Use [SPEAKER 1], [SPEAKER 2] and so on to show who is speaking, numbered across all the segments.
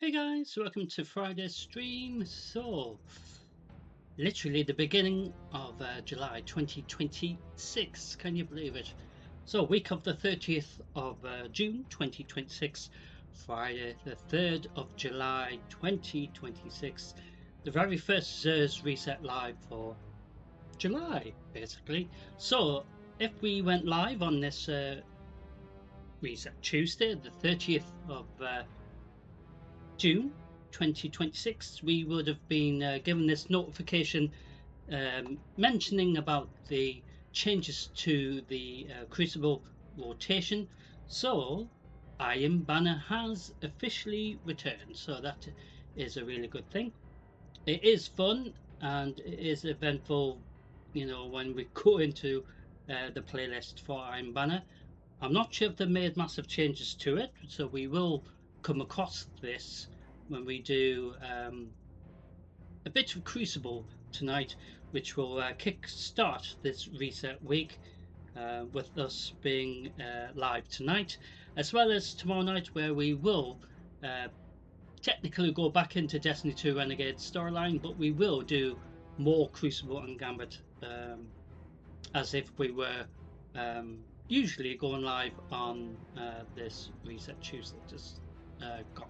[SPEAKER 1] Hey guys, welcome to Friday's stream. So, literally the beginning of July 2026. Can you believe it? So, week of the 30th of June 2026, Friday the 3rd of July 2026. The very first Zers Reset Live for July, basically. So, if we went live on this Reset Tuesday, the 30th of June 2026, we would have been given this notification mentioning about the changes to the Crucible rotation. So Iron Banner has officially returned, so that is a really good thing. It is fun and it is eventful, you know, when we go into the playlist for Iron Banner. I'm not sure if they've made massive changes to it, so we will come across this when we do a bit of Crucible tonight, which will kick start this reset week with us being live tonight, as well as tomorrow night, where we will technically go back into Destiny 2 Renegade storyline, but we will do more Crucible and Gambit as if we were usually going live on this Reset Tuesday just gone.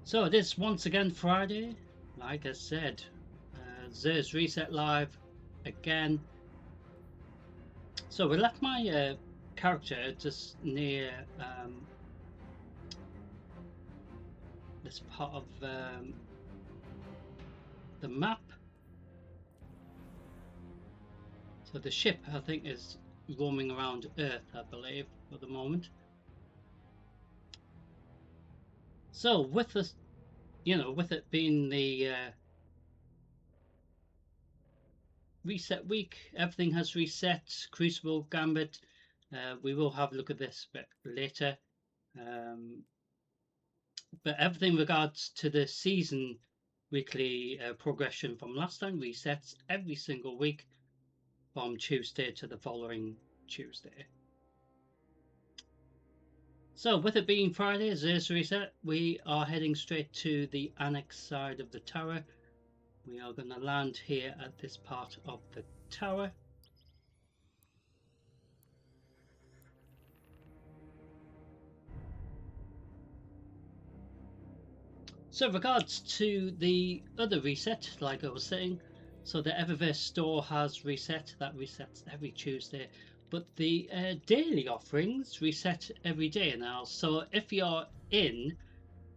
[SPEAKER 1] So it is once again Friday, like I said, Zers Reset Live again. So we left my character just near this part of the map. So the ship, I think, is roaming around Earth, I believe, for the moment. So with this, you know, with it being the reset week, everything has reset. Crucible, Gambit. We will have a look at this a bit later. But everything in regards to the season weekly progression from last time resets every single week from Tuesday to the following Tuesday. So with it being Friday, Zers Reset, we are heading straight to the annex side of the tower. We are going to land here at this part of the tower. So regards to the other reset, like I was saying, so the Eververse store has reset. That resets every Tuesday. But the daily offerings reset every day now. So if you're in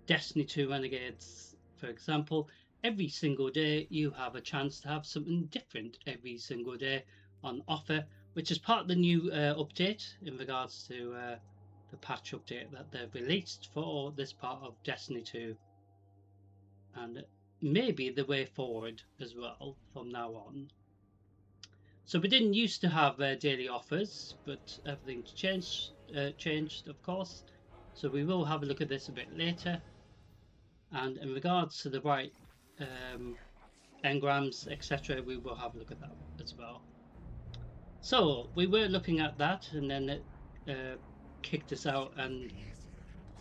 [SPEAKER 1] Destiny 2 Renegades, for example, every single day you have a chance to have something different every single day on offer, which is part of the new update in regards to the patch update that they've released for this part of Destiny 2, and maybe the way forward as well from now on. So we didn't used to have daily offers, but everything's changed, of course. So we will have a look at this a bit later. And in regards to the right engrams, etc., we will have a look at that as well. So we were looking at that, and then it kicked us out and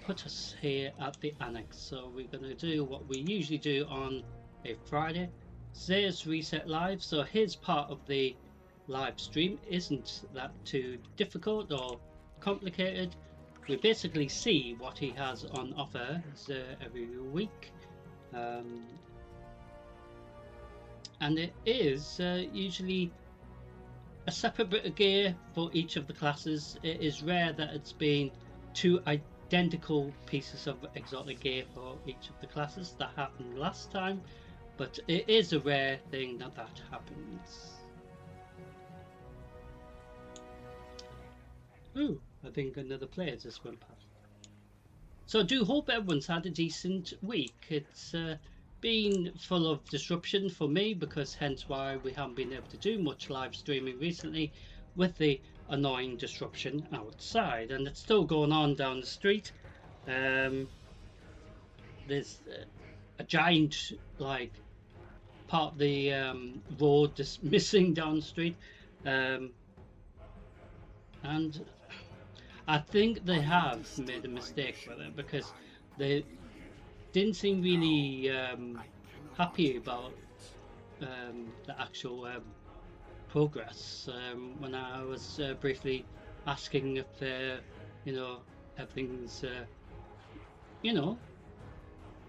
[SPEAKER 1] put us here at the annex. So we're going to do what we usually do on a Friday, Zers Reset Live. So his part of the live stream isn't that too difficult or complicated. We basically see what he has on offer every week, and it is usually a separate bit of gear for each of the classes. It is rare that it's been two identical pieces of exotic gear for each of the classes. That happened last time, but it is a rare thing that happens. Ooh, I think another player just went past. So I do hope everyone's had a decent week. It's been full of disruption for me, because hence why we haven't been able to do much live streaming recently with the annoying disruption outside, and it's still going on down the street. There's a giant part of the road just missing down the street, and I think they have made a mistake with it because they didn't seem really happy about the actual progress when I was briefly asking if you know, everything's you know,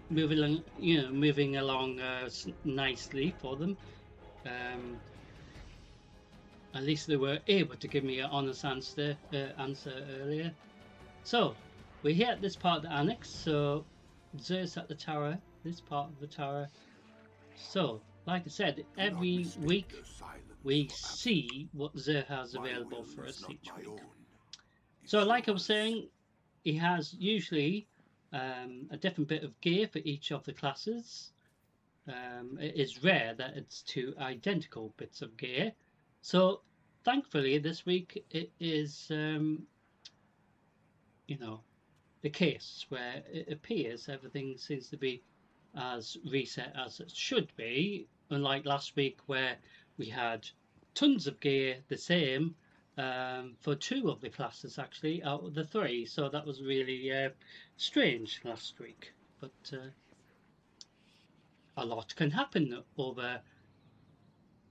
[SPEAKER 1] moving along nicely for them. Um, at least they were able to give me an honest answer earlier. So we're here at this part of the annex. So Zeus at the tower, this part of the tower. So, like I said, every week we see what Zer has available for us each week. So, like I was saying, he has usually a different bit of gear for each of the classes. It is rare that it's two identical bits of gear. So, thankfully, this week it is, you know, the case where it appears everything seems to be as reset as it should be, unlike last week where we had tons of gear the same for two of the classes actually out of the three. So that was really strange last week. But a lot can happen over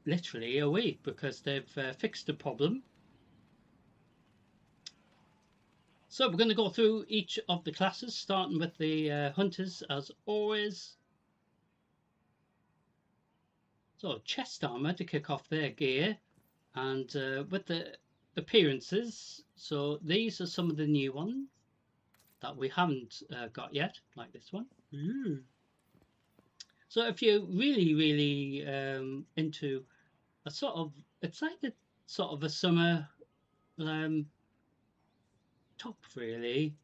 [SPEAKER 1] literally a week because they've fixed the problem. So we're going to go through each of the classes, starting with the hunters as always. So chest armor to kick off their gear, and with the appearances, so these are some of the new ones that we haven't got yet, like this one. So if you're really into a sort of, it's like a sort of a summer top really,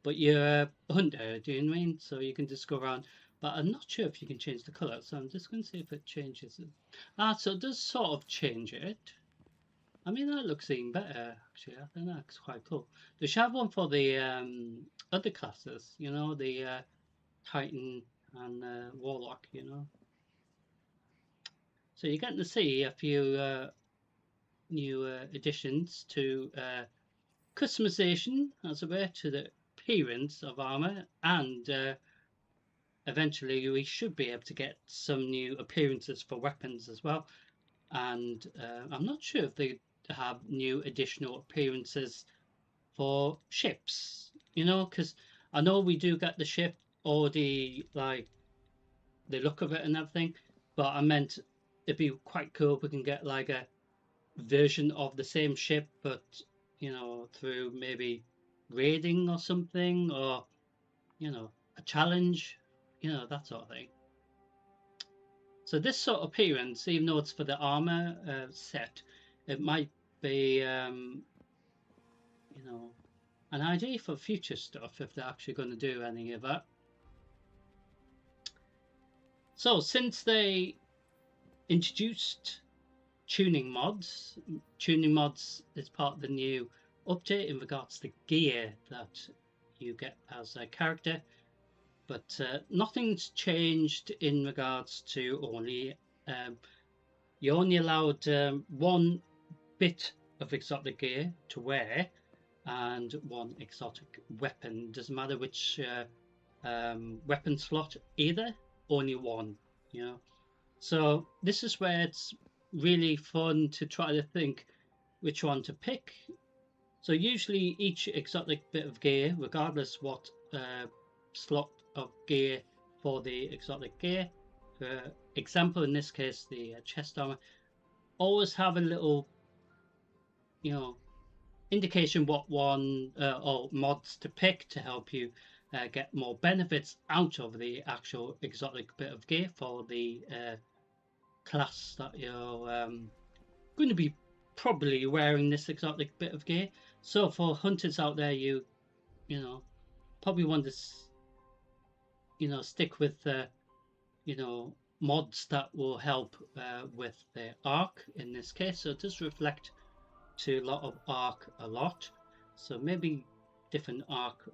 [SPEAKER 1] but you're a hunter, do you know what I mean? So you can just go around, but I'm not sure if you can change the colour, so I'm just going to see if it changes it. So it does sort of change it. I mean, that looks even better actually. I think that's quite cool. They should have one for the other classes, you know, the Titan and Warlock, you know. So you're getting to see a few new additions to customization, as it were, to the appearance of armor, and eventually we should be able to get some new appearances for weapons as well. And I'm not sure if they have new additional appearances for ships, you know, because I know we do get the ship already, like the look of it and everything, but I meant it'd be quite cool if we can get like a version of the same ship, but you know, through maybe raiding or something, or you know, a challenge, you know, that sort of thing. So this sort of appearance, even though it's for the armor set, it might be, you know, an idea for future stuff if they're actually going to do any of that. So since they introduced tuning mods is part of the new update in regards to gear that you get as a character, but nothing's changed in regards to only you're only allowed one bit of exotic gear to wear and one exotic weapon. Doesn't matter which weapon slot either, only one, you know. So this is where it's really fun to try to think which one to pick. So usually each exotic bit of gear, regardless what slot of gear for the exotic gear, for example in this case the chest armor, always have a little, you know, indication what one or mods to pick to help you get more benefits out of the actual exotic bit of gear for the class that you're going to be probably wearing this exotic bit of gear. So for hunters out there, you know, probably want to, you know, stick with you know, mods that will help with the arc in this case. So it does reflect to a lot of arc a lot. So maybe different arc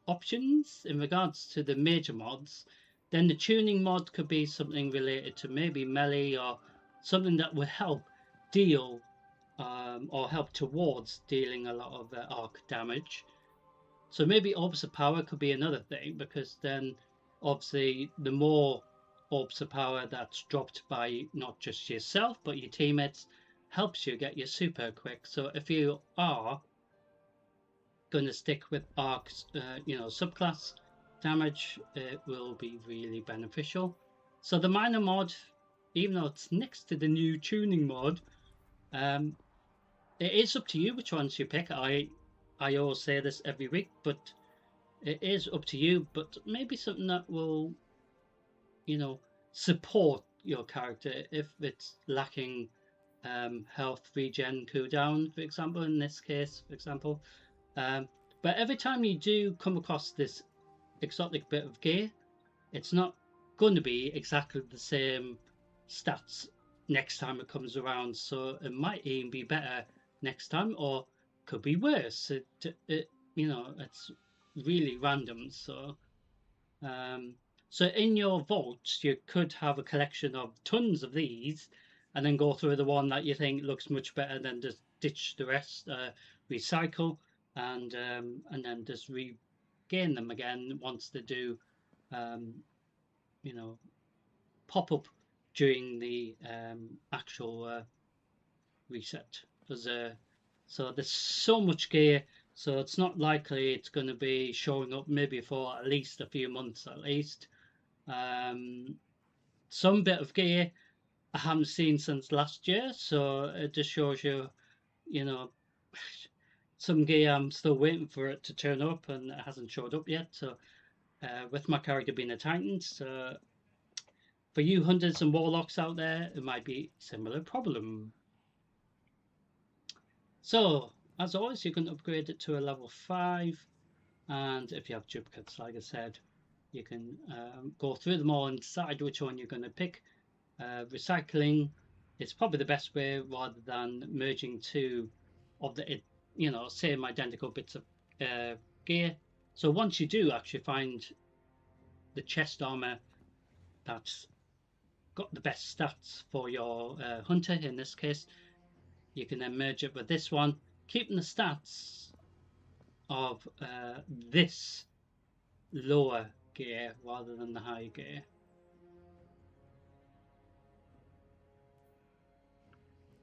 [SPEAKER 1] options in regards to the major mods. Then the tuning mod could be something related to maybe melee or something that will help deal or help towards dealing a lot of arc damage. So maybe orbs of power could be another thing, because then obviously the more orbs of power that's dropped by not just yourself but your teammates helps you get your super quick. So if you are going to stick with arcs, subclass damage, it will be really beneficial. So the minor mod, even though it's next to the new tuning mod, it is up to you which ones you pick. I always say this every week, but it is up to you. But maybe something that will, support your character if it's lacking health regen cooldown, for example, in this case, for example. But every time you do come across this exotic bit of gear, it's not going to be exactly the same stats next time it comes around. So it might even be better next time, or could be worse. It's really random. So in your vaults, you could have a collection of tons of these, and then go through the one that you think looks much better, than just ditch the rest, recycle, and then just regain them again once they do, pop up during the actual reset. So there's so much gear, so it's not likely it's going to be showing up maybe for at least a few months at least. Some bit of gear I haven't seen since last year, so it just shows you, some gear I'm still waiting for it to turn up, and it hasn't showed up yet. So with my character being a Titan, so for you hunters and warlocks out there, it might be a similar problem. So as always, you can upgrade it to a level 5, and if you have duplicates, like I said, you can go through them all and decide which one you're going to pick. Recycling is probably the best way, rather than merging two of the same identical bits of gear. So once you do actually find the chest armor that's got the best stats for your hunter, in this case, you can then merge it with this one, keeping the stats of this lower gear rather than the high gear.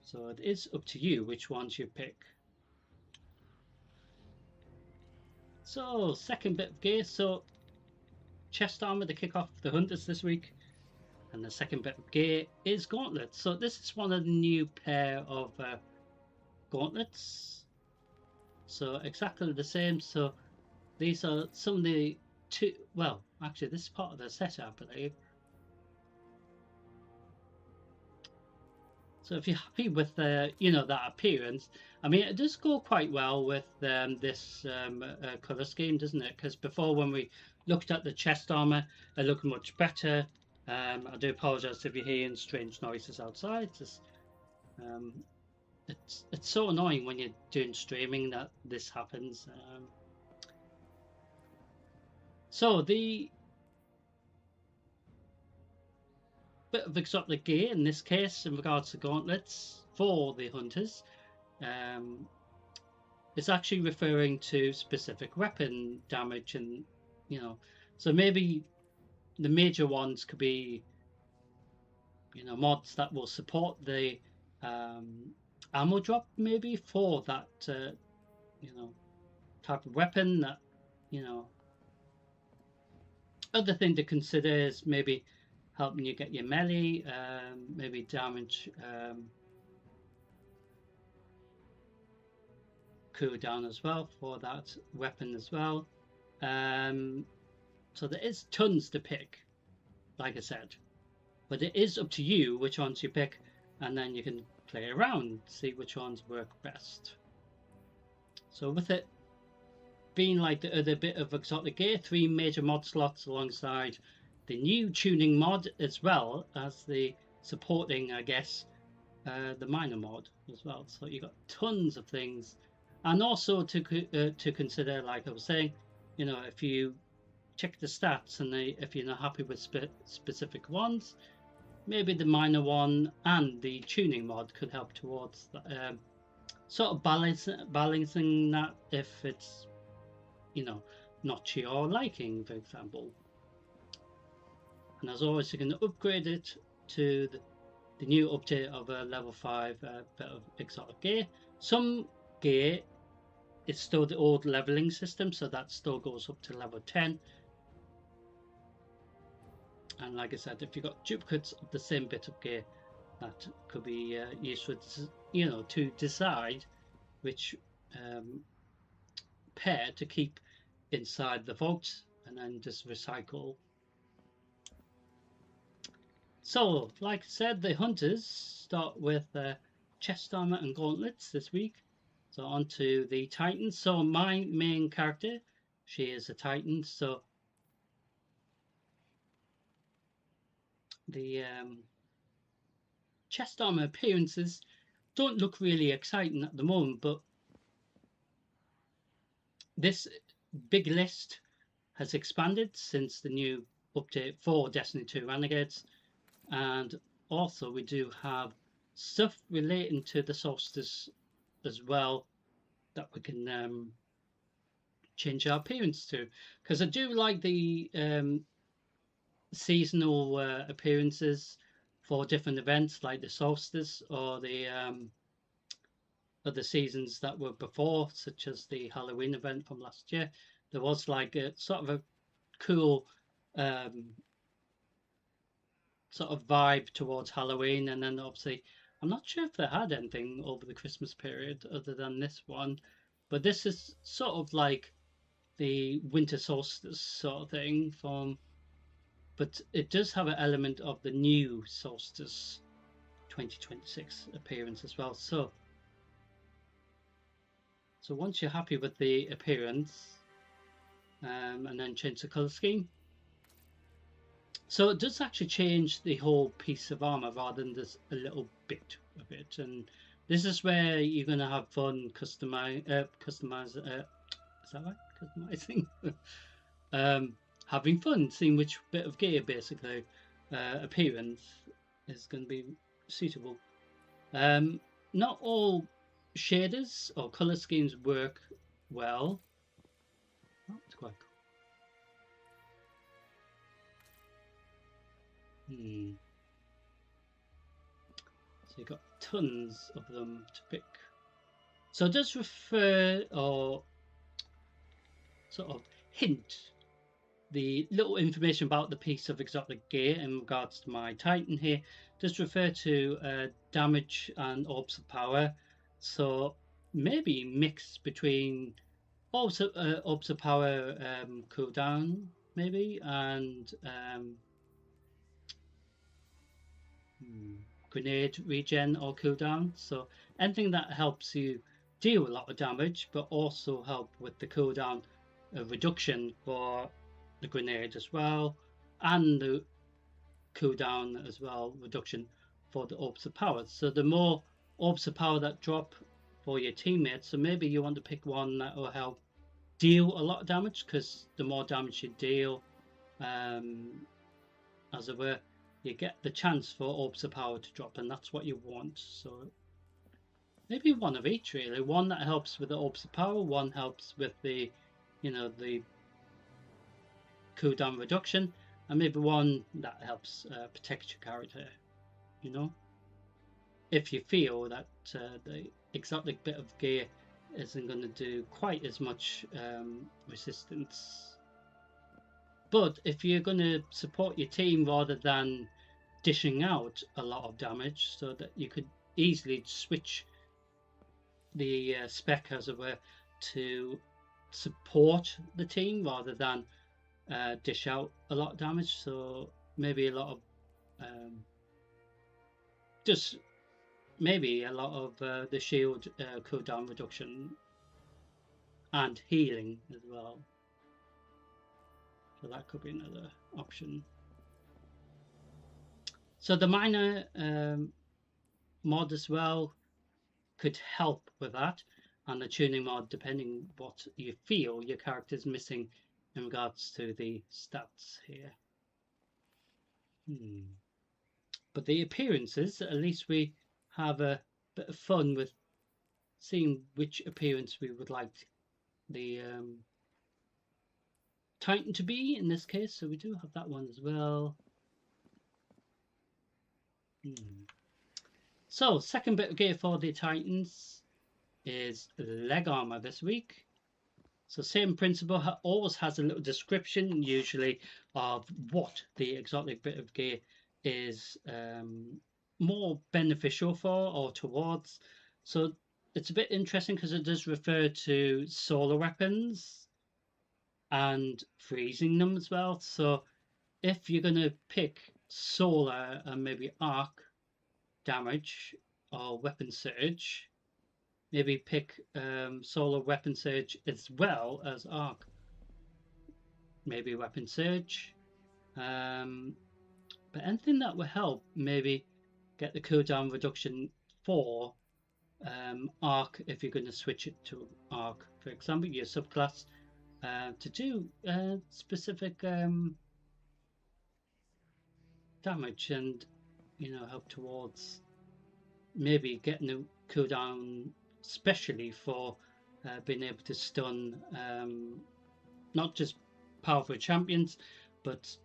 [SPEAKER 1] So it is up to you which ones you pick. So second bit of gear, so chest armor to kick off the hunters this week. And the second bit of gear is gauntlets. So this is one of the new pair of gauntlets. So exactly the same. So these are some of the two. Well, actually, this is part of the set, I believe. So if you're happy with that appearance, I mean, it does go quite well with this color scheme, doesn't it? Because before, when we looked at the chest armor, it looked much better. I do apologize if you're hearing strange noises outside. It's so annoying when you're doing streaming that this happens. So the bit of exotic gear in this case, in regards to gauntlets for the hunters, it's actually referring to specific weapon damage, and so maybe the major ones could be mods that will support the ammo drop, maybe for that type of weapon. That other thing to consider is maybe helping you get your melee, maybe damage cooldown as well for that weapon as well. So there is tons to pick, like I said, but it is up to you which ones you pick, and then you can play around, see which ones work best. So with it being like the other bit of exotic gear, 3 major mod slots alongside the new tuning mod, as well as the supporting, I guess, the minor mod as well. So you got tons of things, and also to consider, like I was saying, if you check the stats, and if you're not happy with specific ones, maybe the minor one and the tuning mod could help towards sort of balancing that if it's, you know, not to your liking, for example. And as always, you can upgrade it to the new update of a level 5 bit of exotic gear. Some gear is still the old leveling system, so that still goes up to level 10. And like I said, if you've got duplicates of the same bit of gear, that could be useful, to decide which pair to keep inside the vault and then just recycle. So, like I said, the hunters start with chest armor and gauntlets this week. So on to the Titans. So my main character, she is a Titan. So the chest armor appearances don't look really exciting at the moment, but this big list has expanded since the new update for Destiny 2 Renegades, and also we do have stuff relating to the solstice as well that we can change our appearance to, because I do like the seasonal appearances for different events like the solstice or the other seasons that were before, such as the Halloween event from last year. There was like a sort of a cool sort of vibe towards Halloween, and then obviously I'm not sure if they had anything over the Christmas period other than this one, but this is sort of like the winter solstice sort of thing but it does have an element of the new solstice 2026 appearance as well. So once you're happy with the appearance, and then change the color scheme. So it does actually change the whole piece of armor rather than just a little bit of it. And this is where you're going to have fun is that right? Customizing. Having fun, seeing which bit of gear basically appearance is going to be suitable. Not all shaders or color schemes work well. Oh, it's quite cool. So you've got tons of them to pick. So it does refer or sort of hint the little information about the piece of exotic gear in regards to my Titan here does refer to damage and orbs of power. So maybe mix between orbs of power cooldown maybe and grenade regen or cooldown. So anything that helps you deal a lot of damage but also help with the cooldown reduction for the grenade as well, and the cooldown as well reduction for the orbs of power. So the more orbs of power that drop for your teammates, so maybe you want to pick one that will help deal a lot of damage, because the more damage you deal, as it were, you get the chance for orbs of power to drop, and that's what you want. So maybe one of each really. One that helps with the orbs of power, one helps with the the cooldown reduction, and maybe one that helps protect your character, if you feel that the exotic bit of gear isn't going to do quite as much resistance. But if you're going to support your team rather than dishing out a lot of damage, so that you could easily switch the spec, as it were, to support the team rather than dish out a lot of damage. So maybe a lot of the shield cooldown reduction and healing as well. So that could be another option. So the minor mod as well could help with that, and the tuning mod, depending what you feel your character's missing in regards to the stats here. But the appearances, at least we have a bit of fun with seeing which appearance we would like the Titan to be in this case. So we do have that one as well. So second bit of gear for the Titans is leg armor this week. So same principle, always has a little description usually of what the exotic bit of gear is more beneficial for or towards. So it's a bit interesting because it does refer to solar weapons and freezing them as well. So if you're going to pick solar and maybe arc damage or weapon surge, maybe pick solar weapon surge as well as arc. Maybe weapon surge. But anything that will help maybe get the cooldown reduction for arc if you're going to switch it to arc. For example, your subclass to do specific damage and help towards maybe getting a cooldown, especially for being able to stun not just powerful champions but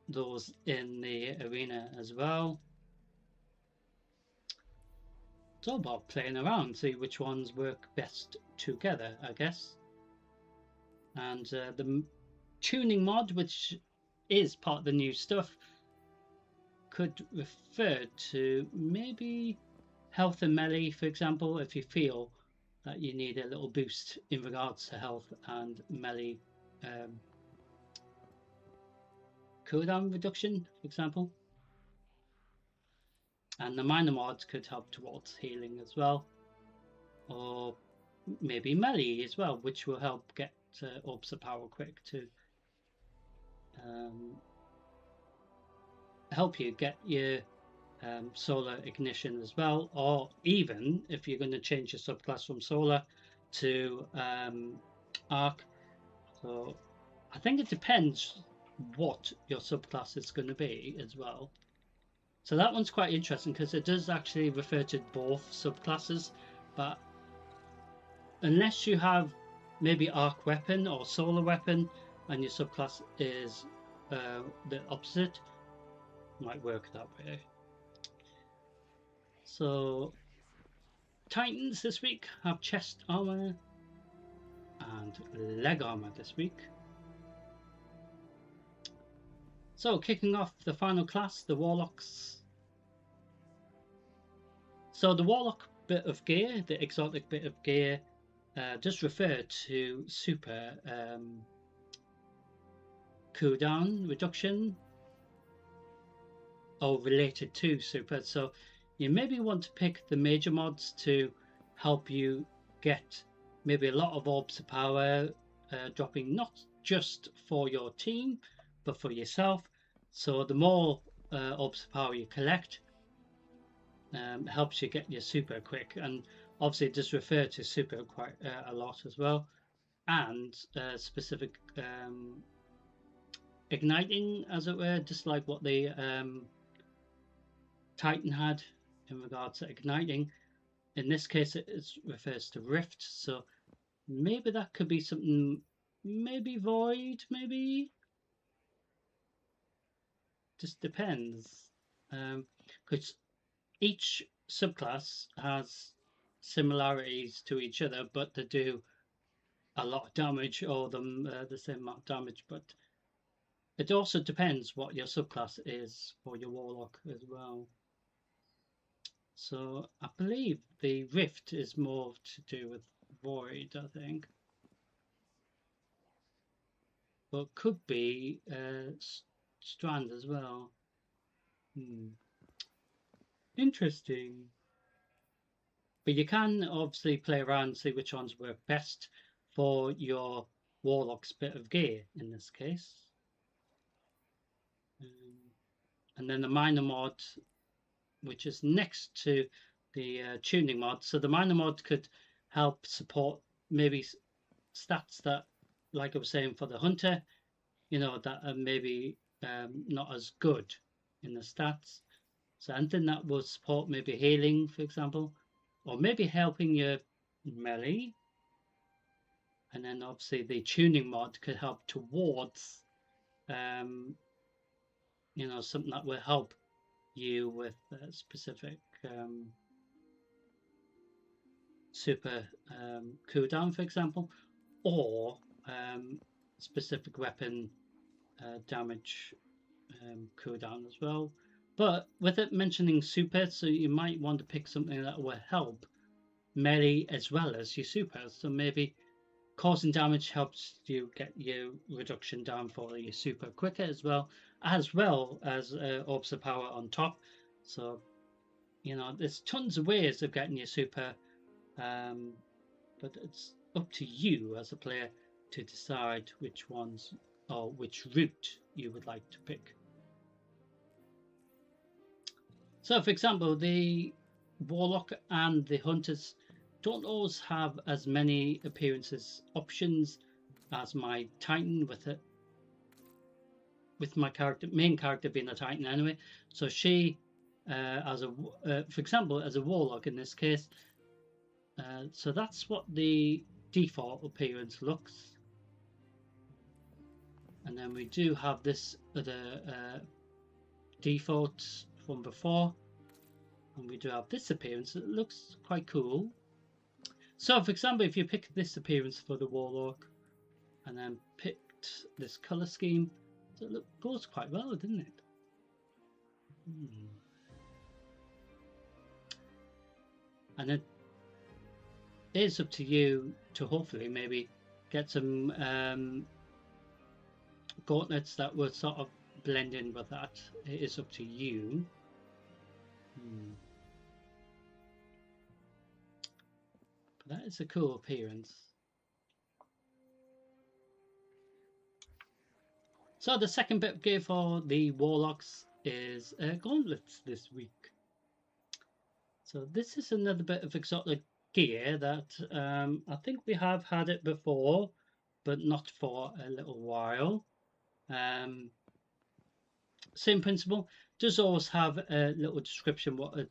[SPEAKER 1] those in the arena as well. It's all about playing around, see which ones work best together, I guess. And the tuning mod, which is part of the new stuff, could refer to maybe health and melee, for example, if you feel that you need a little boost in regards to health and melee cooldown reduction, for example. And the minor mods could help towards healing as well, or maybe melee as well, which will help get orbs of power quick to help you get your solar ignition as well, or even if you're going to change your subclass from solar to arc. So I think it depends what your subclass is going to be as well. So that one's quite interesting because it does actually refer to both subclasses, but unless you have maybe arc weapon or solar weapon and your subclass is the opposite, might work that way. So Titans this week have chest armor and leg armor this week. So kicking off the final class, the Warlocks. So the Warlock bit of gear, the exotic bit of gear, does refer to super cooldown reduction or related to super. So you maybe want to pick the major mods to help you get maybe a lot of orbs of power dropping, not just for your team but for yourself. So the more orbs of power you collect, helps you get your super quick, and obviously it does refer to super quite a lot as well, and specific igniting, as it were, just like what the Titan had in regards to igniting. In this case it refers to rift, so maybe that could be something, maybe void, maybe, just depends, because each subclass has similarities to each other, but they do a lot of damage, or them the same amount of damage. But it also depends what your subclass is for your Warlock as well. So I believe the Rift is more to do with Void, I think, but could be Strand as well. Interesting. But you can obviously play around and see which ones work best for your Warlock's bit of gear in this case. And then the minor mod, which is next to the tuning mod. So the minor mod could help support maybe stats that, like I was saying, for the hunter, that are maybe not as good in the stats. So anything that will support maybe healing, for example, or maybe helping your melee. And then obviously the tuning mod could help towards, something that will help you with a specific super cooldown, for example, or specific weapon damage cooldown as well. But with it mentioning super, so you might want to pick something that will help melee as well as your super. So maybe causing damage helps you get your reduction down for your super quicker as well as orbs of power on top. So there's tons of ways of getting your super, but it's up to you as a player to decide which ones or which route you would like to pick. So for example, the Warlock and the Hunters don't always have as many appearances options as my Titan, with my main character being a Titan anyway. So she, for example, as a Warlock in this case, so that's what the default appearance looks. And then we do have this other default from before, and we do have this appearance. It looks quite cool. So for example, if you pick this appearance for the Warlock and then picked this color scheme, it goes quite well, didn't it? And it is up to you to hopefully maybe get some gauntlets that will sort of blend in with that. It is up to you. But that is a cool appearance. So the second bit of gear for the Warlocks is gauntlets this week. So this is another bit of exotic gear that I think we have had it before, but not for a little while. Same principle. Does always have a little description what it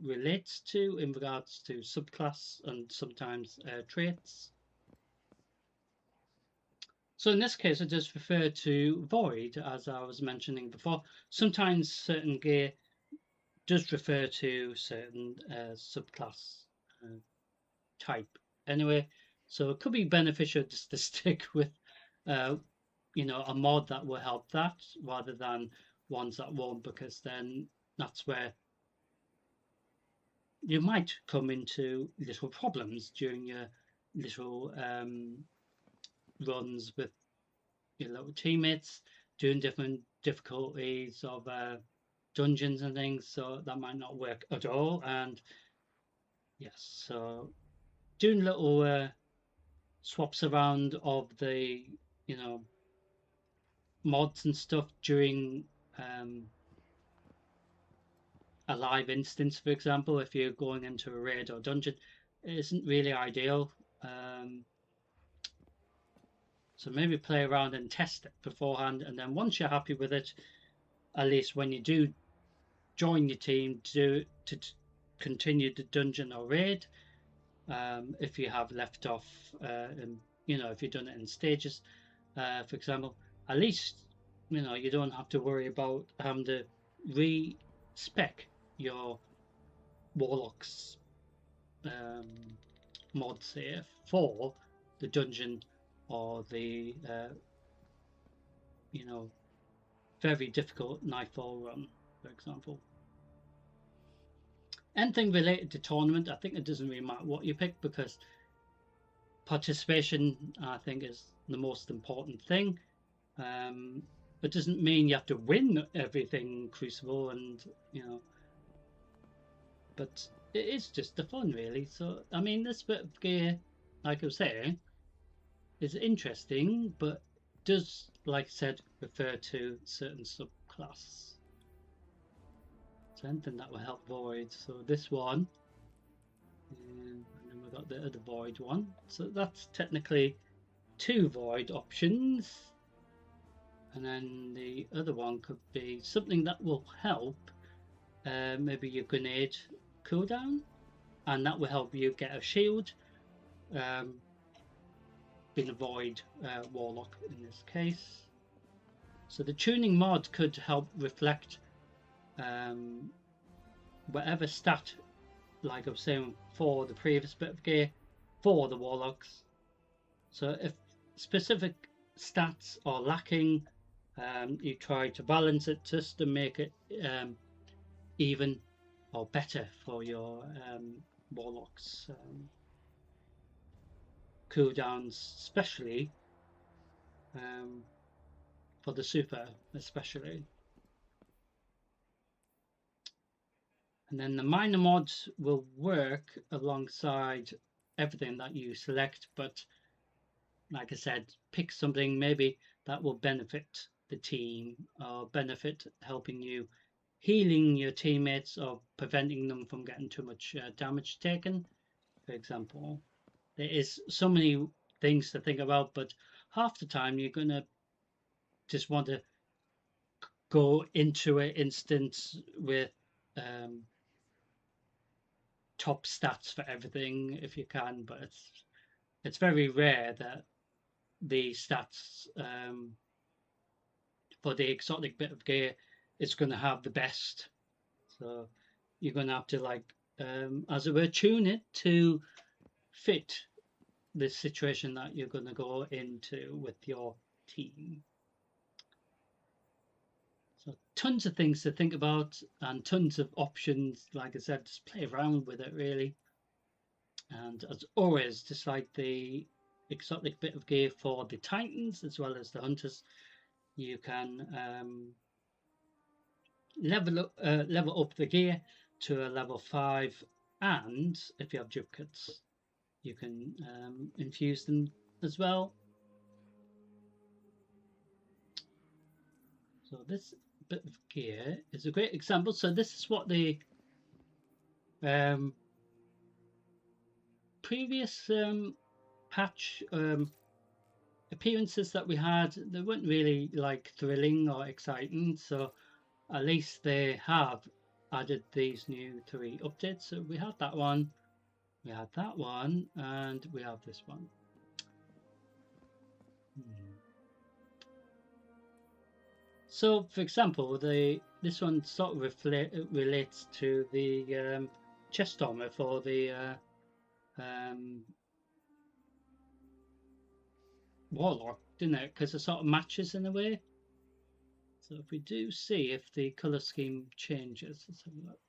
[SPEAKER 1] relates to in regards to subclass and sometimes traits. So in this case, it does refer to Void, as I was mentioning before. Sometimes certain gear does refer to certain subclass type. Anyway, so it could be beneficial just to stick with, a mod that will help that rather than ones that won't, because then that's where you might come into little problems during your little runs with your little teammates, doing different difficulties of dungeons and things, so that might not work at all. And yes, so doing little swaps around of the mods and stuff during a live instance, for example, if you're going into a raid or dungeon, it isn't really ideal. So maybe play around and test it beforehand, and then once you're happy with it, at least when you do join your team to continue the dungeon or raid, if you have left off, and if you've done it in stages, for example, at least you don't have to worry about having to re-spec your Warlocks mod save for the dungeon or the very difficult Nightfall run, for example. Anything related to tournament, I think it doesn't really matter what you pick, because participation, I think, is the most important thing. It doesn't mean you have to win everything Crucible, and but it is just the fun, really. So I mean, this bit of gear, like I was saying, is interesting, but does, like I said, refer to certain subclass. So anything that will help Void. So this one, and then we've got the other Void one. So that's technically 2 Void options. And then the other one could be something that will help maybe your grenade cooldown, and that will help you get a shield, being a void warlock in this case. So the tuning mod could help reflect whatever stat, like I was saying for the previous bit of gear, for the warlocks. So if specific stats are lacking, you try to balance it just to make it even or better for your warlocks. Cooldowns, especially for the super, especially. And then the minor mods will work alongside everything that you select, but like I said, pick something maybe that will benefit the team or benefit helping you healing your teammates or preventing them from getting too much damage taken, for example. There is so many things to think about, but half the time you're going to just want to go into an instance with top stats for everything if you can, but it's very rare that the stats for the exotic bit of gear is going to have the best. So you're going to have to, like, as it were, tune it to fit the situation that you're going to go into with your team. So tons of things to think about and tons of options. Like I said, just play around with it really. And as always, just like the exotic bit of gear for the Titans as well as the Hunters, you can level up the gear to a level 5, and if you have duplicates, you can infuse them as well. So this bit of gear is a great example. So this is what the previous patch appearances that we had, they weren't really like thrilling or exciting, so at least they have added these new 3 updates. So we had that one, we had that one, and we have this one. So for example, this one sort of relates to the chest armor for the warlock, didn't it? Because it sort of matches in a way. So if we do see if the color scheme changes, let's have a look.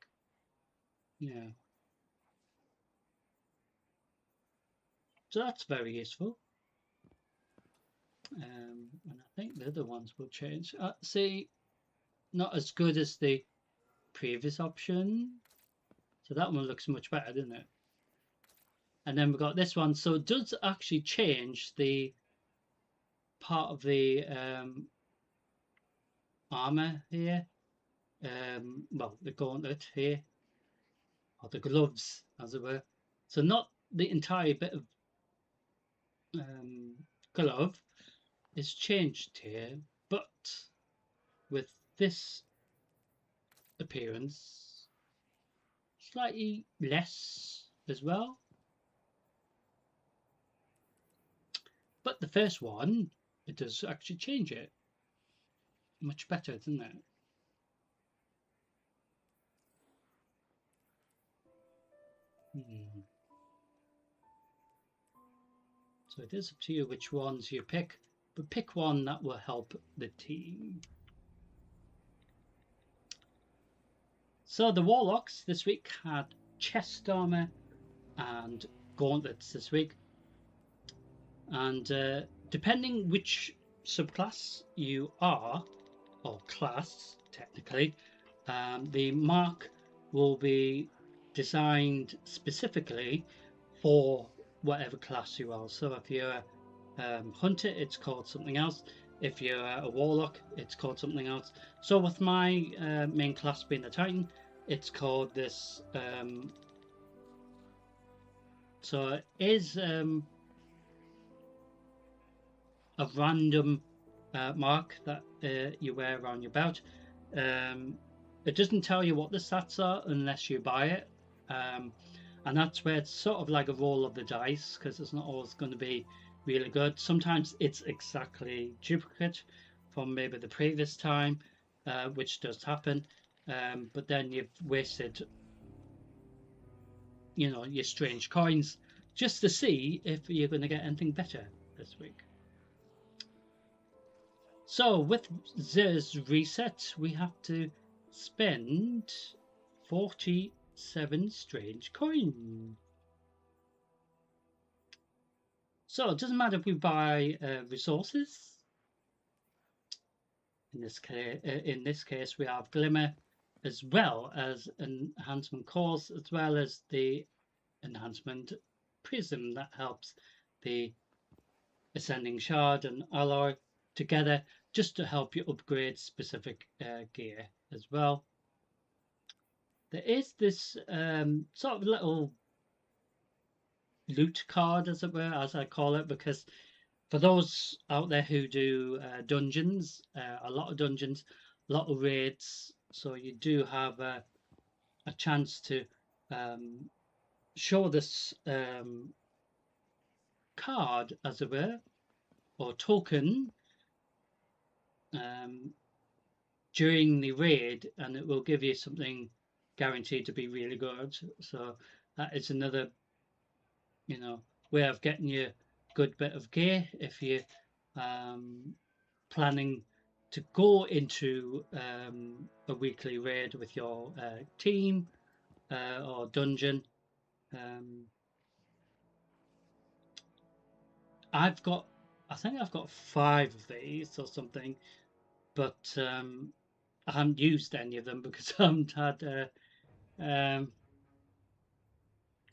[SPEAKER 1] Yeah. So that's very useful. And I think the other ones will change. See, not as good as the previous option. So that one looks much better, doesn't it? And then we've got this one. So it does actually change the part of the armor here. Well, the gauntlet here, or the gloves, as it were. So not the entire bit of glove is changed here, but with this appearance, slightly less as well. But the first one, it does actually change it. Much better, doesn't it? So it is up to you which ones you pick, but pick one that will help the team. So the Warlocks this week had chest armor and gauntlets this week. And depending which subclass you are, or class technically, the mark will be designed specifically for whatever class you are. So if you're a hunter, it's called something else. If you're a warlock, it's called something else. So with my main class being a Titan, it's called this. So it is a random mark that you wear around your belt. It doesn't tell you what the stats are unless you buy it. And and that's where it's sort of like a roll of the dice, because it's not always going to be really good. Sometimes it's exactly duplicate from maybe the previous time, which does happen, but then you've wasted, you know, your strange coins just to see if you're going to get anything better this week. So with this reset, we have to spend 47 strange coins. So it doesn't matter if we buy resources. In this case, we have Glimmer, as well as enhancement cores, as well as the enhancement prism that helps the ascending shard and alloy together, just to help you upgrade specific gear as well. There is this sort of little loot card, as it were, as I call it, because for those out there who do dungeons, a lot of dungeons, a lot of raids, so you do have a chance to show this card, as it were, or token during the raid, and it will give you something guaranteed to be really good. So that is another, you know, way of getting you good bit of gear if you're planning to go into a weekly raid with your team or dungeon. I think I've got 5 of these or something, but I haven't used any of them because I haven't had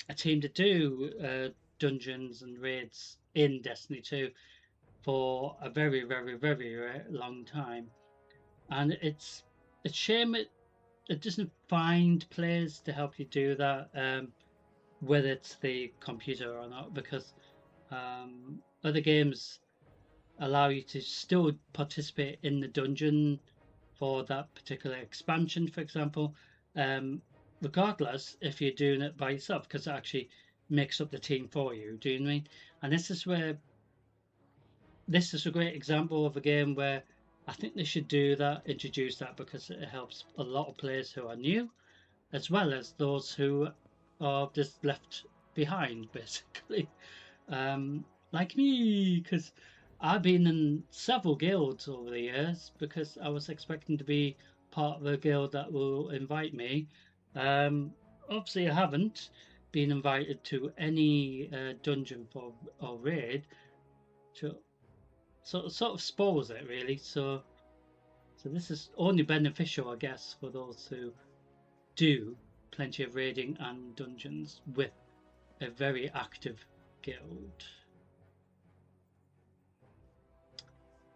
[SPEAKER 1] a team to do dungeons and raids in Destiny 2 for a very, very, very long time, and it's a shame it doesn't find players to help you do that, whether it's the computer or not, because other games allow you to still participate in the dungeon for that particular expansion, for example, regardless if you're doing it by yourself, because it actually makes up the team for you. Do you know what I mean? And this is a great example of a game where I think they should do that, introduce that, because it helps a lot of players who are new, as well as those who are just left behind, basically, like me, because I've been in several guilds over the years because I was expecting to be part of a guild that will invite me. Obviously, I haven't been invited to any dungeon or raid, so sort of spoils it, really. So this is only beneficial, I guess, for those who do plenty of raiding and dungeons with a very active guild.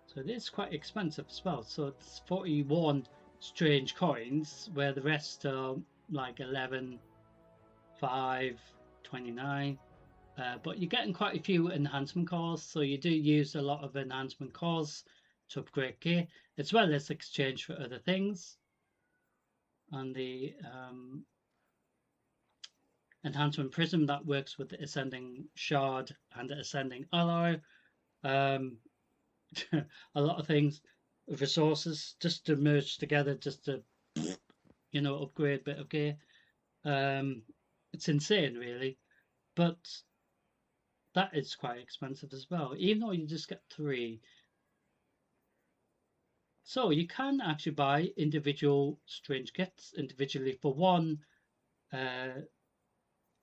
[SPEAKER 1] So it is quite expensive as well. So it's 41 strange coins, where the rest are like 11, 5, 29. But you're getting quite a few enhancement cores, so you do use a lot of enhancement cores to upgrade gear, as well as exchange for other things. And the enhancement prism that works with the ascending shard and the ascending alloy. A lot of things, resources, just to merge together, just to, you know, upgrade a bit of gear. It's insane, really, but that is quite expensive as well, even though you just get 3. So you can actually buy individual strange gifts individually for 1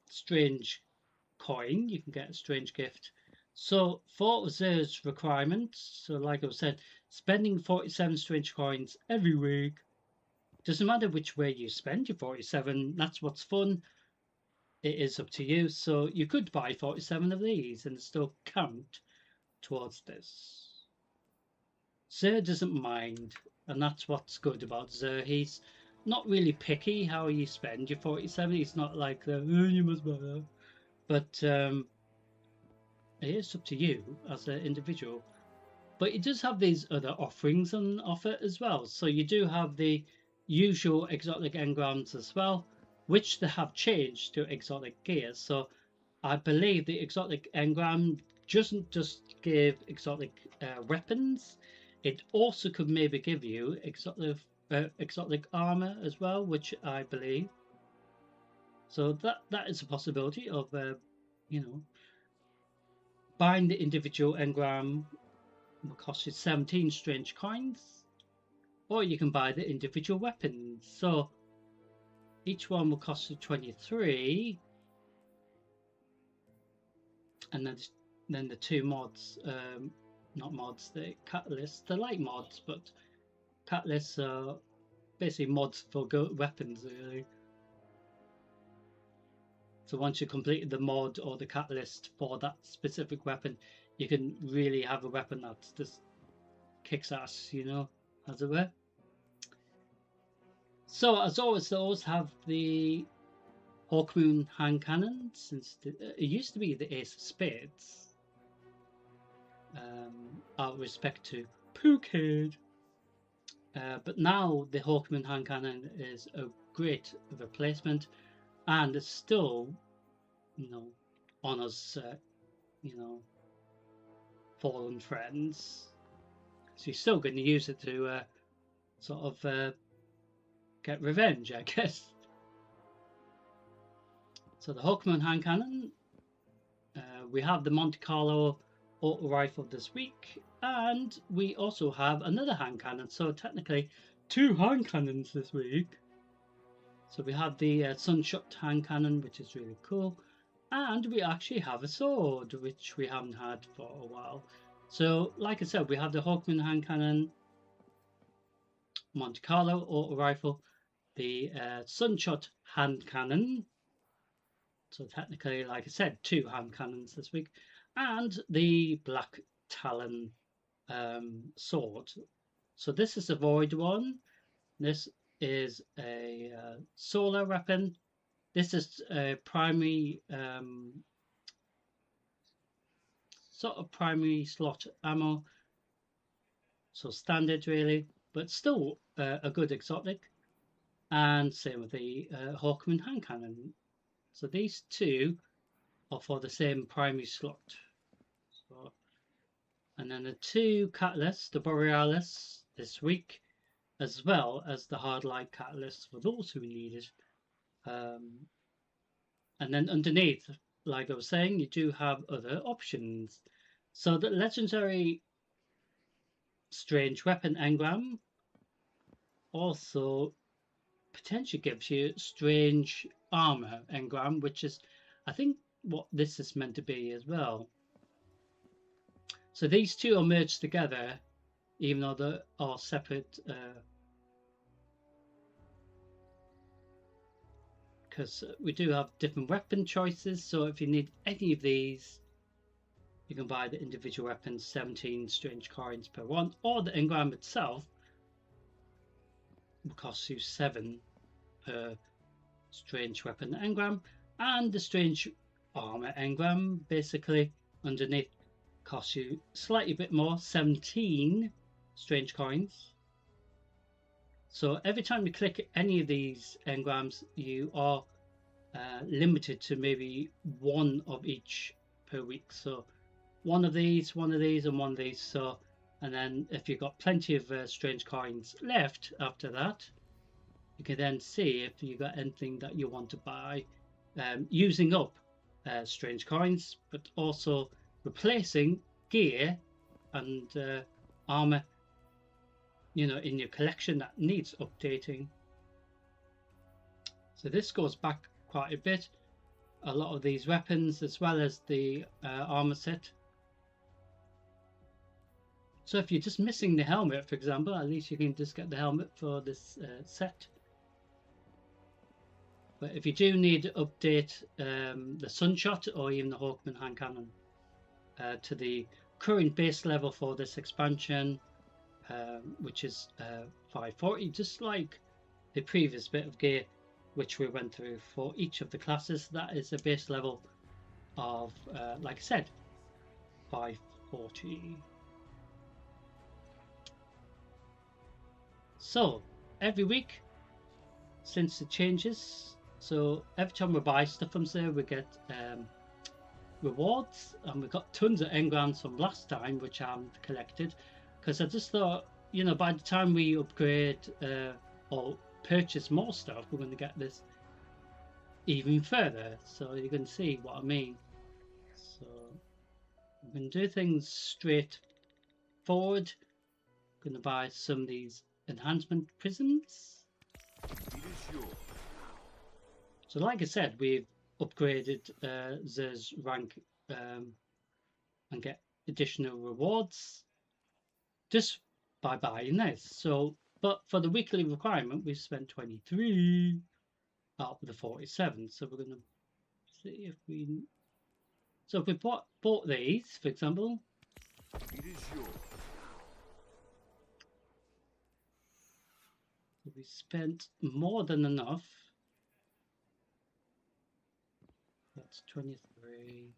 [SPEAKER 1] strange coin. You can get a strange gift. So for Zer's requirements, so like I said, spending 47 strange coins every week. Doesn't matter which way you spend your 47, that's what's fun. It is up to you. So you could buy 47 of these and still count towards this. Zer doesn't mind, and that's what's good about Zer. He's not really picky how you spend your 47. He's not like the, oh, you must buy that. But it is up to you as an individual. But it does have these other offerings on offer as well. So you do have the usual exotic engrams as well. which they have changed to exotic gear. So I believe the exotic engram doesn't just give exotic weapons, it also could maybe give you exotic armor as well, which I believe. So that is a possibility of you know, buying the individual engram will cost you 17 strange coins, or you can buy the individual weapons. So each one will cost you 23, and then the two mods, not mods, the catalysts. They're like mods, but catalysts are basically mods for weapons, really. So once you completed the mod or the catalyst for that specific weapon, you can really have a weapon that just kicks ass, you know, as it were. So as always, they always have the Hawkmoon hand cannon, since it used to be the Ace of Spades. Out of respect to Pookhead. But now the Hawkmoon hand cannon is a great replacement, and it still, you know, honors, you know, fallen friends. So you're still going to use it to sort of get revenge, I guess. So the Hawkmoon hand cannon, we have the Monte Carlo auto rifle this week, and we also have another hand cannon. So technically, 2 hand cannons this week. So we have the Sunshot hand cannon, which is really cool, and we actually have a sword, which we haven't had for a while. So, like I said, we have the Hawkmoon hand cannon, Monte Carlo auto rifle, the Sunshot hand cannon. So technically, like I said, 2 hand cannons this week, and the Black Talon sword. So this is a void one. This is a solar weapon. This is a primary sort of primary slot ammo. So standard really, but still a good exotic. And same with the Hawkmoon hand cannon. So these two are for the same primary slot. So, and then the 2 catalysts, the Borealis this week, as well as the hard light catalyst for those who need it. And then underneath, like I was saying, you do have other options. So the legendary strange weapon engram also potentially gives you strange armor engram, which is, I think, what this is meant to be as well. So these two are merged together, even though they are separate, because we do have different weapon choices. So if you need any of these, you can buy the individual weapons, 17 strange coins per one, or the engram itself will cost you 7 per strange weapon engram, and the strange armor engram basically underneath costs you slightly bit more, 17 strange coins. So every time you click any of these engrams, you are limited to maybe 1 of each per week. So one of these, and one of these. So, and then if you've got plenty of strange coins left after that, you can then see if you got anything that you want to buy, using up strange coins, but also replacing gear and armor, you know, in your collection that needs updating. So this goes back quite a bit. A lot of these weapons, as well as the armor set. So if you're just missing the helmet, for example, at least you can just get the helmet for this set. But if you do need to update the Sunshot or even the Hawkmoon hand cannon to the current base level for this expansion, which is 540, just like the previous bit of gear which we went through for each of the classes, that is a base level of, like I said, 540. So every week since the changes, So every time we buy stuff from there, we get rewards, and we got tons of engrams from last time, which I haven't collected, because I just thought, you know, by the time we upgrade or purchase more stuff, we're going to get this even further. So you can see what I mean. So I'm going to do things straight forward. I'm going to buy some of these enhancement prisms. So like I said, we've upgraded Zer's rank and get additional rewards just by buying this. So, but for the weekly requirement, we spent 23 out of the 47. So we're going to see if we. So if we bought these, for example, it is yours. We spent more than enough. That's 23.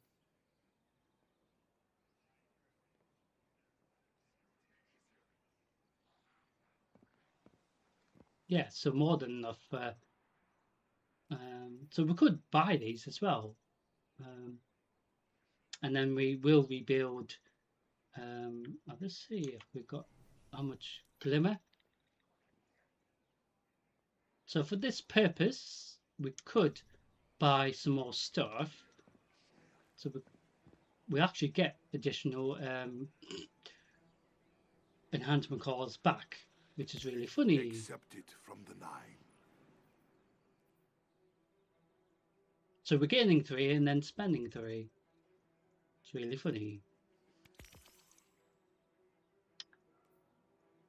[SPEAKER 1] Yeah, so more than enough. So we could buy these as well. And then we will rebuild. Let's see if we've got how much glimmer. So for this purpose, we could buy some more stuff. So we actually get additional enhancement cores back, which is really funny. Accepted from the 9. So we're gaining 3 and then spending 3. It's really funny.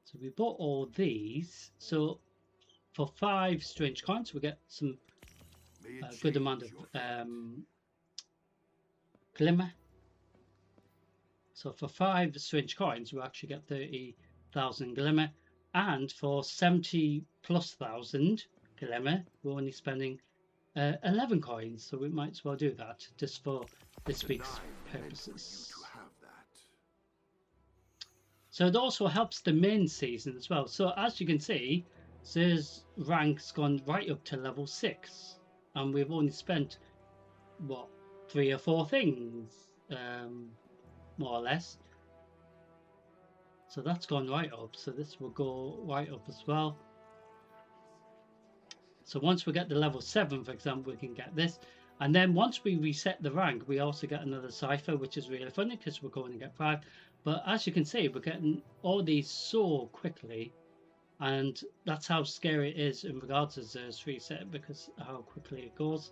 [SPEAKER 1] So we bought all these. So for 5 strange coins, we get some good amount of glimmer. So for 5 strange coins, we actually get 30,000 glimmer, and for 70 plus thousand glimmer, we're only spending 11 coins. So we might as well do that just for this week's purposes. So it also helps the main season as well. So as you can see, Zer's rank's gone right up to level 6, and we've only spent what 3 or 4 things, more or less. So that's gone right up. So this will go right up as well. So once we get to level 7, for example, we can get this. And then once we reset the rank, we also get another cipher, which is really funny because we're going to get 5. But as you can see, we're getting all these so quickly. And that's how scary it is in regards to Zer's reset, because how quickly it goes.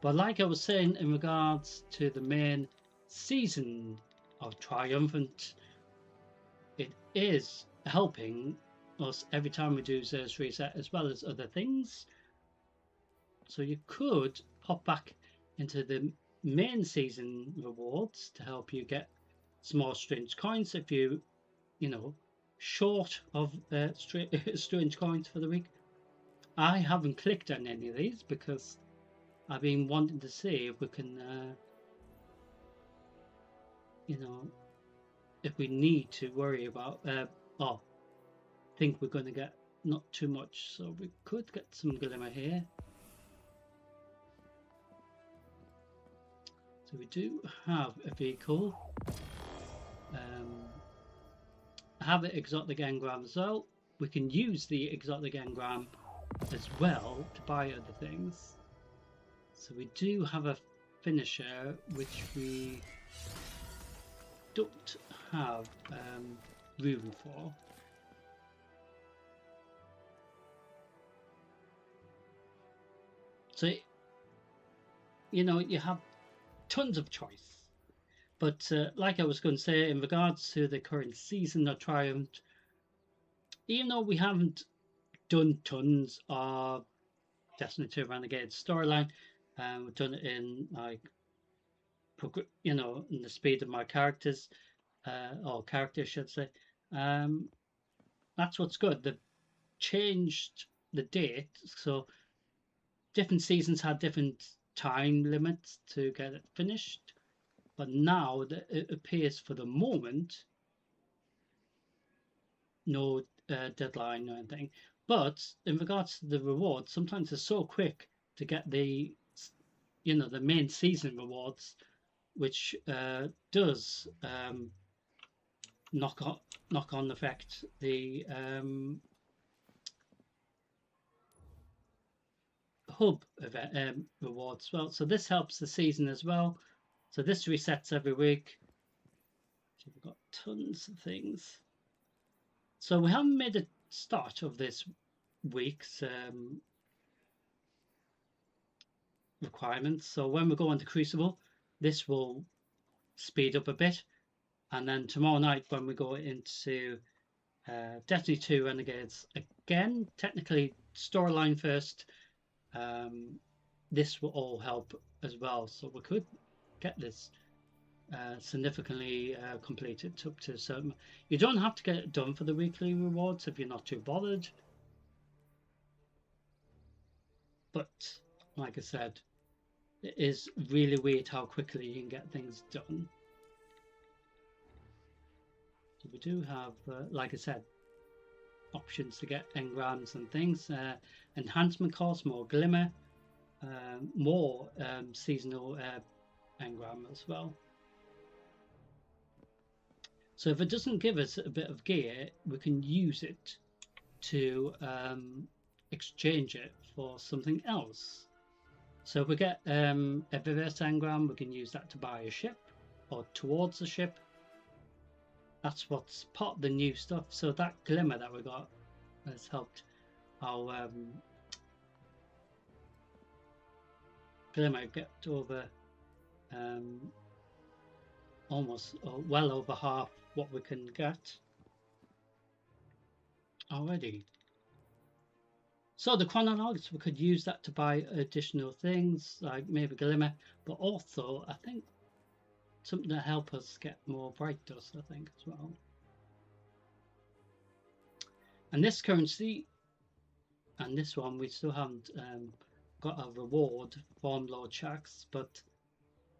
[SPEAKER 1] But like I was saying, in regards to the main season of Triumphant, it is helping us every time we do Zer's reset, as well as other things. So you could pop back into the main season rewards to help you get some more strange coins if you know, short of strange coins for the week. I haven't clicked on any of these because I've been wanting to see if we can, you know, if we need to worry about, think we're going to get not too much. So we could get some glimmer here. So we do have a vehicle. Have an exotic engram as well. We can use the exotic engram as well to buy other things. So we do have a finisher which we don't have room for. So, you know, you have tons of choice. But like I was going to say, in regards to the current season of Triumph, even though we haven't done tons of Destiny 2 Renegade storyline, we've done it in like, you know, in the speed of my characters, or characters, I should say. That's what's good. They've changed the date, so different seasons had different time limits to get it finished. But now it appears for the moment no deadline or anything. But in regards to the rewards, sometimes they're so quick to get the, you know, the main season rewards, which does knock on effect the hub event rewards as well. So this helps the season as well. So this resets every week. So we've got tons of things. So we haven't made a start of this week's requirements. So when we go into Crucible, this will speed up a bit. And then tomorrow night when we go into Destiny 2 Renegades, again, technically storyline first, this will all help as well. So we could get this significantly completed up to a certain. You don't have to get it done for the weekly rewards if you're not too bothered. But like I said, it is really weird how quickly you can get things done. So we do have, like I said, options to get engrams and things. Enhancement costs, more glimmer, more seasonal engram as well. So if it doesn't give us a bit of gear, we can use it to exchange it for something else. So if we get a reverse engram, we can use that to buy a ship or towards a ship. That's what's part of the new stuff. So that glimmer that we got has helped our glimmer get over almost well over half what we can get already. So the chronologs, we could use that to buy additional things like maybe glimmer, but also I think something to help us get more bright dust, I think, as well. And this currency and this one, we still haven't got a reward from Lord Shaxx, but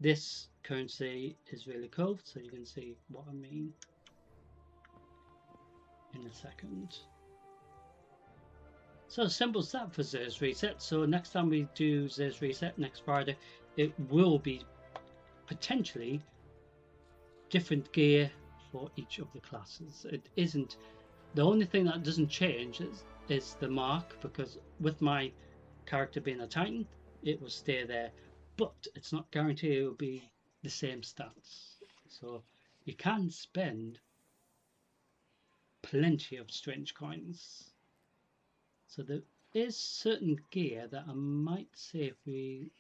[SPEAKER 1] this currency is really cool, so you can see what I mean in a second. So simple stuff for Xur's Reset. So next time we do Xur's Reset next Friday, it will be potentially different gear for each of the classes. It isn't, the only thing that doesn't change is the mark, because with my character being a Titan, it will stay there, but it's not guaranteed it will be the same stats. So you can spend plenty of strange coins. So there is certain gear that I might say if we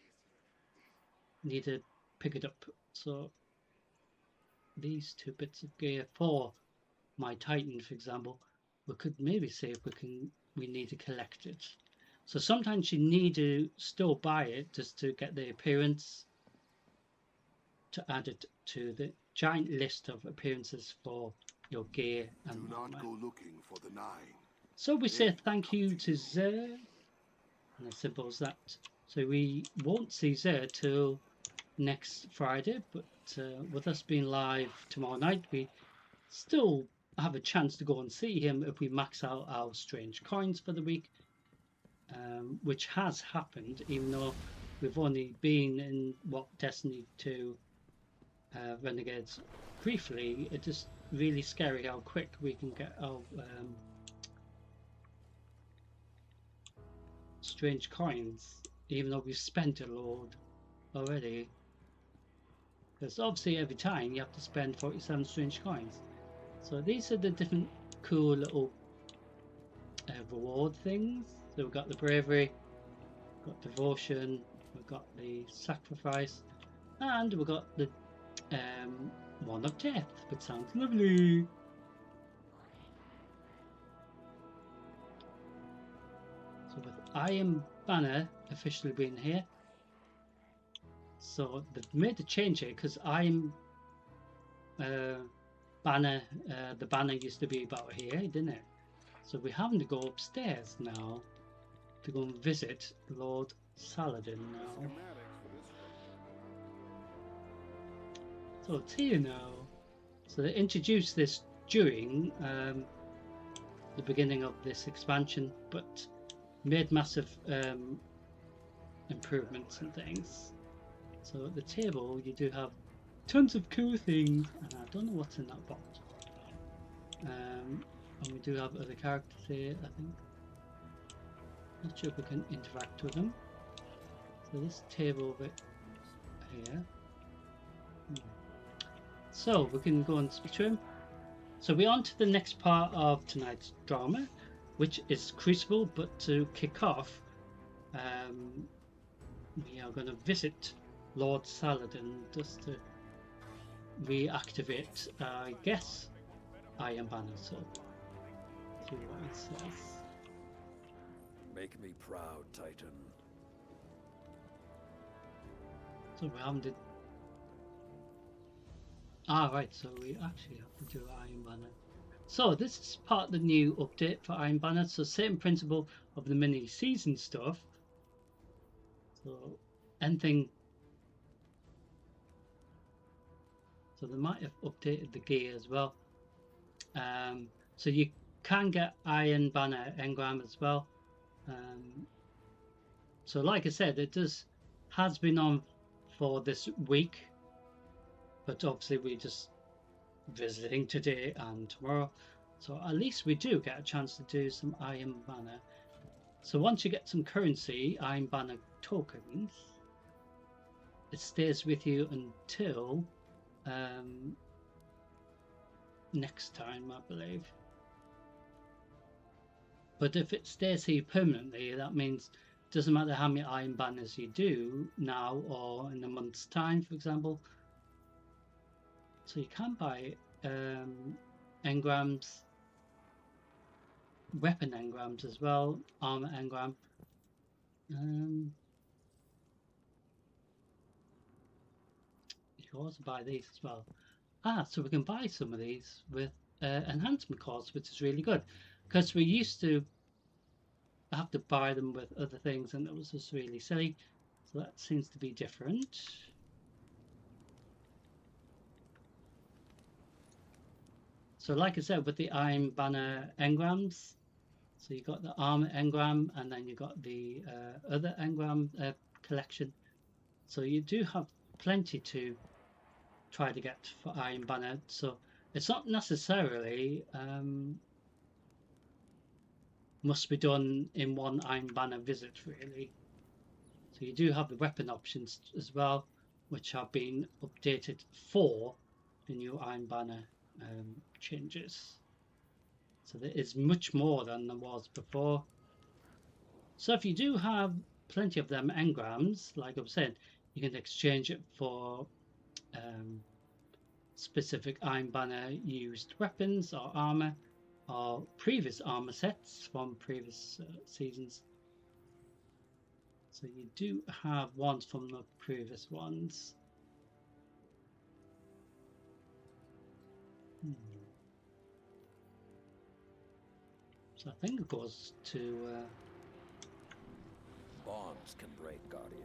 [SPEAKER 1] need to pick it up. So these two bits of gear for my Titan, for example, we could maybe say if we need to collect it. So sometimes you need to still buy it just to get the appearance, to add it to the giant list of appearances for your gear and
[SPEAKER 2] Do
[SPEAKER 1] armor.
[SPEAKER 2] not go looking for the 9.
[SPEAKER 1] So we say thank you to Xur, and as simple as that. So we won't see Xur till next Friday, but with us being live tomorrow night, we still have a chance to go and see him if we max out our strange coins for the week, which has happened, even though we've only been in Destiny 2 Renegades briefly. It's just really scary how quick we can get our strange coins, even though we've spent a load already. Because obviously every time you have to spend 47 strange coins. So these are the different cool little reward things. So we've got the bravery, we've got devotion, we've got the sacrifice, and we've got the one of death, which sounds lovely. So with Iron Banner officially being here, so they've made the change here because I'm banner, the banner used to be about here, didn't it? So we're having to go upstairs now to go and visit Lord Saladin now. So it's here now. So they introduced this during the beginning of this expansion, but made massive improvements and things. So at the table you do have tons of cool things, and I don't know what's in that box. And we do have other characters here, I think. Not sure if we can interact with them. So this table over here. So we can go and speak to him. So we're on to the next part of tonight's drama, which is Crucible. But to kick off, we are going to visit Lord Saladin just to reactivate, I guess, Iron Banner. So see what it says.
[SPEAKER 2] Make me proud, Titan.
[SPEAKER 1] So we haven't did. Ah, right. So we actually have to do Iron Banner. So this is part of the new update for Iron Banner. So same principle of the mini season stuff. So anything. So they might have updated the gear as well. So you can get Iron Banner engram as well. So like I said, it has been on for this week, but obviously we're just visiting today and tomorrow. So at least we do get a chance to do some Iron Banner. So once you get some currency, Iron Banner tokens, it stays with you until next time, I believe. But if it stays here permanently, that means it doesn't matter how many Iron Banners you do now or in a month's time, for example. So you can buy engrams, weapon engrams as well, armor engram. You can also buy these as well. So we can buy some of these with enhancement costs, which is really good, because we used to have to buy them with other things and it was just really silly. So that seems to be different. So like I said, with the Iron Banner engrams, so you got the armor engram and then you got the other engram collection. So you do have plenty to try to get for Iron Banner. So it's not necessarily must be done in one Iron Banner visit, really. So you do have the weapon options as well, which have been updated for the new Iron Banner changes. So there is much more than there was before. So if you do have plenty of them engrams, like I was saying, you can exchange it for specific Iron Banner used weapons or armor, or previous armor sets from previous seasons. So you do have ones from the previous ones. So I think it goes to
[SPEAKER 2] bonds can break, Guardian,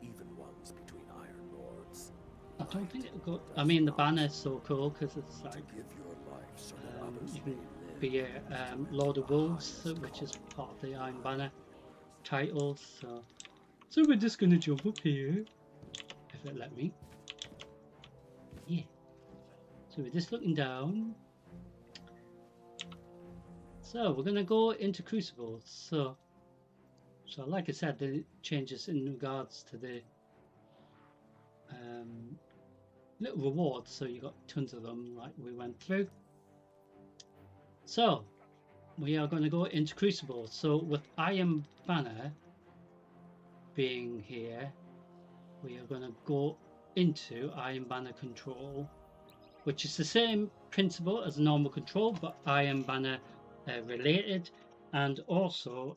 [SPEAKER 2] even ones between Iron Lords.
[SPEAKER 1] I don't think it'll go. I mean, the banner is so cool because it's like you can be a Lord of Wolves, which is part of the Iron Banner titles. So we're just gonna jump up here, if it let me. Yeah. So we're just looking down. So we're gonna go into Crucible. So like I said, the changes in regards to the little rewards. So you got tons of them, like we went through. So we are going to go into Crucible. So with Iron Banner being here, we are going to go into Iron Banner control, which is the same principle as normal control, but Iron Banner related, and also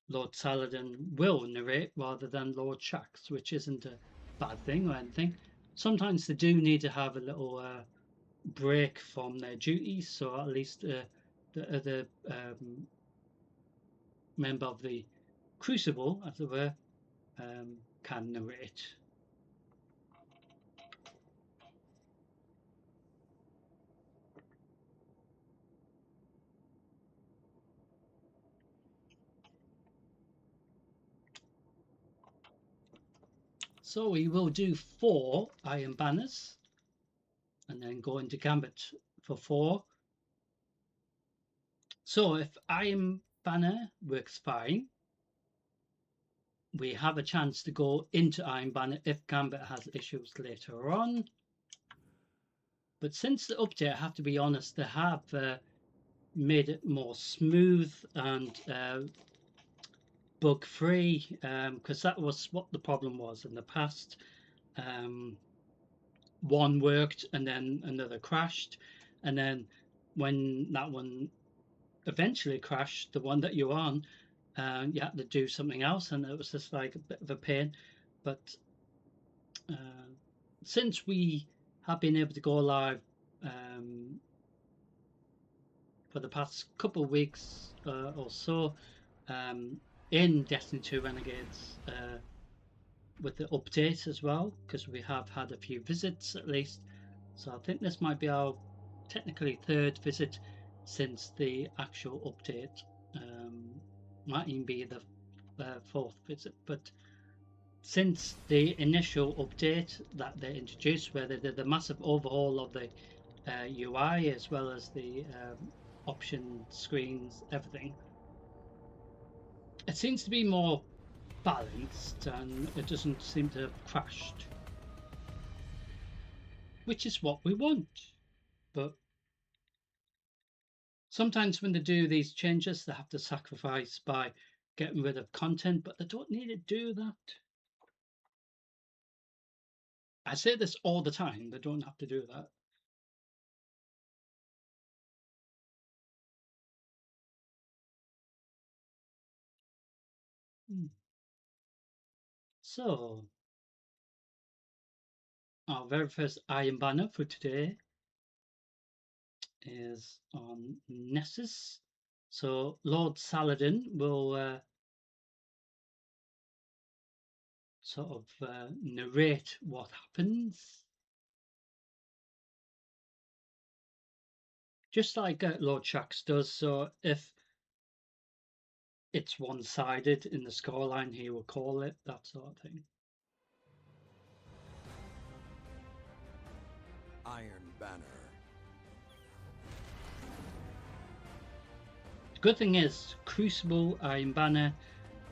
[SPEAKER 1] Lord Saladin will narrate rather than Lord Shax, which isn't a bad thing or anything. Sometimes they do need to have a little break from their duties, so at least the other member of the Crucible, as it were, can narrate. So we will do 4 Iron Banners and then go into Gambit for 4. So if Iron Banner works fine, we have a chance to go into Iron Banner if Gambit has issues later on. But since the update, I have to be honest, they have made it more smooth and bug-free, because that was what the problem was in the past. One worked and then another crashed, and then when that one eventually crashed, the one that you're on, you had to do something else, and it was just like a bit of a pain. But since we have been able to go live for the past couple of weeks or so in Destiny 2 Renegades with the update as well, because we have had a few visits at least, so I think this might be our technically 3rd visit since the actual update. Might even be the 4th visit, but since the initial update that they introduced, where they did the massive overhaul of the UI as well as the option screens, everything, it seems to be more balanced and it doesn't seem to have crashed, which is what we want. But sometimes when they do these changes, they have to sacrifice by getting rid of content, but they don't need to do that. I say this all the time, they don't have to do that. So, our very first Iron Banner for today is on Nessus. So, Lord Saladin will sort of narrate what happens. Just like Lord Shaxx does. So, if it's one-sided in the scoreline, he will call it, that sort of thing.
[SPEAKER 2] Iron Banner.
[SPEAKER 1] The good thing is Crucible, Iron Banner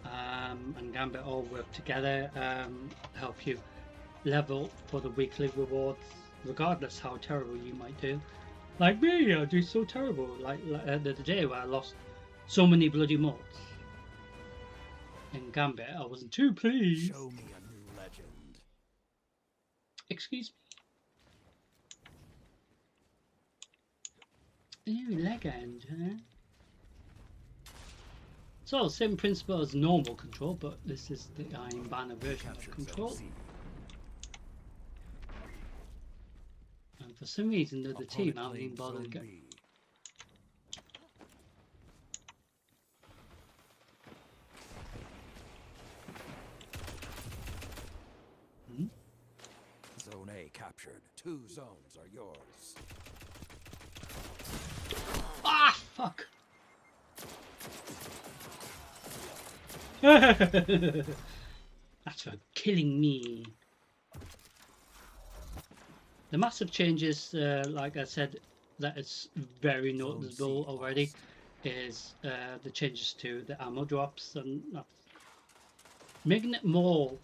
[SPEAKER 1] and Gambit all work together, help you level for the weekly rewards, regardless how terrible you might do. Like me, I do so terrible, like the day where I lost so many bloody mods in Gambit. I wasn't too pleased.
[SPEAKER 2] Show me a new legend.
[SPEAKER 1] Excuse me? New legend, huh? So, same principle as normal control, but this is the Iron Banner version of control. And for some reason, the team haven't even bothered to get.
[SPEAKER 2] Zone A captured. 2 zones are yours.
[SPEAKER 1] Ah, fuck! That's for killing me. The massive changes, like I said, that is very noticeable already, is the changes to the ammo drops, and that's making it more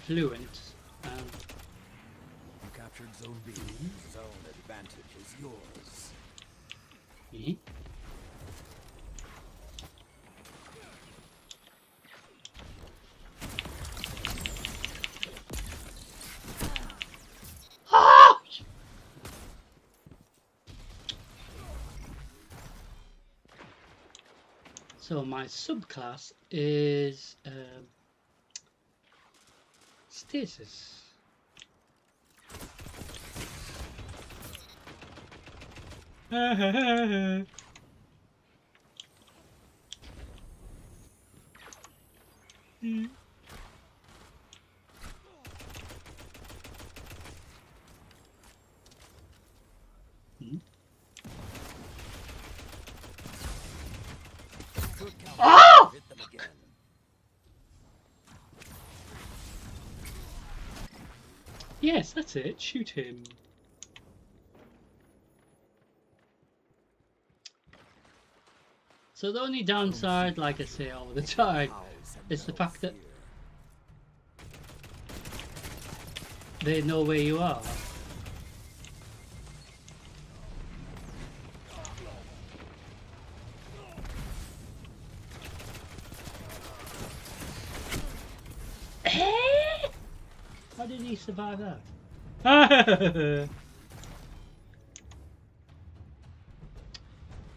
[SPEAKER 1] fluent.
[SPEAKER 2] You captured Zone B. Zone advantage is yours.
[SPEAKER 1] Mm-hmm. So my subclass is Stasis. Oh!
[SPEAKER 2] Hit them again.
[SPEAKER 1] That's it. Shoot him. So the only downside, like I say all the time, is the fact that they know where you are. How did he survive that?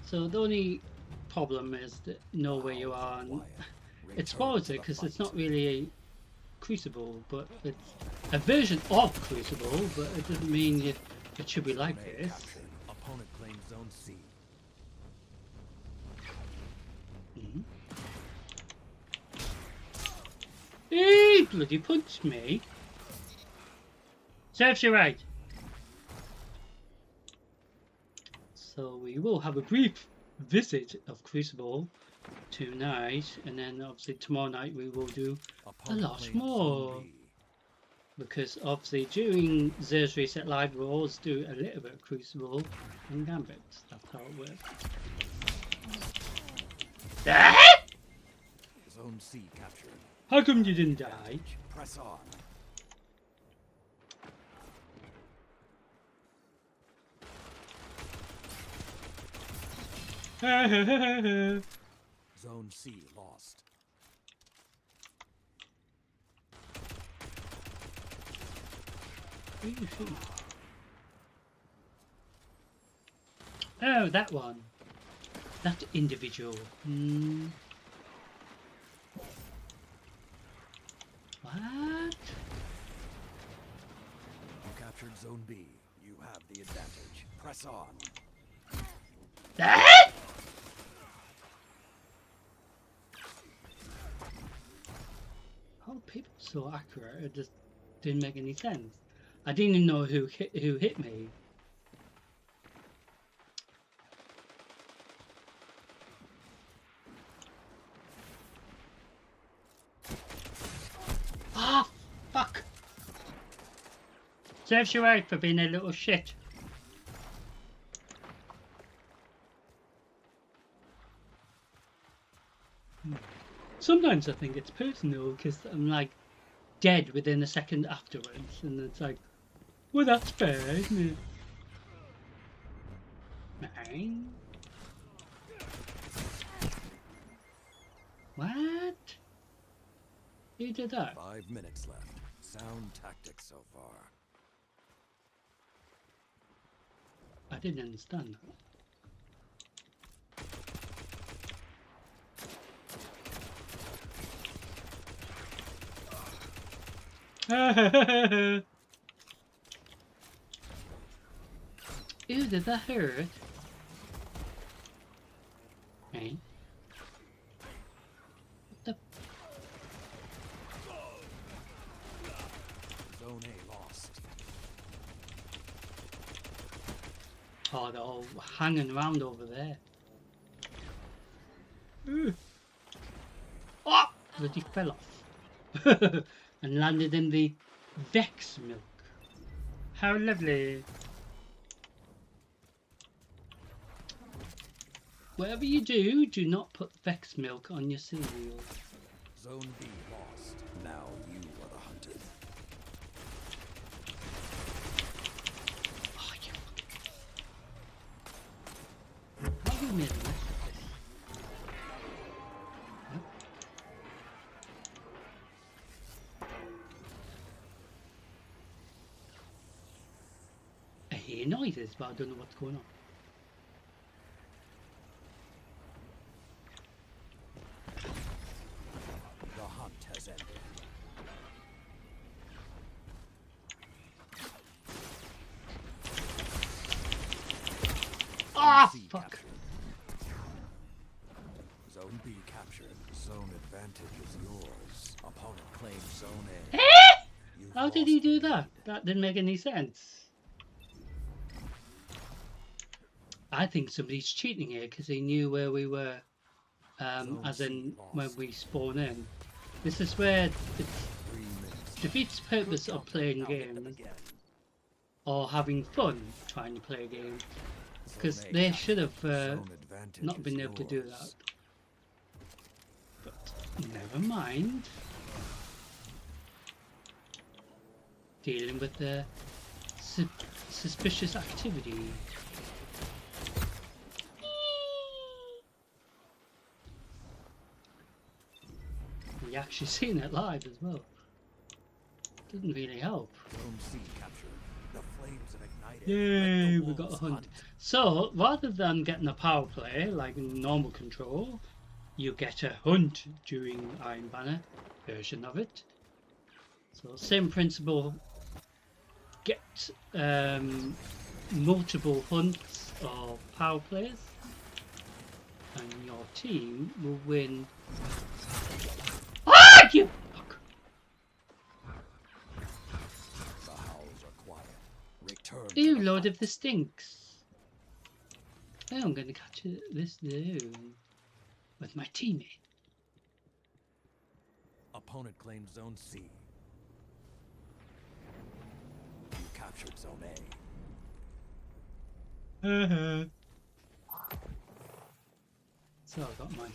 [SPEAKER 1] So the only problem is that know where you are, and it spoils it because it's not really a Crucible, but it's a version of Crucible, but it doesn't mean it should be like this.
[SPEAKER 2] Opponent claims zone C.
[SPEAKER 1] He bloody punched me. Serves you right. So we will have a brief visit of Crucible tonight, and then obviously tomorrow night we will do a lot more. Because obviously during Zer's Reset Live we'll always do a little bit of Crucible and Gambit. That's how it works.
[SPEAKER 2] Zone C captured.
[SPEAKER 1] How come you didn't die?
[SPEAKER 2] Press on. Zone C lost.
[SPEAKER 1] Where are you shooting? Oh, that one. That individual. What?
[SPEAKER 2] You captured Zone B. You have the advantage. Press on.
[SPEAKER 1] Ah! How are people so accurate? It just didn't make any sense. I didn't even know who hit me. Ah, fuck! Serves you right for being a little shit. Sometimes I think it's personal because I'm like dead within a second afterwards, and it's like, well, that's fair, isn't it? Mine? What? Who did that?
[SPEAKER 2] 5 minutes left. Sound tactics so far.
[SPEAKER 1] I didn't understand that. Ew, did that hurt? Hey. What the?
[SPEAKER 2] Zone A lost.
[SPEAKER 1] Oh, they're all hanging around over there. Ooh. Oh! Bloody fell off. And landed in the Vex milk. How lovely. Whatever you do, do not put Vex milk on your cereal.
[SPEAKER 2] Zone B lost. Now you are the hunted.
[SPEAKER 1] Oh, you. How you made a mess of this? I hear noises, but I don't know what's going on.
[SPEAKER 2] The hunt has ended.
[SPEAKER 1] Ah,
[SPEAKER 2] C
[SPEAKER 1] fuck.
[SPEAKER 2] captured. Zone B captured. Zone advantage is yours. Opponent claims Zone A. You've
[SPEAKER 1] How did he
[SPEAKER 2] lost
[SPEAKER 1] do
[SPEAKER 2] the
[SPEAKER 1] that?
[SPEAKER 2] lead.
[SPEAKER 1] That didn't make any sense. I think somebody's cheating here because he knew where we were, as in when we spawn in. This is where it
[SPEAKER 2] 3 minutes.
[SPEAKER 1] defeats the purpose of playing
[SPEAKER 2] Now hit them
[SPEAKER 1] games.
[SPEAKER 2] again.
[SPEAKER 1] or having fun trying to play a game, because
[SPEAKER 2] Zone A
[SPEAKER 1] they
[SPEAKER 2] captured.
[SPEAKER 1] should have
[SPEAKER 2] Zone advantage
[SPEAKER 1] not
[SPEAKER 2] is
[SPEAKER 1] been able to do that.
[SPEAKER 2] yours.
[SPEAKER 1] But never mind. Dealing with the suspicious activity. We actually seen it live as well. Didn't really help.
[SPEAKER 2] Zone C captured. The flames have ignited.
[SPEAKER 1] Yay,
[SPEAKER 2] Let the
[SPEAKER 1] we got a
[SPEAKER 2] wolves
[SPEAKER 1] hunt. So rather than getting a power play like in normal control, you get a hunt during Iron Banner version of it. So same principle. Get multiple hunts or power plays, and your team will win. Ah, you fuck!
[SPEAKER 2] The howls are quiet. Return to
[SPEAKER 1] Ew,
[SPEAKER 2] the
[SPEAKER 1] Lord
[SPEAKER 2] fight.
[SPEAKER 1] of the Stinks. Oh, I'm going to catch this soon with my teammate.
[SPEAKER 2] Opponent claims Zone C. You captured Zone A.
[SPEAKER 1] So I got my.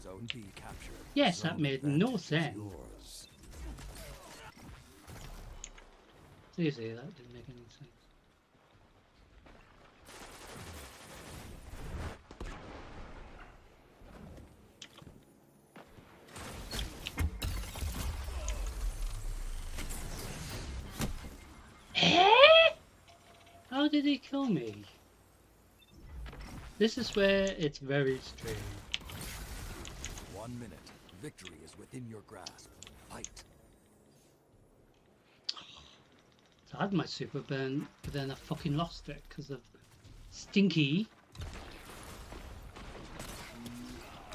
[SPEAKER 2] Zone B captured.
[SPEAKER 1] Yes, that
[SPEAKER 2] Zone
[SPEAKER 1] made no
[SPEAKER 2] advantage is
[SPEAKER 1] sense.
[SPEAKER 2] yours.
[SPEAKER 1] Seriously, that didn't make any sense. How did he kill me? This is where it's very strange.
[SPEAKER 2] 1 minute. Victory is within your grasp. Fight.
[SPEAKER 1] So I had my super burn, but then I fucking lost it because of Stinky.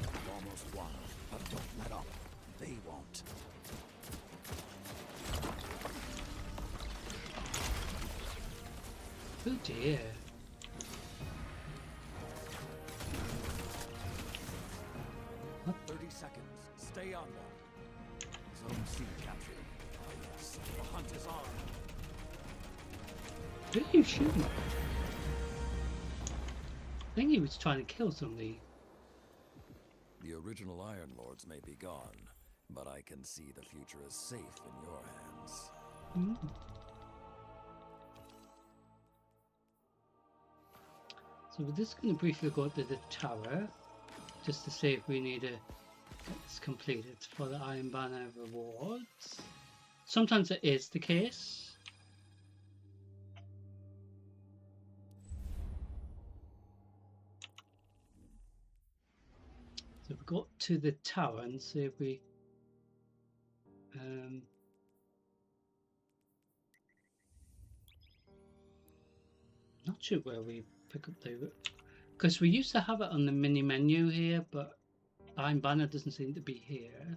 [SPEAKER 2] You almost won, but don't let up. They won't.
[SPEAKER 1] Oh dear. What?
[SPEAKER 2] 30 seconds. Stay on them. Zone C captured. Oh yes, the hunt is on.
[SPEAKER 1] Who are you shooting? I think he was trying to kill somebody.
[SPEAKER 2] The original Iron Lords may be gone, but I can see the future is safe in your hands.
[SPEAKER 1] Mm. So we're just going to briefly go to the tower, just to see if we need to get this completed for the Iron Banner rewards. Sometimes it is the case. So we go to the tower and see if we not sure where we pick up the, because we used to have it on the mini menu here, but Iron Banner doesn't seem to be here.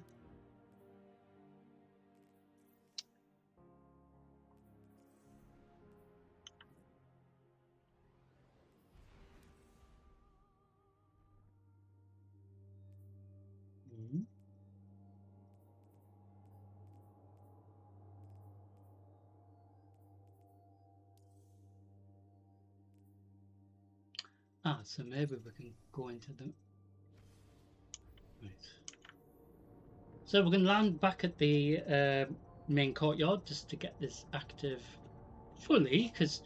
[SPEAKER 1] Ah, so maybe we can go into the... Right. So we're going to land back at the main courtyard just to get this active fully, because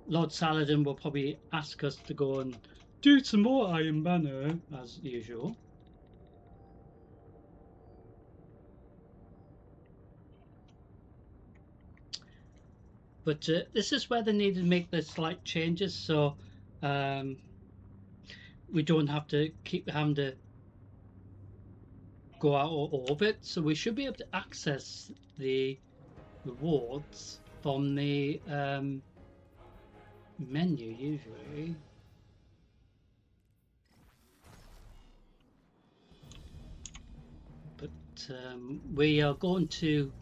[SPEAKER 1] Lord Saladin will probably ask us to go and do some more Iron Banner, as usual. But this is where they needed to make the slight changes, so we don't have to keep having to go out of orbit. So we should be able to access the rewards from the menu usually. But we are going to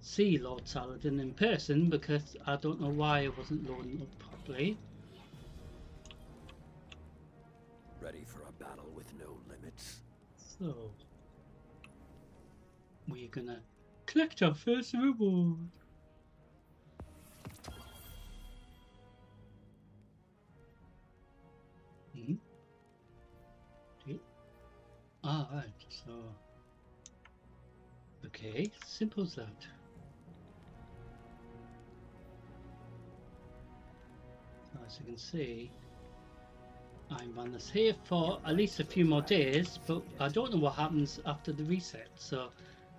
[SPEAKER 1] see Lord Saladin in person because I don't know why it wasn't loading up properly.
[SPEAKER 2] Ready for a battle with no limits.
[SPEAKER 1] So we're gonna collect our first reward. Ah, right, so... Okay, simple as that. As you can see, I'm on this here for at least a few more days, but I don't know what happens after the reset. So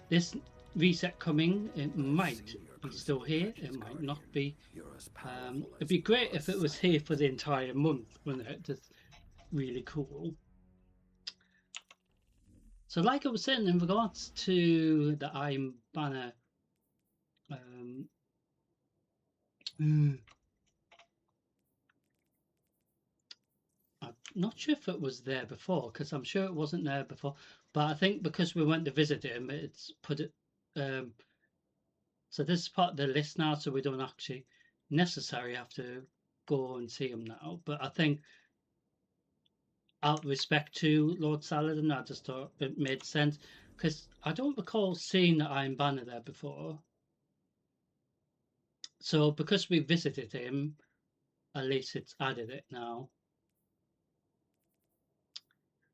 [SPEAKER 1] this reset coming, it might be still here, it might not be. It'd be great if it was here for the entire month, wouldn't it? Just really cool. So like I was saying, in regards to the Iron Banner, I'm not sure if it was there before, because I'm sure it wasn't there before, but I think because we went to visit him, it's put it, so this is part of the list now, so we don't actually necessarily have to go and see him now, but I think out of respect to Lord Saladin, I just thought it made sense, because I don't recall seeing the Iron Banner there before. So because we visited him, at least it's added it now.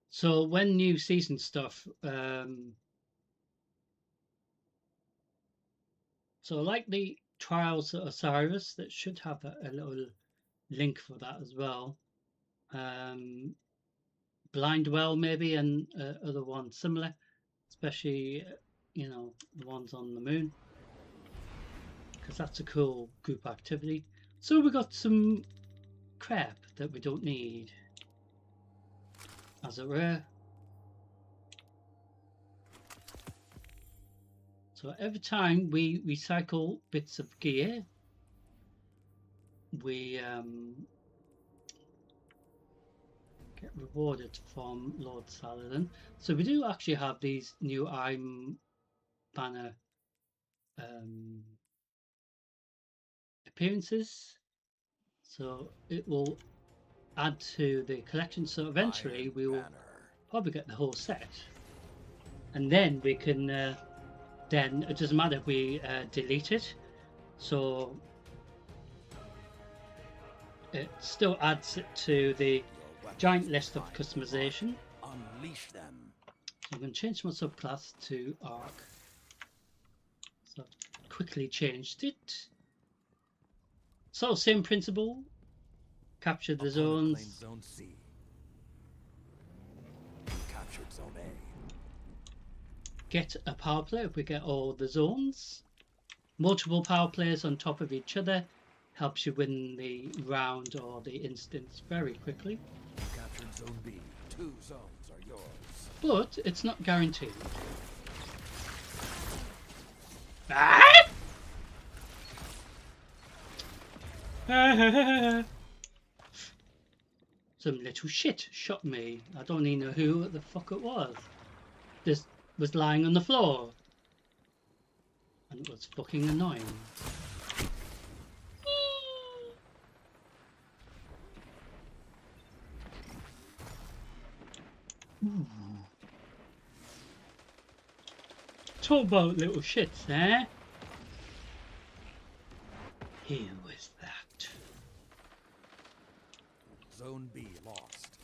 [SPEAKER 1] So when new season stuff, so like the Trials of Osiris, that should have a little link for that as well. Blind Well maybe, and other ones similar, especially you know, the ones on the moon, because that's a cool group activity. So we got some crap that we don't need, as it were. So every time we recycle bits of gear, we get rewarded from Lord Saladin. So we do actually have these new Iron Banner appearances, so it will add to the collection. So eventually we will probably get the whole set, and then we can then it doesn't matter if we delete it, so it still adds it to the giant list of customization.
[SPEAKER 2] Unleash them.
[SPEAKER 1] So I'm going to change my subclass to Arc. So I've quickly changed it. So same principle. Capture the zones.
[SPEAKER 2] Zone C. Captured Zone A.
[SPEAKER 1] Get a power play if we get all the zones. Multiple power plays on top of each other helps you win the round or the instance very quickly.
[SPEAKER 2] Captured Zone B. 2 zones are yours.
[SPEAKER 1] But it's not guaranteed. Ah! Some little shit shot me. I don't even know who the fuck it was. This was lying on the floor. And it was fucking annoying. Ooh. Talk about little shits, eh? Who was that?
[SPEAKER 2] Zone B lost.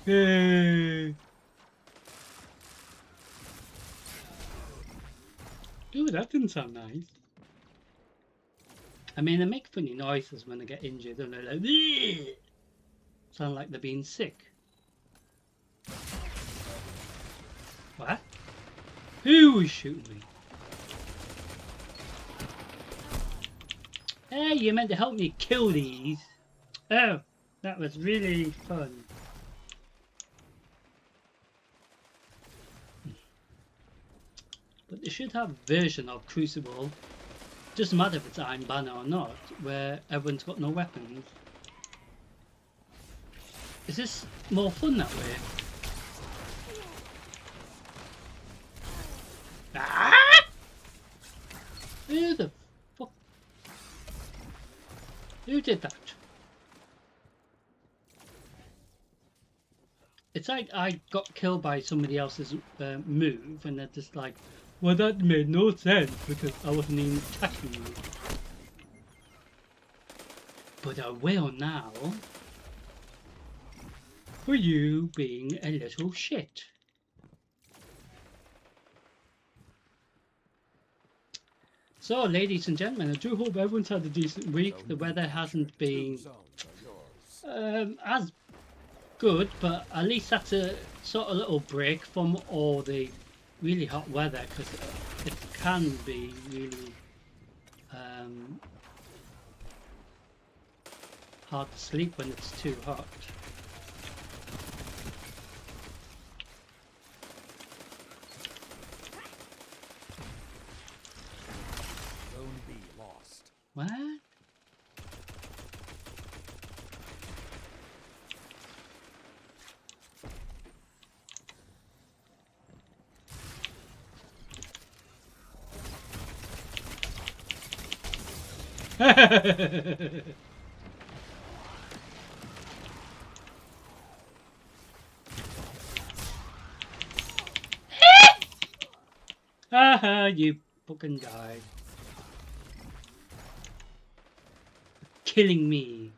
[SPEAKER 1] Hey. Ooh, that didn't sound nice. I mean, they make funny noises when they get injured, and they're like, bleh! Sound like they're being sick. What? Who was shooting me? Hey, you meant to help me kill these. Oh, that was really fun. But they should have a version of Crucible, doesn't matter if it's Iron Banner or not, where everyone's got no weapons. Is this more fun that way? Ah! Who the fuck? Who did that? It's like I got killed by somebody else's move, and they're just like, well, that made no sense because I wasn't even attacking you. But I will now. For you being a little shit. So, ladies and gentlemen, I do hope everyone's had a decent week. The weather hasn't been as good, but at least that's a sort of little break from all the really hot weather, because it can be really hard to sleep when it's too hot.
[SPEAKER 2] Zone B lost.
[SPEAKER 1] What? Haha, you fucking died. Killing me.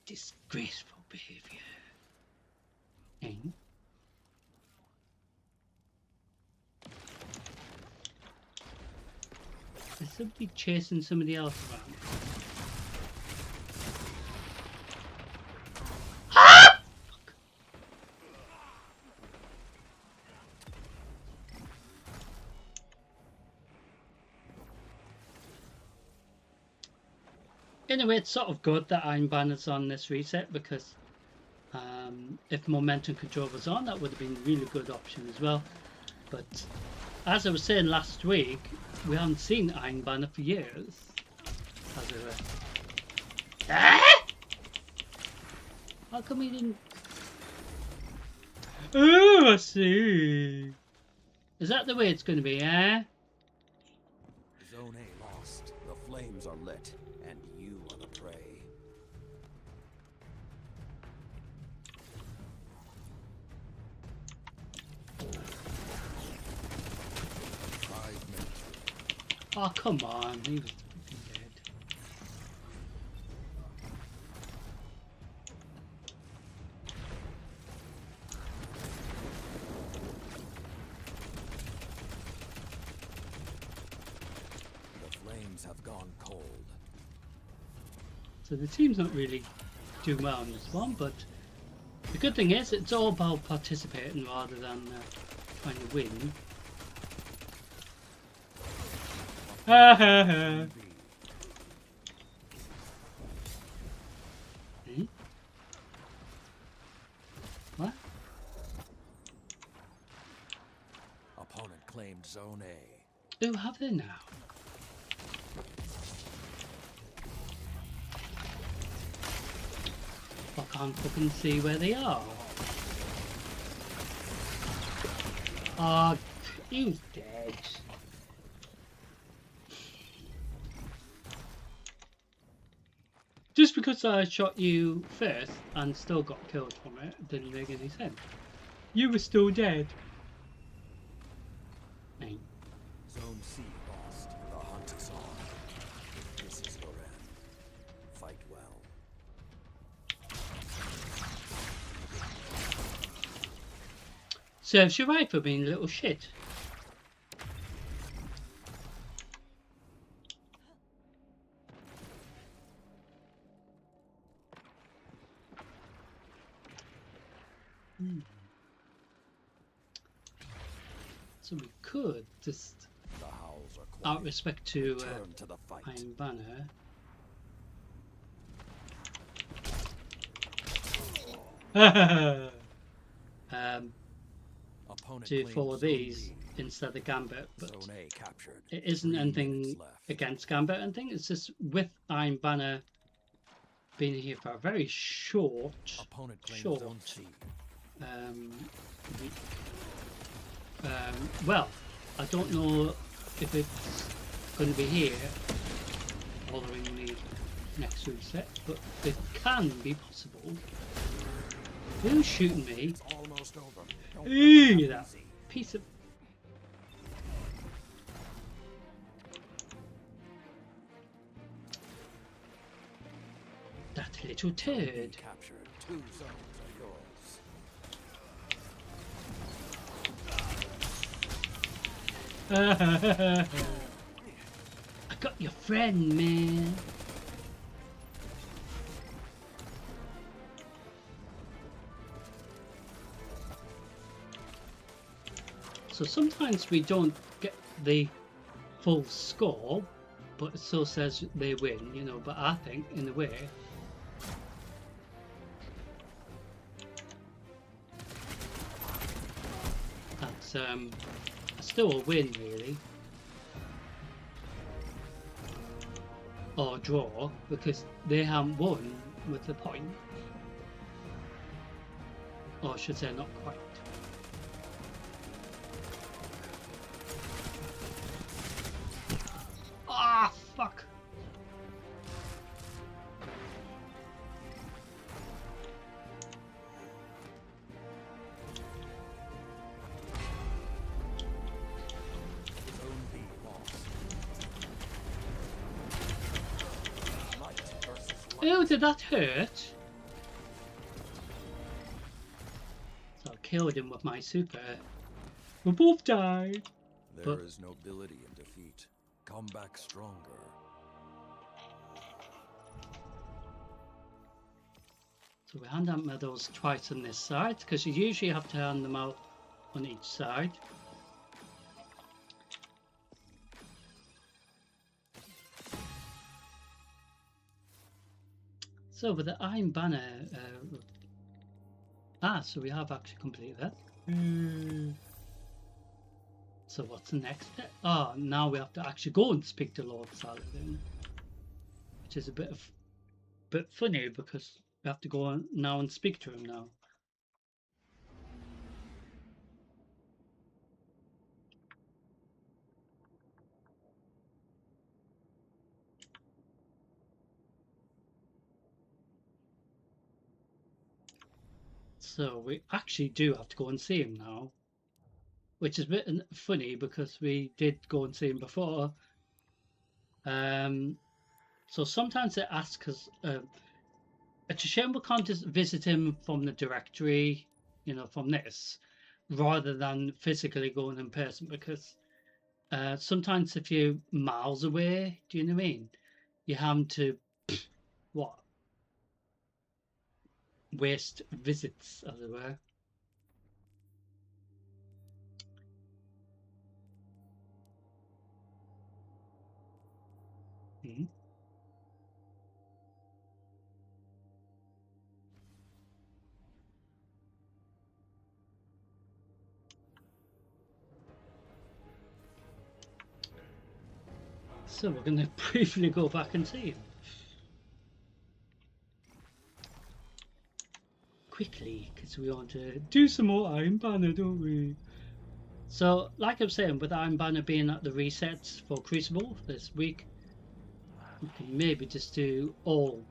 [SPEAKER 1] Disgraceful behavior. Eh? There's somebody chasing somebody else around. Ah! Fuck. Anyway, it's sort of good that Iron Banner's on this reset, because if Momentum Control was on, that would have been a really good option as well. But as I was saying last week, we haven't seen Iron Banner for years. As it were. Ah! How come he didn't? Oh, I see. Is that the way it's going to be, eh?
[SPEAKER 2] Zone A lost. The flames are lit, and you are the prey.
[SPEAKER 1] Oh, come on. He was fucking dead.
[SPEAKER 2] The flames have gone cold.
[SPEAKER 1] So the team's not really doing well on this one, but the good thing is it's all about participating rather than trying to win. Ha ha ha. Hmm? What?
[SPEAKER 2] Opponent claimed Zone A.
[SPEAKER 1] Oh, have they now? I can't fucking see where they are. Ah, he's dead. Just because I shot you first and still got killed from it didn't make any sense. You were still dead. Hey.
[SPEAKER 2] Zone C lost. The hunt is on. This is your end. Fight well.
[SPEAKER 1] Serves you right for being a little shit. So we could just,
[SPEAKER 2] The howls are quiet.
[SPEAKER 1] out of respect to
[SPEAKER 2] Return to the fight.
[SPEAKER 1] Iron Banner,
[SPEAKER 2] Opponent
[SPEAKER 1] do
[SPEAKER 2] claimed
[SPEAKER 1] 4 of
[SPEAKER 2] Zone
[SPEAKER 1] these
[SPEAKER 2] B.
[SPEAKER 1] instead of Gambit, but
[SPEAKER 2] Zone A captured.
[SPEAKER 1] it isn't
[SPEAKER 2] 3
[SPEAKER 1] anything
[SPEAKER 2] minutes left.
[SPEAKER 1] against Gambit or anything. It's just with Iron Banner being here for a very short
[SPEAKER 2] Opponent claimed
[SPEAKER 1] short
[SPEAKER 2] Zone C.
[SPEAKER 1] week. Well, I don't know if it's going to be here following the next reset, but it can be possible. Who's shooting me?
[SPEAKER 2] It's almost over. Don't let them
[SPEAKER 1] Eee,
[SPEAKER 2] have
[SPEAKER 1] that
[SPEAKER 2] easy.
[SPEAKER 1] piece of... That little
[SPEAKER 2] Zone B
[SPEAKER 1] turd.
[SPEAKER 2] captured. 2 zones are yours.
[SPEAKER 1] I got your friend, man. So sometimes we don't get the full score, but it still says they win, you know, but I think in a way that's still a win really, or draw, because they haven't won with the point, or I should say not quite. Ah, fuck.
[SPEAKER 2] Zone B lost. Light versus light.
[SPEAKER 1] Ew, did that hurt? So I killed him with my super. We both died.
[SPEAKER 2] There is nobility in defeat. Come back stronger.
[SPEAKER 1] So we hand out medals twice on this side, because you usually have to hand them out on each side. So with the Iron Banner, so we have actually completed that. So what's the next step? Oh, now we have to actually go and speak to Lord Saladin, which is a bit funny because we have to go on now and speak to him now. So we actually do have to go and see him now, which is a bit funny because we did go and see him before. So sometimes they ask us, it's a shame we can't just visit him from the directory, you know, from this, rather than physically going in person, because sometimes if you're miles away, do you know what I mean? You have to, what, waste visits, as it were. Mm-hmm. So we're going to briefly go back and see him. Quickly, because we want to do some more Iron Banner, don't we? So, like I'm saying, with Iron Banner being at the resets for Crucible this week, we can maybe just do all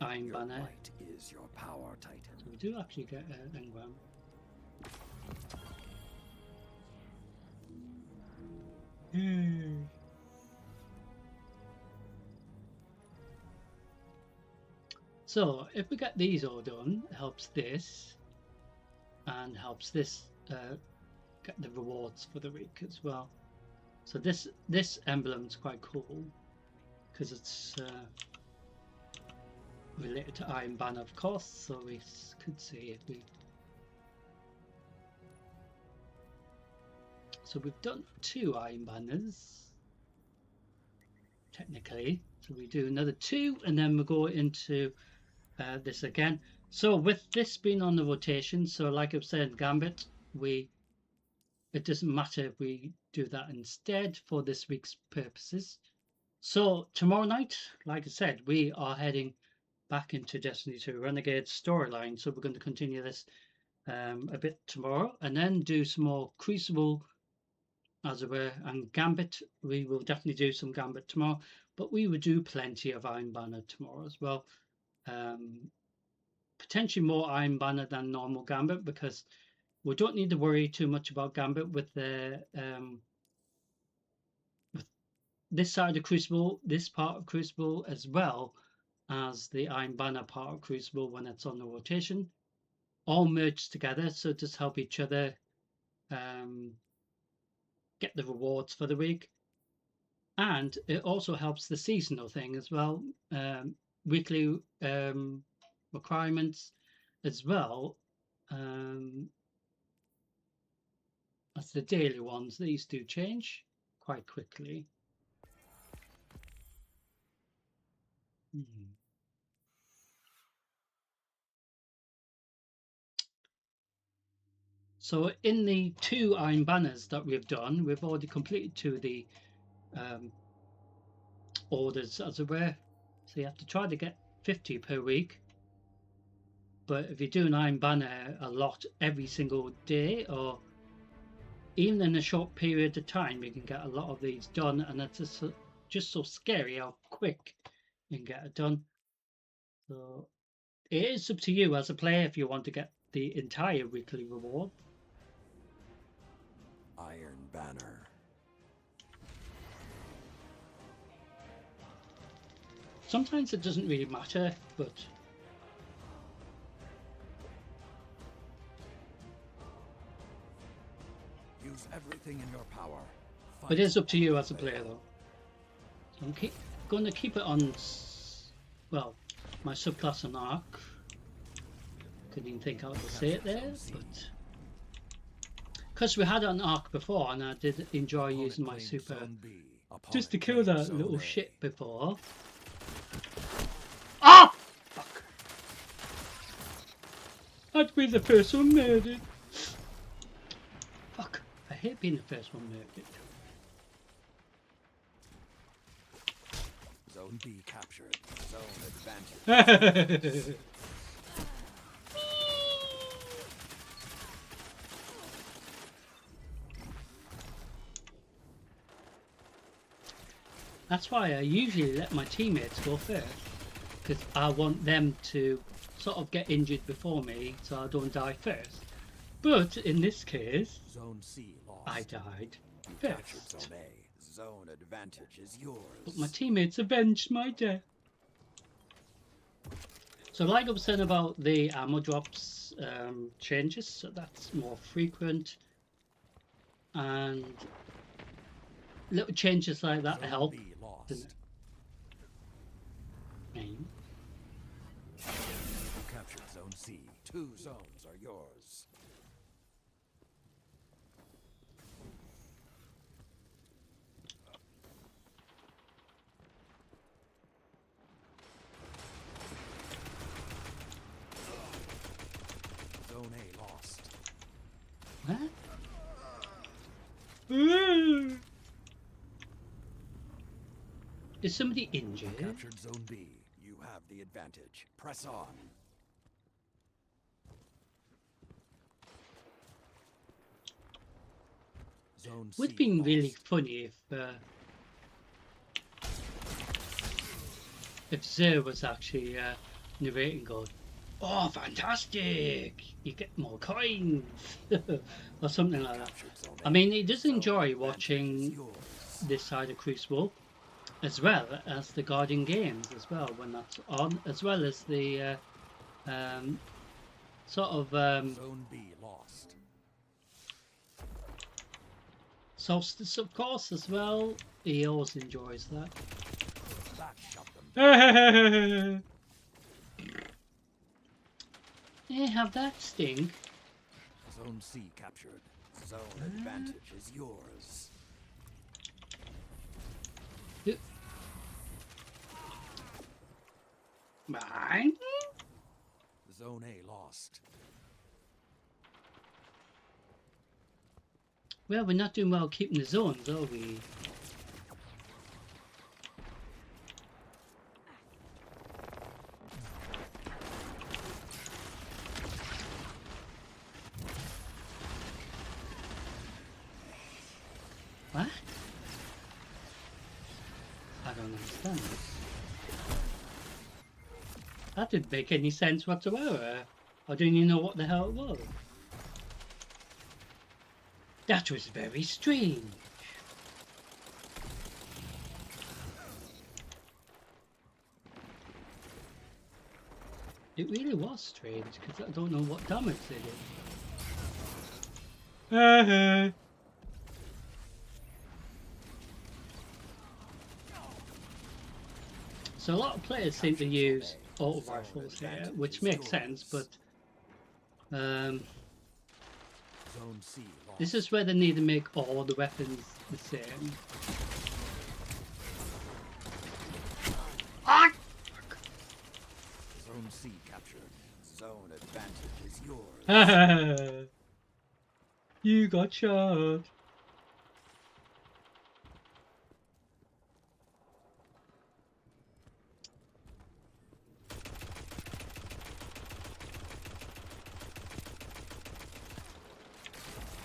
[SPEAKER 1] Iron
[SPEAKER 2] Your
[SPEAKER 1] Banner.
[SPEAKER 2] light is your power, Titan.
[SPEAKER 1] So we do actually get an engram. So if we get these all done, it helps this and helps this get the rewards for the week as well. So this emblem is quite cool because it's related to Iron Banner, of course. So we could see if we. So we've done 2 Iron Banners technically. So we do another 2, and then we go into this again. So with this being on the rotation, so like I've said, Gambit, it doesn't matter if we do that instead for this week's purposes. So tomorrow night, like I said, we are heading back into Destiny 2 Renegade storyline. So we're going to continue this a bit tomorrow, and then do some more Crucible, as it were, and Gambit. We will definitely do some Gambit tomorrow, but we will do plenty of Iron Banner tomorrow as well. potentially more Iron Banner than normal Gambit, because we don't need to worry too much about Gambit with the with this side of Crucible, this part of Crucible, as well as the Iron Banner part of Crucible when it's on the rotation, all merged together, so just help each other get the rewards for the week. And it also helps the seasonal thing as well, weekly requirements as well as the daily ones. These do change quite quickly. So in the 2 Iron Banners that we've done, we've already completed 2 of the orders, as it were. So you have to try to get 50 per week. But if you do an Iron Banner a lot every single day, or even in a short period of time, you can get a lot of these done, and it's just so scary how quick you can get it done. So it is up to you as a player if you want to get the entire weekly reward.
[SPEAKER 2] Iron Banner.
[SPEAKER 1] Sometimes it doesn't really matter, but
[SPEAKER 2] use everything in your power.
[SPEAKER 1] It is up to you as a player, though. So I'm going to keep it on, well, my subclass and arc. Couldn't even think how to say it there, but because we had an arc before, and I did enjoy using my super just to kill that little shit before. Ah! Fuck! I'd be the first one murdered. Fuck! I hate being the first one murdered.
[SPEAKER 2] Zone B captured. Zone advantage.
[SPEAKER 1] That's why I usually let my teammates go first, because I want them to sort of get injured before me, so I don't die first. But in this case,
[SPEAKER 2] Zone C lost.
[SPEAKER 1] I died
[SPEAKER 2] You captured
[SPEAKER 1] first.
[SPEAKER 2] Zone A. Zone advantage is yours.
[SPEAKER 1] But my teammates avenged my death. So like I was saying about the ammo drops changes, so that's more frequent, and little changes like that
[SPEAKER 2] Zone
[SPEAKER 1] help.
[SPEAKER 2] B lost.
[SPEAKER 1] You
[SPEAKER 2] captured Zone C. 2 zones are yours. Zone A lost.
[SPEAKER 1] What? Is somebody injured?
[SPEAKER 2] Captured Zone B. You have the advantage. Press on. Zone C
[SPEAKER 1] Would have been
[SPEAKER 2] lost.
[SPEAKER 1] really funny if Zer was actually narrating, going, "Oh, fantastic! You get more coins," or something like that. I mean, he does enjoy watching this side of Crucible, as well as the Guardian games as well when that's on, as well as the sort of
[SPEAKER 2] Zone B lost.
[SPEAKER 1] Solstice, of course, as well. He always enjoys that.
[SPEAKER 2] That shut them.
[SPEAKER 1] Yeah, have that stink.
[SPEAKER 2] Zone C captured. Zone advantage is yours.
[SPEAKER 1] Mine?
[SPEAKER 2] Zone A lost.
[SPEAKER 1] Well, we're not doing well keeping the zones, are we? What? I don't understand this. That didn't make any sense whatsoever. I didn't even know what the hell it was. That was very strange. It really was strange, because I don't know what damage they did. So a lot of players seem to use auto rifles here, which makes sense, but this is where they need to make all the weapons the same. Ah!
[SPEAKER 2] Zone C captured. Zone advantage is yours.
[SPEAKER 1] You got shot.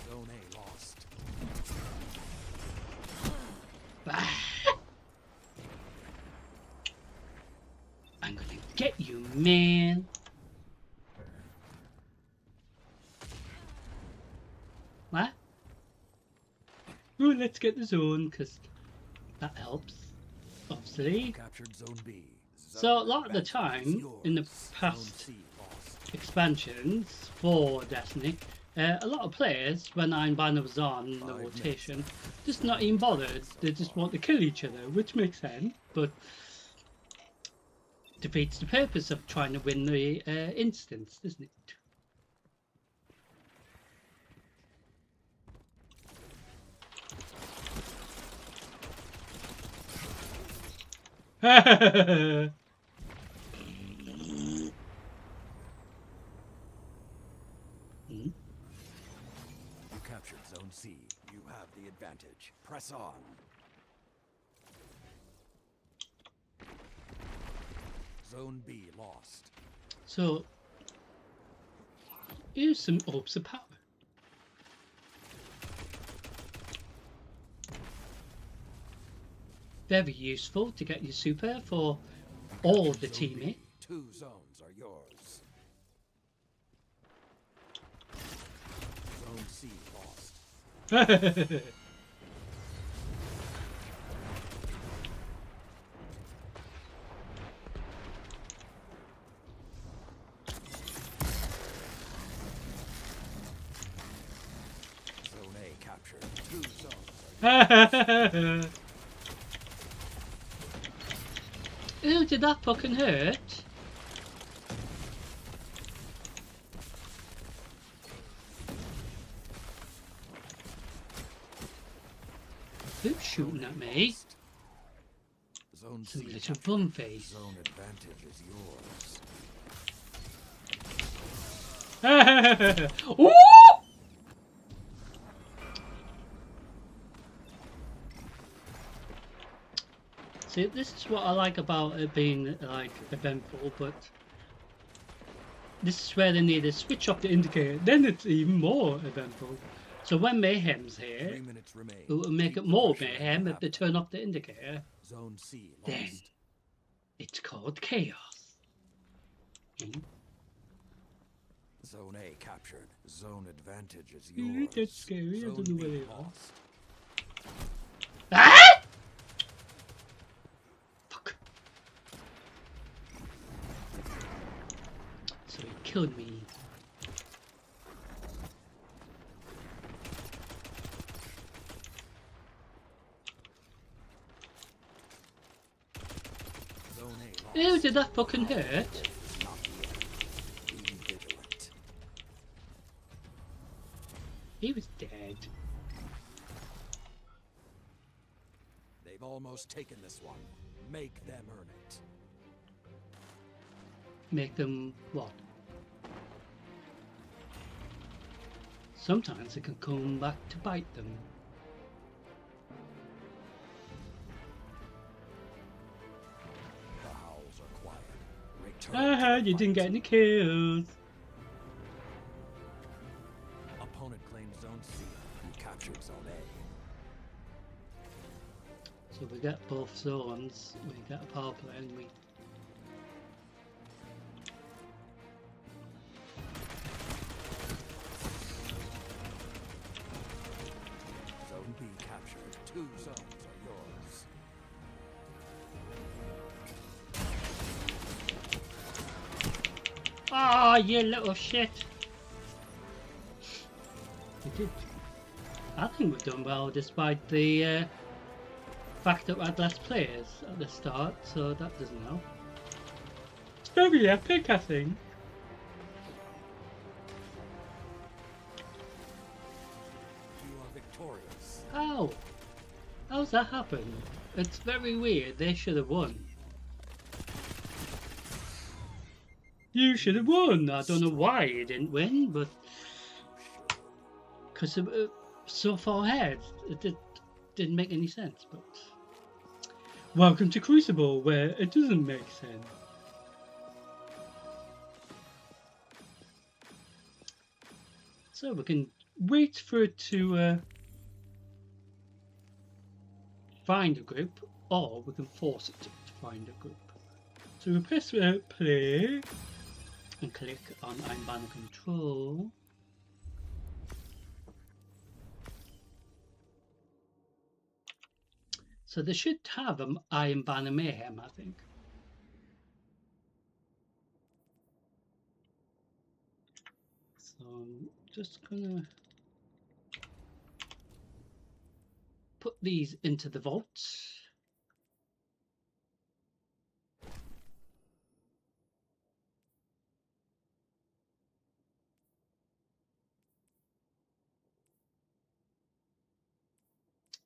[SPEAKER 2] Zone A lost.
[SPEAKER 1] I'm gonna get you, man. What? Ooh, let's get the zone, because that helps, obviously.
[SPEAKER 2] Captured Zone B.
[SPEAKER 1] So a lot of the time, in the past expansions for Destiny, a lot of players, when Iron Banner was on the rotation, just not even bothered. They just want to kill each other, which makes sense, but defeats the purpose of trying to win the instance, doesn't it?
[SPEAKER 2] You captured Zone C. You have the advantage. Press on. Zone B lost.
[SPEAKER 1] So, here's some orbs of power. Very useful to get your super for all the teammates.
[SPEAKER 2] 2 zones are yours. Zone C lost. Zone A captured. 2 zones are yours.
[SPEAKER 1] Ew, did that fucking hurt? Who's shooting at me?
[SPEAKER 2] Zone
[SPEAKER 1] Some
[SPEAKER 2] C
[SPEAKER 1] little
[SPEAKER 2] captured.
[SPEAKER 1] bum face.
[SPEAKER 2] Zone advantage is yours.
[SPEAKER 1] Ooh! See, this is what I like about it being like eventful, but this is where they need to switch off the indicator. Then it's even more eventful. So when mayhem's here,
[SPEAKER 2] 3 minutes remain.
[SPEAKER 1] it will make
[SPEAKER 2] Keep
[SPEAKER 1] it
[SPEAKER 2] the
[SPEAKER 1] more
[SPEAKER 2] pressure
[SPEAKER 1] mayhem
[SPEAKER 2] on
[SPEAKER 1] if they turn off the indicator.
[SPEAKER 2] Zone C
[SPEAKER 1] Then
[SPEAKER 2] lost.
[SPEAKER 1] it's called chaos.
[SPEAKER 2] Zone A captured. Zone advantage is
[SPEAKER 1] Ooh,
[SPEAKER 2] yours.
[SPEAKER 1] that's scary. I
[SPEAKER 2] Zone
[SPEAKER 1] don't know
[SPEAKER 2] B
[SPEAKER 1] where they are.
[SPEAKER 2] lost.
[SPEAKER 1] Ah! Fuck. So he killed me.
[SPEAKER 2] Zone A lost.
[SPEAKER 1] Ew, did that fucking hurt?
[SPEAKER 2] Not the end. Be vigilant.
[SPEAKER 1] He was dead.
[SPEAKER 2] They've almost taken this one. Make them earn it.
[SPEAKER 1] Make them what? Sometimes it can come back to bite them.
[SPEAKER 2] The howls are quiet. Return
[SPEAKER 1] Haha,
[SPEAKER 2] to the
[SPEAKER 1] you didn't
[SPEAKER 2] fight.
[SPEAKER 1] get any kills.
[SPEAKER 2] Opponent claims Zone C. You captured Zone A.
[SPEAKER 1] So we get both zones, we get a power play and we...
[SPEAKER 2] zones are yours.
[SPEAKER 1] Ah, you little shit. We did. I think we've done well despite the fact that we had less players at the start, so that doesn't help. It's very epic, I think.
[SPEAKER 2] You are victorious.
[SPEAKER 1] How? How's that happen? It's very weird. They should have won. You should have won. I don't know why you didn't win, but because so far ahead, it didn't make any sense. But welcome to Crucible, where it doesn't make sense. So we can wait for it to find a group, or we can force it to find a group. So we press play and click on Iron Banner Control. So they should have an Iron Banner Mayhem, I think. So I'm just gonna put these into the vaults.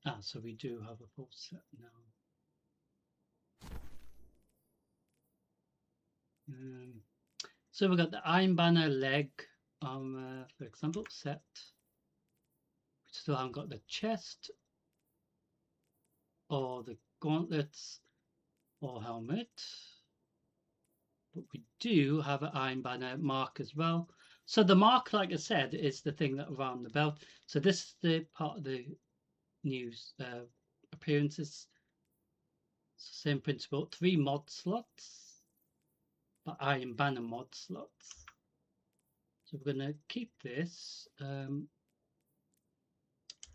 [SPEAKER 1] Ah, so we do have a full set now. So we've got the Iron Banner leg armor, for example, set. We still haven't got the chest or the gauntlets or helmet. But we do have an Iron Banner mark as well. So the mark, like I said, is the thing that around the belt. So this is the part of the news appearances. Same principle, 3 mod slots, but Iron Banner mod slots. So we're going to keep this.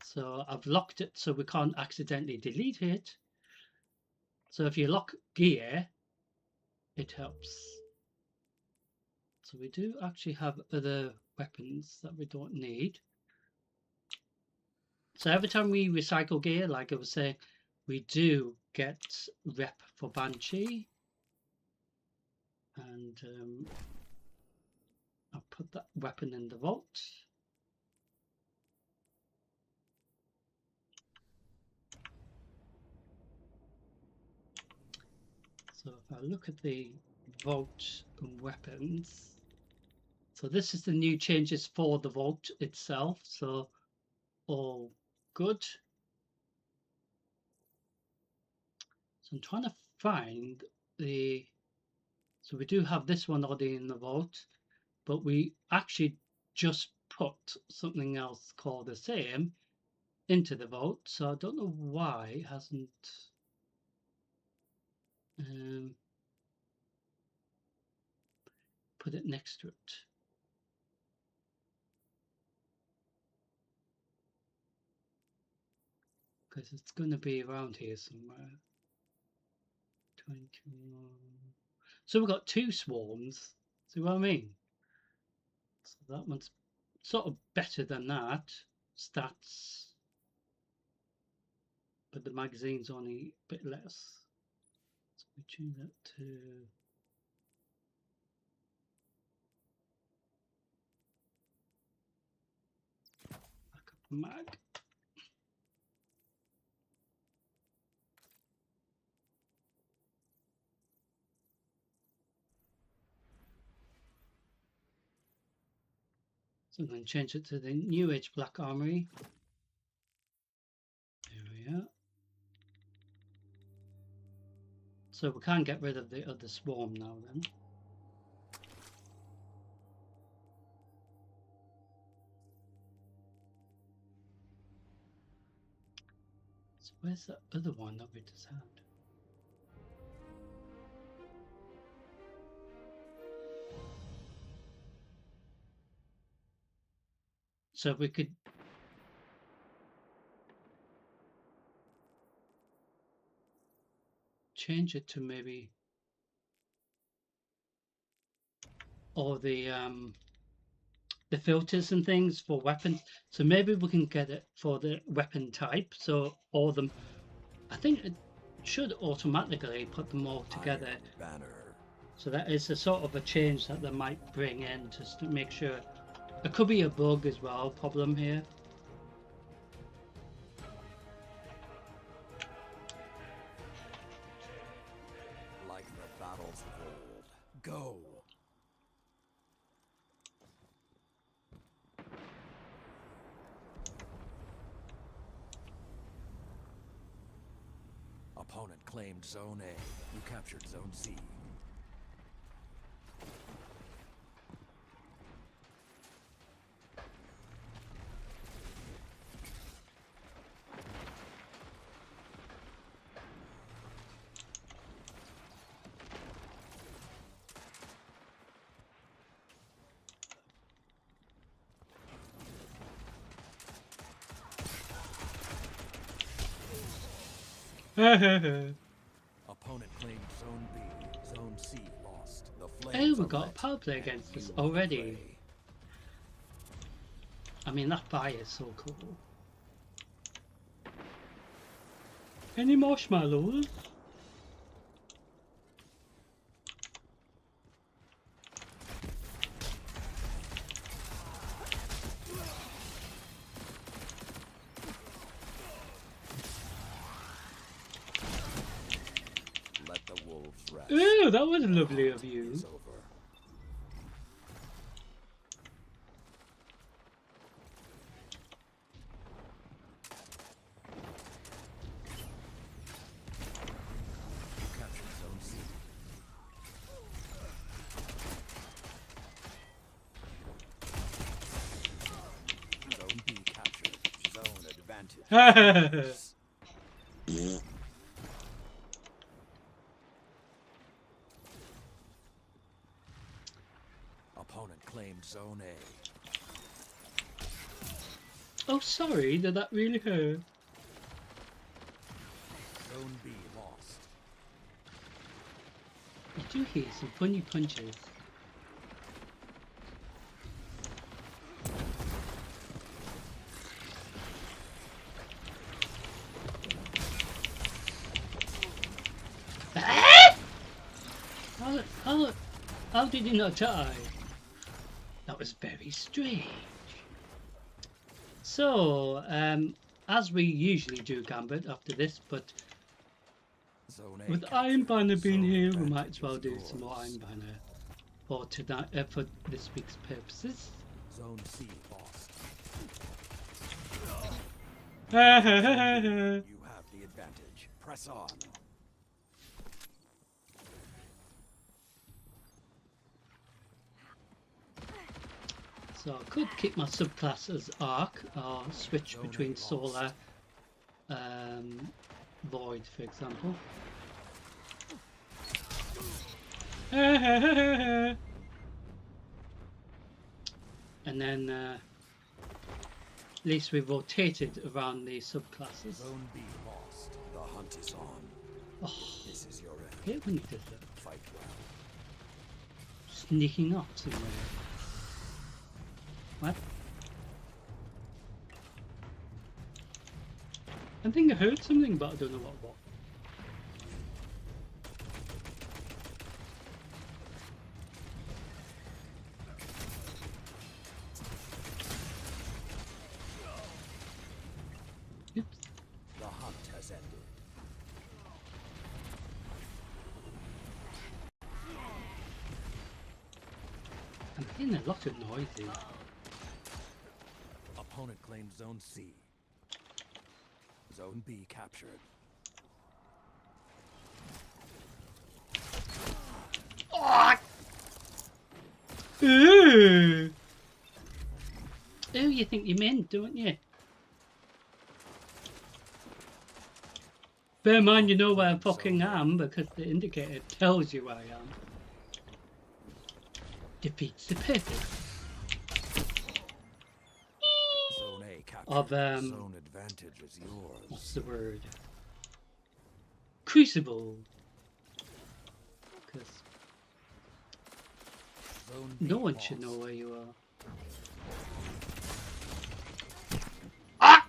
[SPEAKER 1] So I've locked it so we can't accidentally delete it. So if you lock gear, it helps. So we do actually have other weapons that we don't need. So every time we recycle gear, like I was saying, we do get rep for Banshee. And I'll put that weapon in the vault. So if I look at the vault and weapons, so this is the new changes for the vault itself. So all good. So I'm trying to find the, so we do have this one already in the vault, but we actually just put something else called the same into the vault. So I don't know why it hasn't put it next to it. Because it's going to be around here somewhere. 21. So we've got 2 swarms. See what I mean? So that one's sort of better than that. Stats. But the magazine's only a bit less. So we change that to backup mag. So I'm going to change it to the New Age Black Armory. There we are. So we can't get rid of the other swarm now then. So where's the other one that we just had? So we could change it to maybe, or the filters and things for weapons. So maybe we can get it for the weapon type. So all of them, I think it should automatically put them all together.
[SPEAKER 2] Iron banner.
[SPEAKER 1] So that is a sort of a change that they might bring in just to make sure. It could be a bug as well, problem here.
[SPEAKER 2] Like the battles of old. Go! Opponent claimed Zone A. You captured Zone C. Opponent claimed Zone B. Zone C lost. The
[SPEAKER 1] Oh,
[SPEAKER 2] flames
[SPEAKER 1] we
[SPEAKER 2] are
[SPEAKER 1] got a
[SPEAKER 2] lit,
[SPEAKER 1] power play
[SPEAKER 2] and
[SPEAKER 1] against us
[SPEAKER 2] you are the
[SPEAKER 1] already.
[SPEAKER 2] prey.
[SPEAKER 1] I mean, that fire is so cool. Any marshmallows?
[SPEAKER 2] Let the wolves rest.
[SPEAKER 1] Ooh, that was
[SPEAKER 2] The
[SPEAKER 1] lovely
[SPEAKER 2] hunt
[SPEAKER 1] of you.
[SPEAKER 2] is over. You captured Zone C. Zone B captured. Zone advantage. Opponent claimed Zone A.
[SPEAKER 1] Oh, sorry, did that really hurt?
[SPEAKER 2] Zone B lost.
[SPEAKER 1] You do hear some funny punches. Ah! How did he not die? That was very strange. So, as we usually do, Gambit, after this, but
[SPEAKER 2] Zone A
[SPEAKER 1] with
[SPEAKER 2] captured.
[SPEAKER 1] Iron Banner being
[SPEAKER 2] Zone
[SPEAKER 1] here, we might
[SPEAKER 2] advantage
[SPEAKER 1] as well
[SPEAKER 2] is
[SPEAKER 1] do some more
[SPEAKER 2] yours.
[SPEAKER 1] Iron Banner for tonight, for this week's purposes.
[SPEAKER 2] Zone C lost.
[SPEAKER 1] So
[SPEAKER 2] You have the advantage. Press on.
[SPEAKER 1] I could keep my subclass as Arc, or switch
[SPEAKER 2] Zone A
[SPEAKER 1] between
[SPEAKER 2] lost.
[SPEAKER 1] Solar, Void, for example. And then at least we've rotated around the subclasses.
[SPEAKER 2] Zone B lost. The hunt is on.
[SPEAKER 1] Oh,
[SPEAKER 2] This is your end.
[SPEAKER 1] I hate when he does that.
[SPEAKER 2] Fight well.
[SPEAKER 1] Sneaking up somewhere. What? I think I heard something, but I don't know what. Oops.
[SPEAKER 2] The hunt has ended.
[SPEAKER 1] I'm hearing a lot of noises.
[SPEAKER 2] Opponent claimed Zone C. Zone B captured.
[SPEAKER 1] Oh! Ooh! Ooh, you think you're in, don't you? Bear in mind, you know where I fucking am because the indicator tells you where I am. Defeats the purpose
[SPEAKER 2] Zone A captured.
[SPEAKER 1] of
[SPEAKER 2] Zone advantage is yours.
[SPEAKER 1] what's the word? Crucible. because
[SPEAKER 2] Zone
[SPEAKER 1] no
[SPEAKER 2] B
[SPEAKER 1] one should know
[SPEAKER 2] lost.
[SPEAKER 1] where you are. Ah!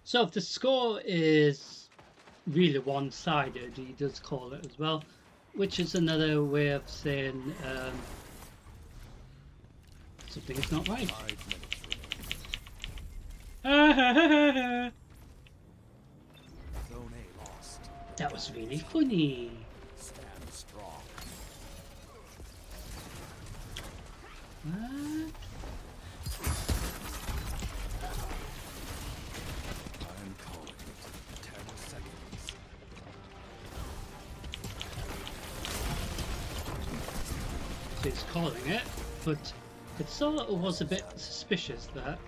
[SPEAKER 1] So if the score is really one-sided, he does call it as well, which is another way of saying something is not right.
[SPEAKER 2] 5 minutes
[SPEAKER 1] That
[SPEAKER 2] Zone A lost.
[SPEAKER 1] was really funny.
[SPEAKER 2] Stand strong.
[SPEAKER 1] What?
[SPEAKER 2] I'm calling it. 10 seconds.
[SPEAKER 1] So he's calling it, but it sort of was a bit suspicious that.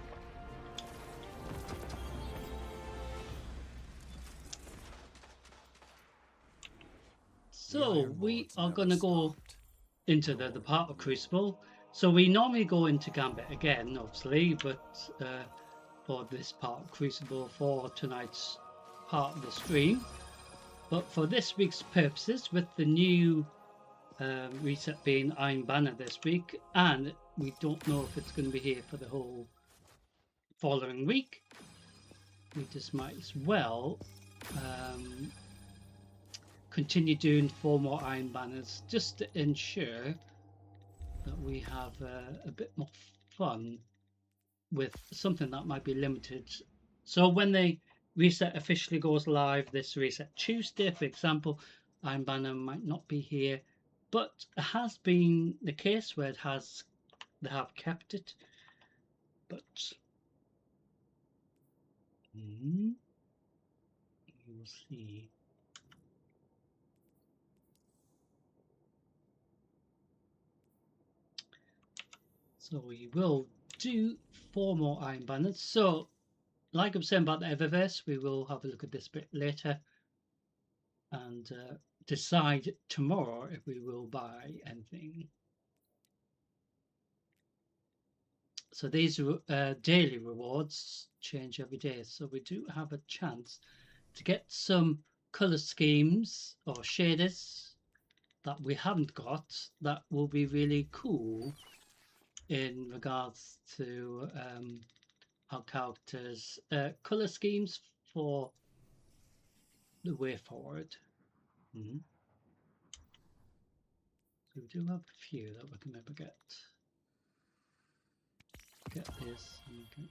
[SPEAKER 1] So we are going to go into the part of Crucible. So we normally go into Gambit again, obviously, but for this part of Crucible for tonight's part of the stream. But for this week's purposes, with the new reset being Iron Banner this week, and we don't know if it's going to be here for the whole following week, we just might as well continue doing 4 more Iron Banners just to ensure that we have a bit more fun with something that might be limited. So when the reset officially goes live this reset Tuesday, for example, Iron Banner might not be here, but it has been the case where they have kept it. But you'll see. So we will do 4 more Iron Banners. So, like I'm saying about the Eververse, we will have a look at this bit later and decide tomorrow if we will buy anything. So these daily rewards change every day. So we do have a chance to get some color schemes or shaders that we haven't got that will be really cool in regards to our characters, color schemes for the way forward. So we do have a few that we can maybe get this and get.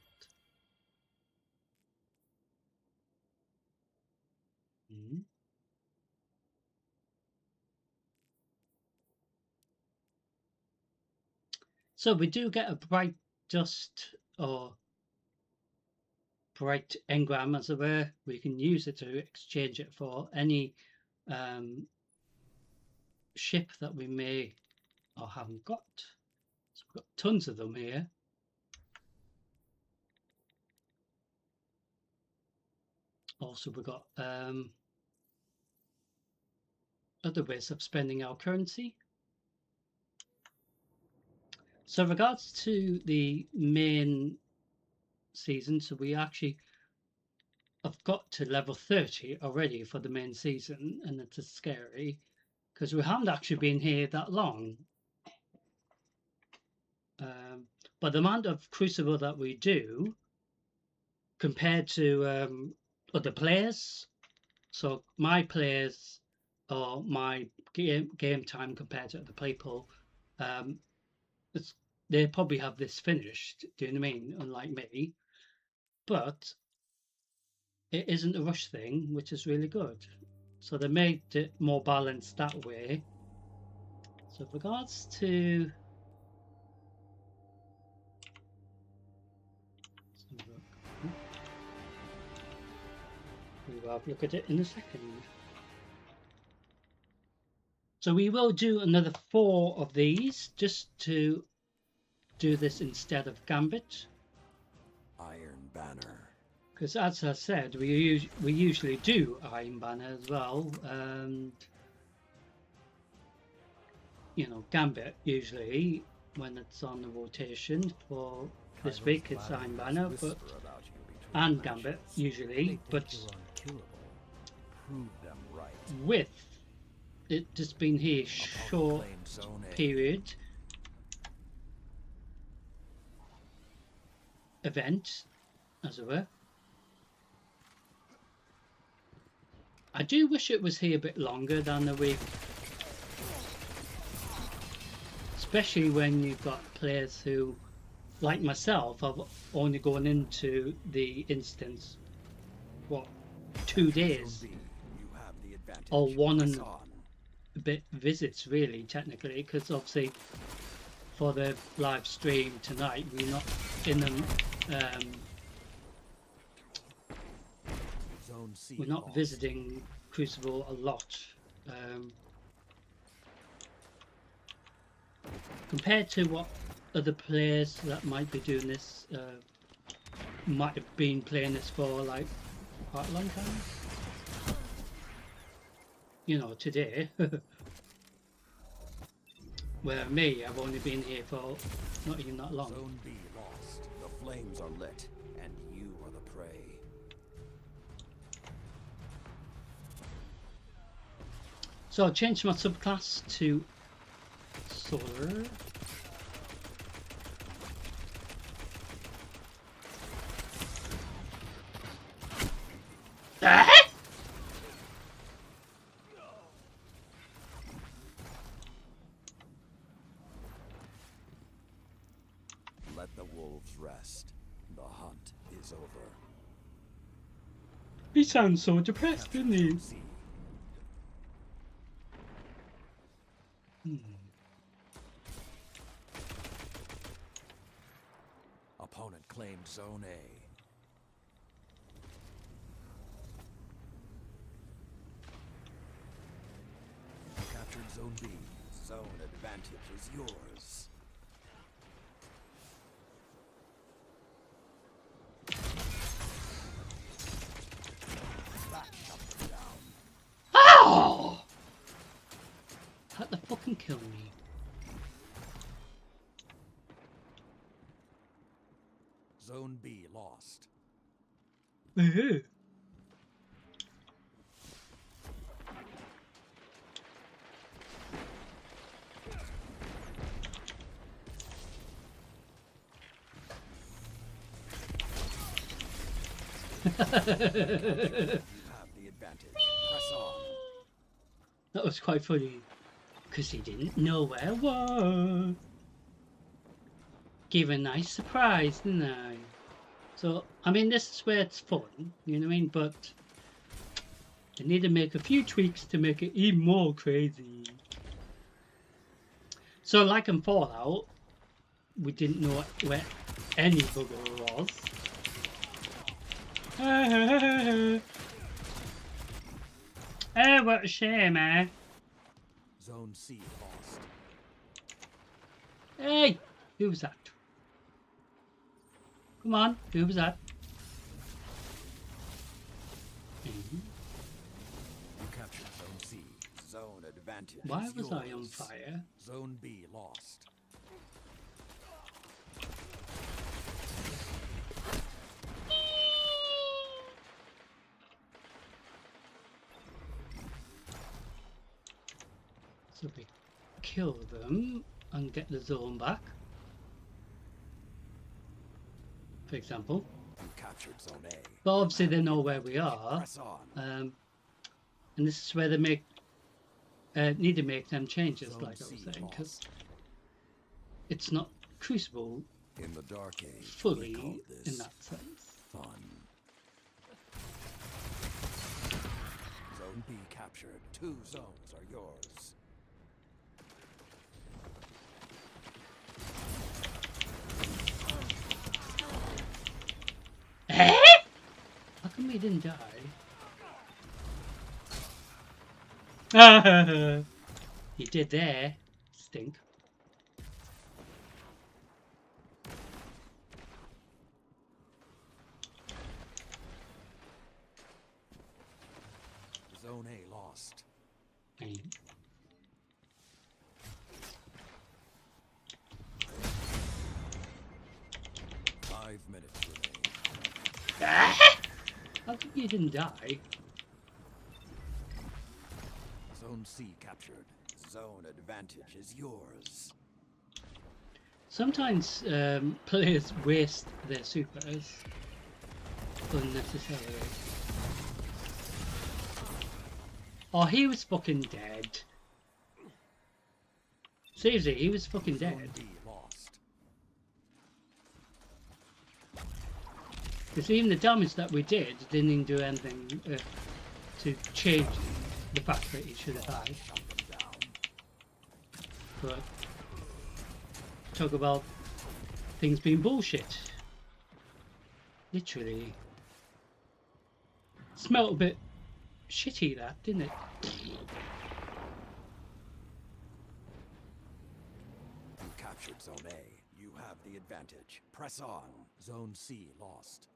[SPEAKER 1] So we do get a bright dust or bright engram, as it were. We can use it to exchange it for any ship that we may or haven't got. So we've got tons of them here. Also, we've got other ways of spending our currency. So, regards to the main season, so we actually have got to level 30 already for the main season, and it's scary because we haven't actually been here that long. But the amount of Crucible that we do compared to other players, so my players or my game time compared to other people, they probably have this finished. Do you know what I mean? Unlike me, but it isn't a rush thing, which is really good. So they made it more balanced that way. So with regards to we will have a look at it in a second. So we will do another 4 of these just to do this instead of Gambit.
[SPEAKER 2] Iron Banner.
[SPEAKER 1] Because as I said, we usually do Iron Banner as well, and you know, Gambit usually when it's on the rotation for this week. It's Iron Banner, but and Gambit usually, but with it just been here short period event, as it were. I do wish it was here a bit longer than a week, especially when you've got players who, like myself, have only gone into the instance, what, 2 days, or 1 and a bit visits really, technically, because obviously for the live stream tonight we're not in them, we're not visiting Crucible a lot, compared to what other players that might be doing this might have been playing this for like quite a long time. You know, today. Where me, I've only been here for not even that long.
[SPEAKER 2] Zone B lost. The flames are lit, and you are the prey.
[SPEAKER 1] So I changed my subclass to Solar.
[SPEAKER 2] Let the wolves rest. The hunt is over.
[SPEAKER 1] He sounds so depressed, doesn't he?
[SPEAKER 2] Opponent claimed Zone A. Captured Zone B. Zone advantage is yours.
[SPEAKER 1] Oh! Had to fucking kill me.
[SPEAKER 2] Zone B lost. You have the advantage. Press on.
[SPEAKER 1] That was quite funny, because he didn't know where I was. Gave a nice surprise, didn't I? So, I mean, this is where it's fun, you know what I mean? But they need to make a few tweaks to make it even more crazy. So, like in Fallout, we didn't know where any bugger was. Oh, what a shame, eh?
[SPEAKER 2] Zone C lost.
[SPEAKER 1] Hey! Who was that? Come on, who was that?
[SPEAKER 2] You captured Zone C. Zone advantage.
[SPEAKER 1] Why
[SPEAKER 2] is
[SPEAKER 1] was
[SPEAKER 2] yours.
[SPEAKER 1] I on fire?
[SPEAKER 2] Zone B lost.
[SPEAKER 1] So we kill them and get the zone back, for example.
[SPEAKER 2] You captured Zone A.
[SPEAKER 1] But obviously they know where we are,
[SPEAKER 2] Press on.
[SPEAKER 1] and this is where they make need to make them changes,
[SPEAKER 2] Zone
[SPEAKER 1] like I was
[SPEAKER 2] C
[SPEAKER 1] saying, because
[SPEAKER 2] lost.
[SPEAKER 1] it's not Crucible
[SPEAKER 2] In the dark age, we
[SPEAKER 1] fully
[SPEAKER 2] called this
[SPEAKER 1] in that sense.
[SPEAKER 2] fun. Zone B captured. 2 zones are yours.
[SPEAKER 1] Eh? How come he didn't die? He did there. Stink.
[SPEAKER 2] Zone A lost. 5 minutes remain.
[SPEAKER 1] How come you didn't die?
[SPEAKER 2] Zone C captured.
[SPEAKER 3] Zone advantage is yours.
[SPEAKER 1] Sometimes players waste their supers unnecessarily. Oh, he was fucking dead. Seriously, he was fucking dead.
[SPEAKER 2] Zone B lost.
[SPEAKER 1] Because even the damage that we did didn't even do anything to change the fact that he should have died. But talk about things being bullshit. Literally. Smelt a bit shitty, that, didn't it?
[SPEAKER 2] You captured Zone A.
[SPEAKER 3] You have the advantage. Press on.
[SPEAKER 2] Zone C lost.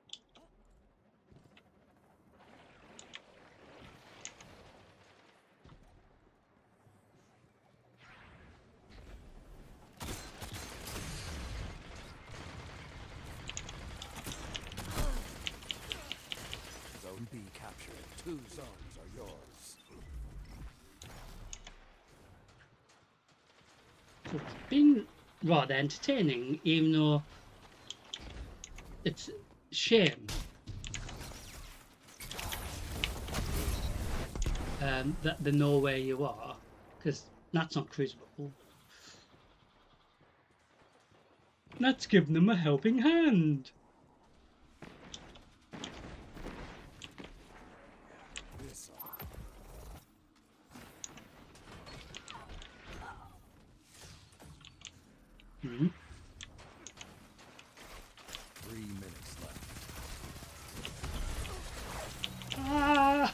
[SPEAKER 2] Zone B captured. 2 zones are yours.
[SPEAKER 1] So it's been rather entertaining, even though it's a shame that they know where you are, because that's not Crucible. Let's give them a helping hand. Hmm.
[SPEAKER 2] 3 minutes left.
[SPEAKER 1] Ah!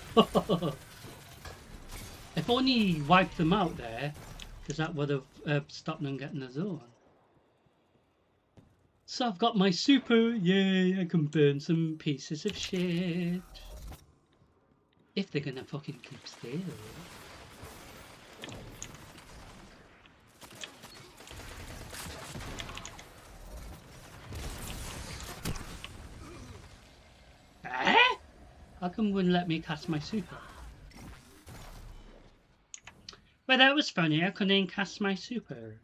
[SPEAKER 1] If only he wiped them out there, because that would have stopped them getting a zone. So I've got my super, yay, I can burn some pieces of shit. If they're gonna fucking keep still. How come wouldn't let me cast my super? Well, that was funny, I couldn't cast my super.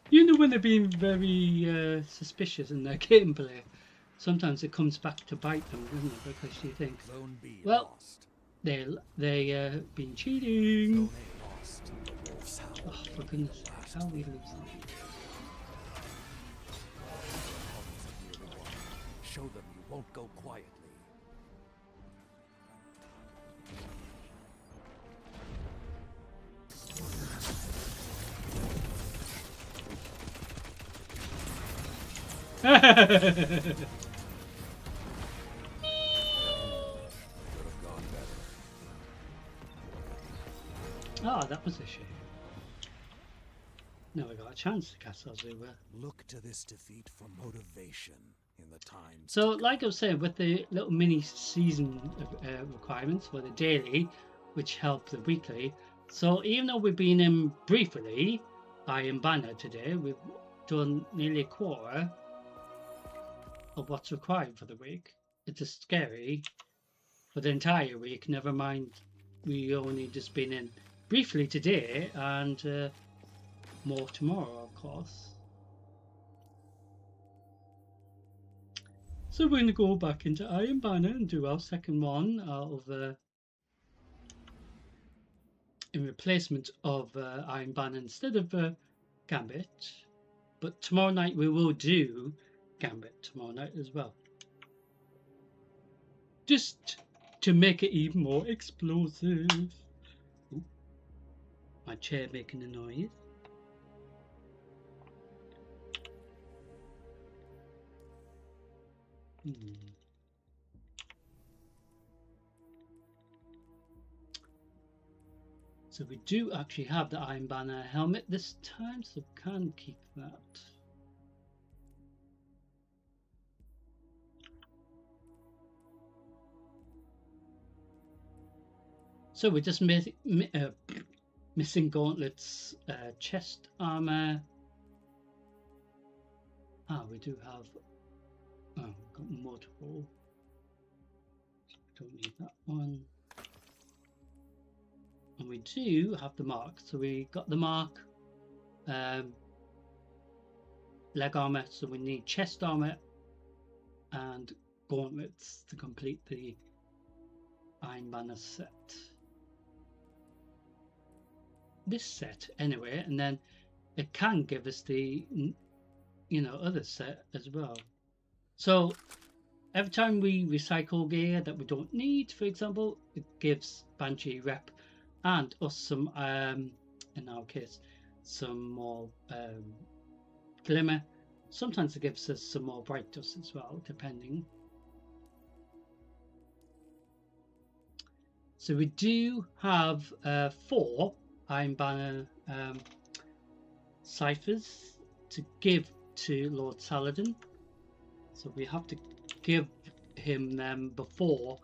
[SPEAKER 1] You know when they're being very suspicious in their gameplay, sometimes it comes back to bite them, doesn't it? Because you think,
[SPEAKER 2] Zone B
[SPEAKER 1] well,
[SPEAKER 2] lost.
[SPEAKER 1] they been cheating.
[SPEAKER 2] Zone A lost. The wolf's howl.
[SPEAKER 1] Oh, for goodness sakes, how are we losing?
[SPEAKER 2] Show them you won't go quietly. Oh, that was a shame. Never got a chance to cast our super. Look to this defeat for motivation in the times.
[SPEAKER 1] So, like I was saying, with the little mini season requirements for the daily, which help the weekly. So, even though we've been in briefly, Iron Banner today, we've done nearly a quarter of what's required for the week. It's just scary for the entire week. Never mind, we only just been in briefly today and more tomorrow, of course. So we're going to go back into Iron Banner and do our second one out of in replacement of Iron Banner instead of Gambit. But tomorrow night we will do Gambit tomorrow night as well. Just to make it even more explosive. Ooh, my chair making a noise. So we do actually have the Iron Banner helmet this time, so can keep that. So we just Missing gauntlets, chest armor. We do have. Oh, we've got multiple. Don't need that one. And we do have the mark. So we got the mark. Leg armor. So we need chest armor and gauntlets to complete the Iron Banner set. This set anyway, and then it can give us the other set as well. So every time we recycle gear that we don't need, for example, it gives Banshee rep and us some in our case some more glimmer. Sometimes it gives us some more bright dust as well, depending. So we do have 4 Iron Banner ciphers to give to Lord Saladin. So we have to give him them before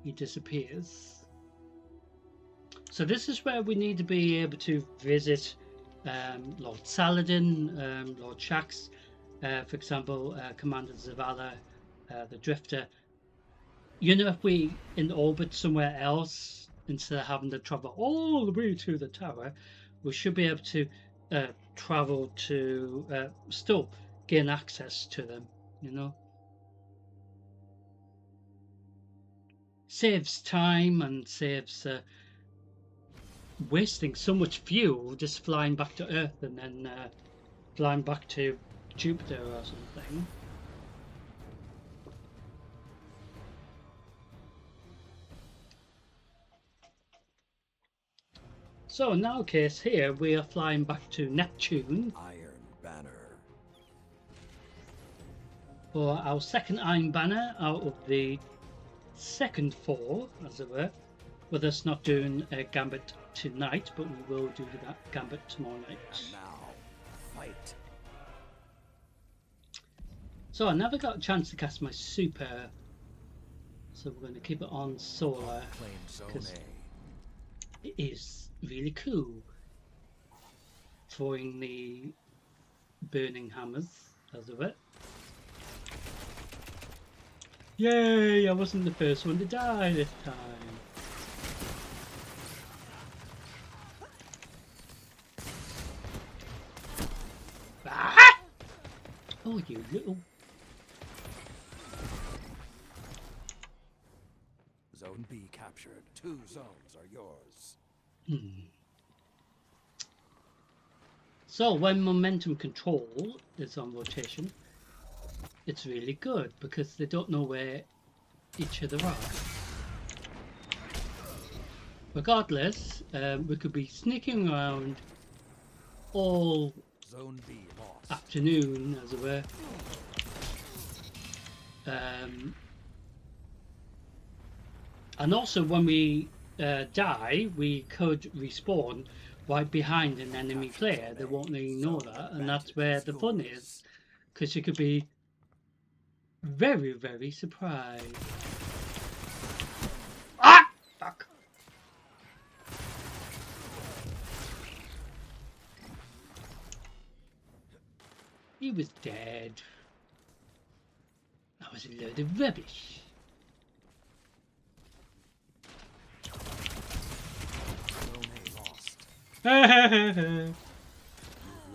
[SPEAKER 1] he disappears. So this is where we need to be able to visit Lord Saladin, Lord Shaxx, for example, Commander Zavala, the Drifter. If we in orbit somewhere else, instead of having to travel all the way to the tower, we should be able to travel to still gain access to them, Saves time and saves wasting so much fuel just flying back to Earth and then flying back to Jupiter or something. So in our case here, we are flying back to Neptune.
[SPEAKER 3] Iron Banner.
[SPEAKER 1] For our second Iron Banner out of the second 4, as it were. With us not doing a Gambit tonight, but we will do that Gambit tomorrow night.
[SPEAKER 3] And now, fight.
[SPEAKER 1] So I never got a chance to cast my super. So we're going to keep it on solar. Because it is really cool throwing the burning hammers as of it. Yay, I wasn't the first one to die this time. Ah! Oh, you little...
[SPEAKER 3] Zone B captured. 2 zones are yours.
[SPEAKER 1] So when momentum control is on rotation, it's really good because they don't know where each other are. Regardless, we could be sneaking around all
[SPEAKER 3] Zone B lost.
[SPEAKER 1] afternoon, as it were. And also when we die, we could respawn right behind an enemy player. They won't really know that, and that's where the fun is, because you could be very, very surprised. Ah! Fuck. He was dead. That was a load of rubbish.
[SPEAKER 3] You've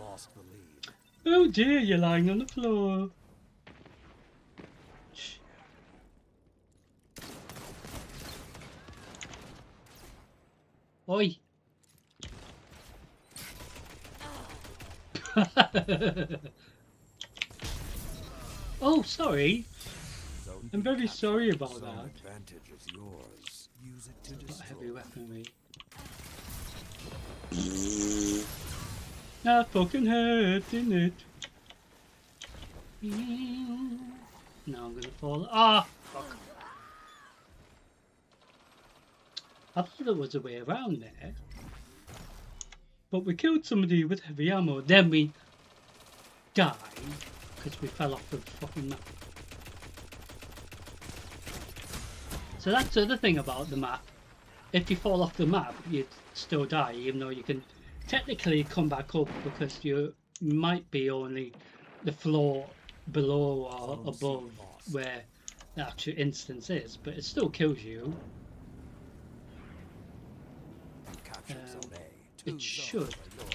[SPEAKER 3] lost the lead.
[SPEAKER 1] Oh dear, you're lying on the floor. Shh. Oi. Oh, sorry. I'm very sorry about that.
[SPEAKER 3] Advantage is yours. Use it to
[SPEAKER 1] Got
[SPEAKER 3] destroy.
[SPEAKER 1] heavy weaponry. That fucking hurt, didn't it? Now I'm gonna fall. Ah, fuck. I thought there was a way around there. But we killed somebody with heavy ammo, then we died because we fell off the fucking map. So that's the other thing about the map. if you fall off the map, you'd still die, even though you can technically come back up because you might be only the floor below or
[SPEAKER 3] Zone C
[SPEAKER 1] above
[SPEAKER 3] lost.
[SPEAKER 1] where the actual instance is, but it still kills you.
[SPEAKER 3] Captured Zone A. Two
[SPEAKER 1] It
[SPEAKER 3] zones
[SPEAKER 1] should.
[SPEAKER 3] are yours.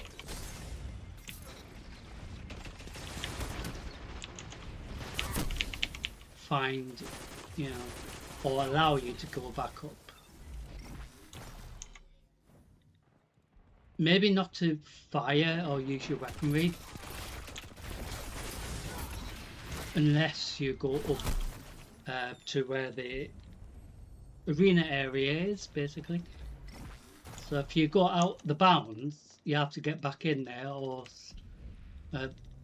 [SPEAKER 1] Find, you know, or allow you to go back up. Maybe not to fire or use your weaponry unless you go up to where the arena area is, basically. So if you go out the bounds, you have to get back in there, or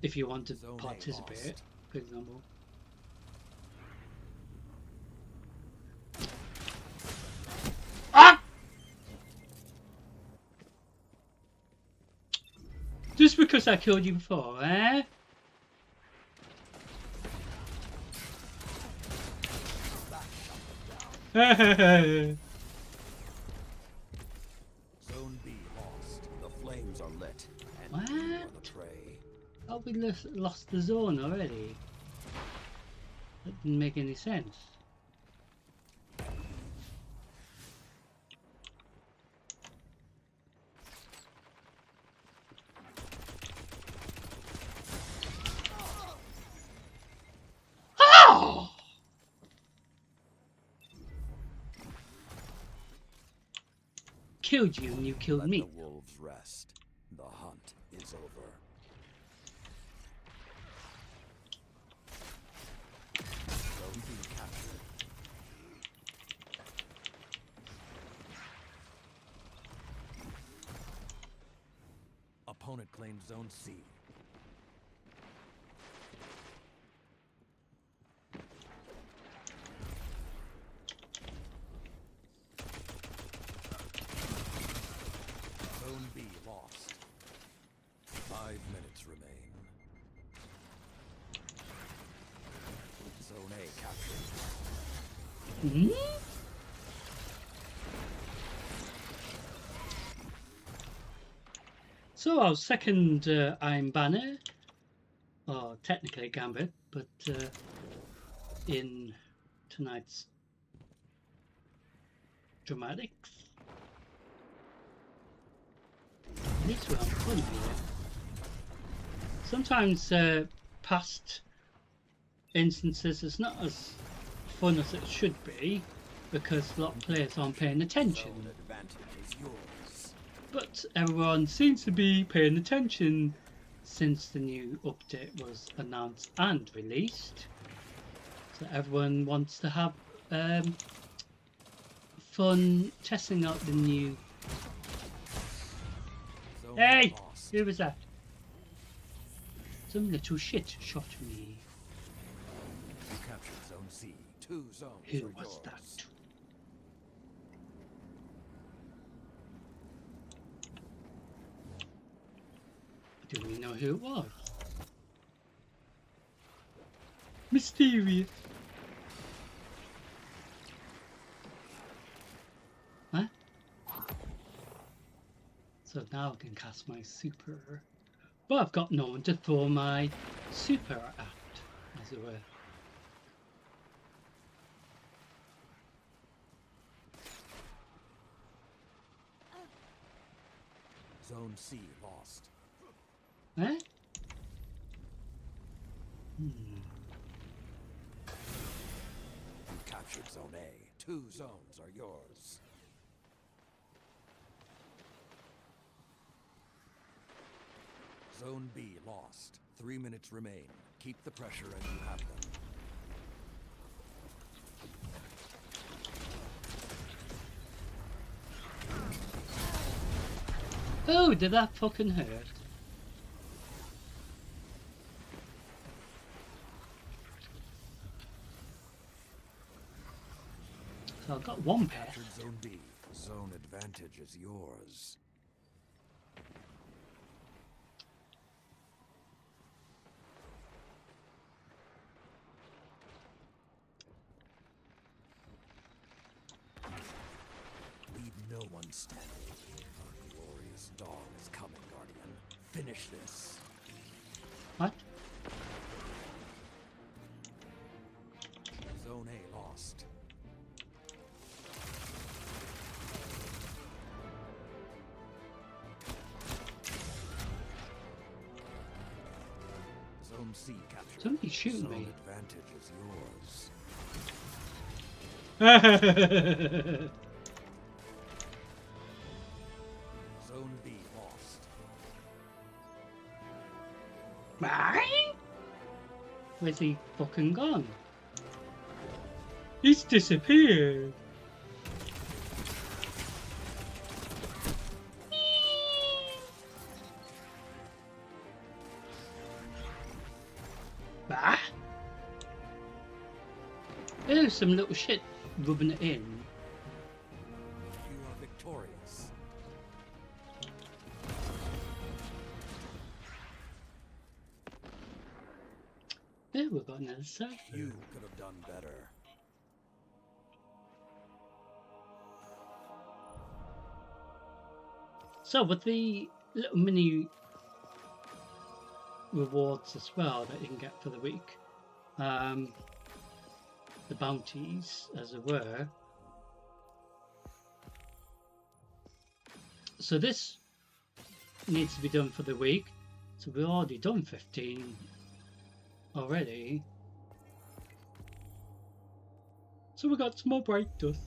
[SPEAKER 1] if you want to
[SPEAKER 3] Zone A
[SPEAKER 1] participate,
[SPEAKER 3] lost.
[SPEAKER 1] for example. Ah! Just because I killed you before, eh?
[SPEAKER 3] Zone B lost. The flames are lit, and you are
[SPEAKER 1] What?
[SPEAKER 3] the prey.
[SPEAKER 1] Oh, we lost the zone already. That didn't make any sense. Oh! Killed you and you killed
[SPEAKER 3] Let
[SPEAKER 1] me.
[SPEAKER 3] the wolves rest. The hunt is over. Zone B captured. Opponent claims Zone C. Zone B lost.
[SPEAKER 2] 5 minutes remain.
[SPEAKER 3] Zone A captured.
[SPEAKER 1] Hmm? So our second Iron Banner, or technically Gambit, but in tonight's dramatics. At least we're on fun here. Sometimes past instances it's not as fun as it should be because a lot of players aren't paying attention.
[SPEAKER 3] Zone advantage is yours.
[SPEAKER 1] But everyone seems to be paying attention since the new update was announced and released. So everyone wants to have fun testing out the new.
[SPEAKER 3] Zone
[SPEAKER 1] Hey!
[SPEAKER 3] lost.
[SPEAKER 1] Who was that? Some little shit shot me.
[SPEAKER 3] You captured Zone C. Two zones
[SPEAKER 1] Who
[SPEAKER 3] are
[SPEAKER 1] was
[SPEAKER 3] yours.
[SPEAKER 1] that? Do we know who it was? Mysterious. Huh? So now I can cast my super. But I've got no one to throw my super at, as it were.
[SPEAKER 3] Zone C lost.
[SPEAKER 1] Eh?
[SPEAKER 3] You captured Zone A. Two zones are yours. Zone B lost. 3 minutes remain. Keep the pressure as you have them.
[SPEAKER 1] Oh, did that fucking hurt? So I've got one pair.
[SPEAKER 3] Captured Zone B. Zone advantage is yours. Leave standing. Our glorious dawn is coming, Guardian. Finish this.
[SPEAKER 1] What?
[SPEAKER 3] Zone A lost. Zone C captured.
[SPEAKER 1] Somebody's shooting
[SPEAKER 3] Zone
[SPEAKER 1] me.
[SPEAKER 3] advantage is yours. Zone B lost.
[SPEAKER 1] Mine? Where's he fucking gone? He's disappeared. Bah! There's some little shit rubbing it in.
[SPEAKER 3] You are victorious.
[SPEAKER 1] There we've got another server.
[SPEAKER 3] You could have done better.
[SPEAKER 1] So with the little mini rewards as well that you can get for the week, the bounties as it were. So this needs to be done for the week. So we've already done 15 already. So we got some more bright dust.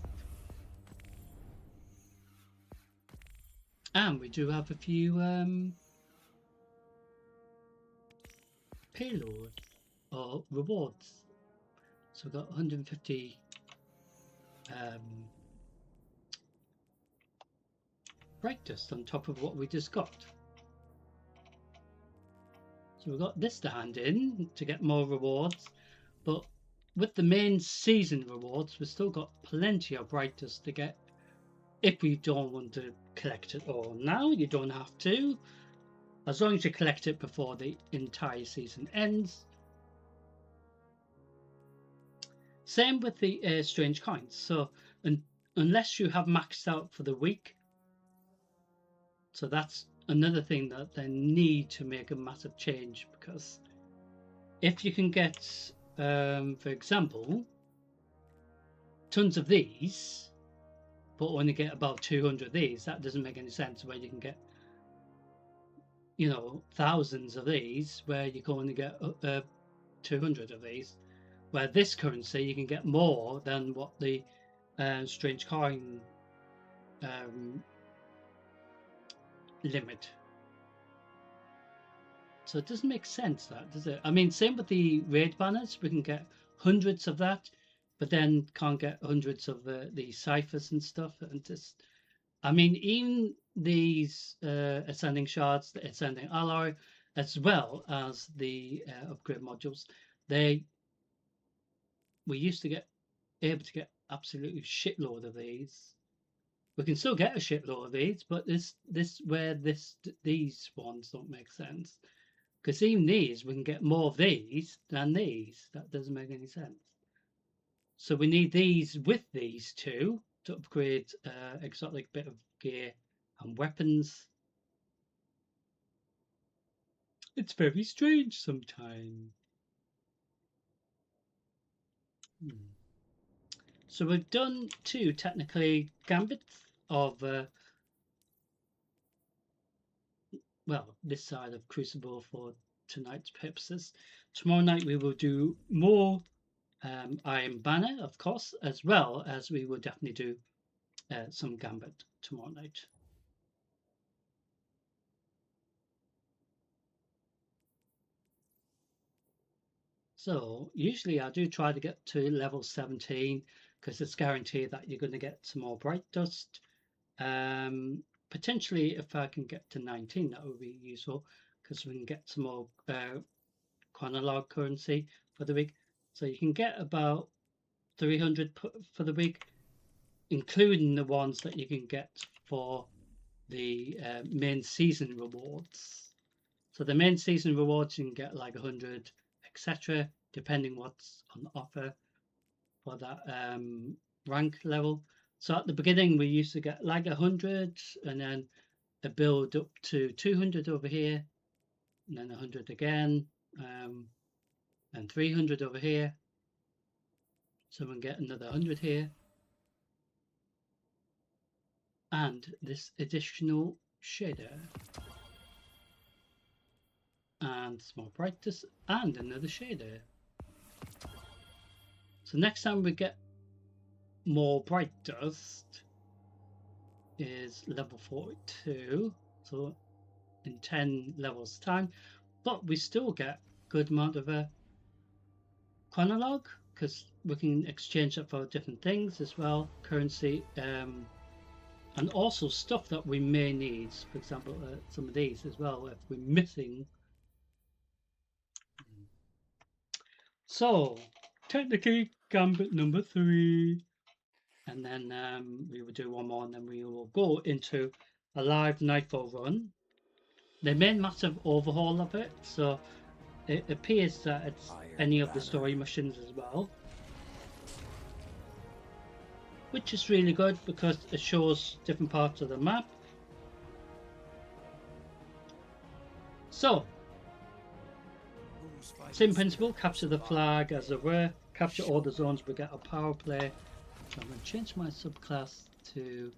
[SPEAKER 1] And we do have a few payload or rewards. So we've got 150 bright dust on top of what we just got. So we've got this to hand in to get more rewards, but with the main season rewards, we've still got plenty of bright dust to get if we don't want to collect it all now. You don't have to, as long as you collect it before the entire season ends. Same with the strange coins. So unless you have maxed out for the week, so that's another thing that they need to make a massive change, because if you can get, for example, tons of these, but only get about 200 of these, that doesn't make any sense. Where you can get, you know, thousands of these, where you can only get 200 of these. Where this currency you can get more than what the strange coin limit. So it doesn't make sense, that, does it? I mean, same with the raid banners. We can get hundreds of that, but then can't get hundreds of the ciphers and stuff. And just, I mean, even these ascending shards, the ascending alloy, as well as the upgrade modules, we used to get able to get absolutely shitload of these. We can still get a shitload of these, but these ones don't make sense, because even these we can get more of these than these. That doesn't make any sense. So we need these with these two to upgrade exotic bit of gear and weapons. It's very strange sometimes. So we've done two technically gambits of well, this side of Crucible for tonight's purposes. Tomorrow night we will do more Iron Banner, of course, as well as we will definitely do some Gambit tomorrow night. So usually I do try to get to level 17, because it's guaranteed that you're going to get some more bright dust. Potentially, if I can get to 19, that would be useful, because we can get some more chronolog currency for the week. So you can get about 300 for the week, including the ones that you can get for the main season rewards. So the main season rewards, you can get like 100, etc., depending what's on offer for that rank level. So at the beginning we used to get like 100 and then a build up to 200 over here, and then 100 again, and 300 over here. So we'll get another 100 here. And this additional shader. And small brightness and another shader. So next time we get more bright dust is level 42. So in 10 levels time. But we still get good amount of a chronologue, because we can exchange that for different things as well, currency, and also stuff that we may need. For example, some of these as well if we're missing. So technically gambit number 3, and then we will do one more, and then we will go into a live nightfall run. They made massive overhaul of it, so it appears that it's any of the story missions as well, which is really good because it shows different parts of the map. So same principle, capture the flag as it were, capture all the zones, we get a power play. So I'm going to change my subclass to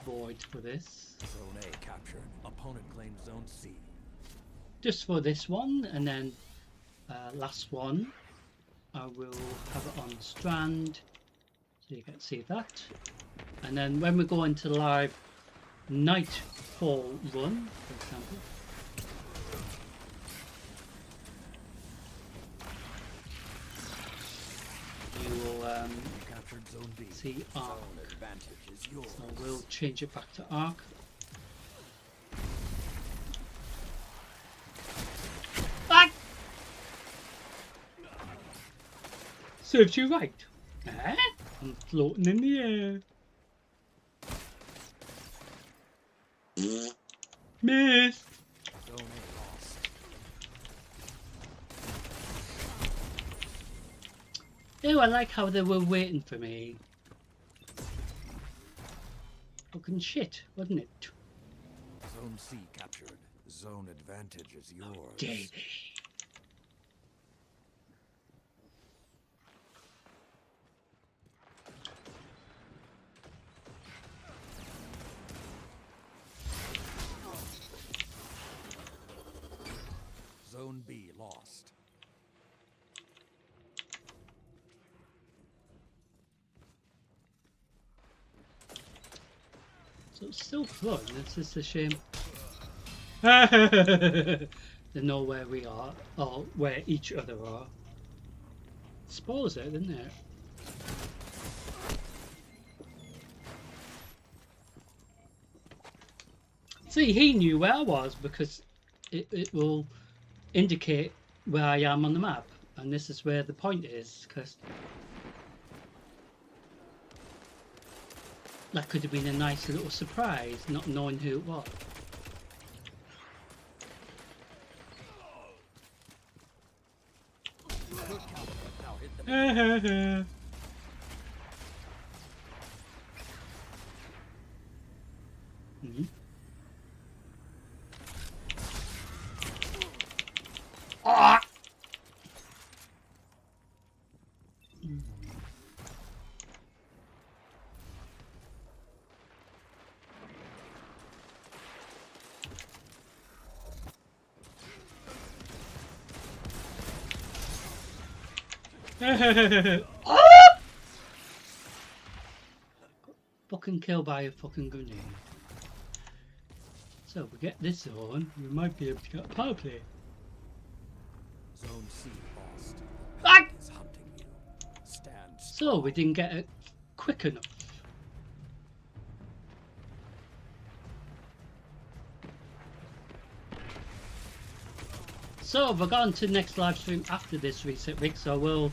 [SPEAKER 1] Void for this.
[SPEAKER 3] Zone A captured. Opponent claims Zone C.
[SPEAKER 1] Just for this one, and then last one I will have it on Strand so you can see that. And then when we go into live nightfall run, for example, you will
[SPEAKER 3] Zone B.
[SPEAKER 1] see Arc.
[SPEAKER 3] Zone advantage is yours.
[SPEAKER 1] So we'll change it back to Arc. Ah! Serves you right. Eh? I'm floating in the air. Miss.
[SPEAKER 3] Zone A lost.
[SPEAKER 1] Oh, I like how they were waiting for me. Fucking shit, wasn't it?
[SPEAKER 3] Zone C captured. Zone advantage is yours.
[SPEAKER 1] Davey.
[SPEAKER 3] Zone B lost.
[SPEAKER 1] So it's still fun, it's just a shame. They know where we are, or where each other are. Spoils it, doesn't it? See, he knew where I was because it will indicate where I am on the map, and this is where the point is, because that could have been a nice little surprise, not knowing who it was. Mm-hmm. Ah! Ah! Fucking killed by a fucking grenade. So if we get this on, we might be able to get a power play.
[SPEAKER 3] Zone C lost.
[SPEAKER 1] Ah!
[SPEAKER 3] Is hunting you. Stand
[SPEAKER 1] So we didn't get it quick enough. So we're going to the next live stream after this reset week, so we'll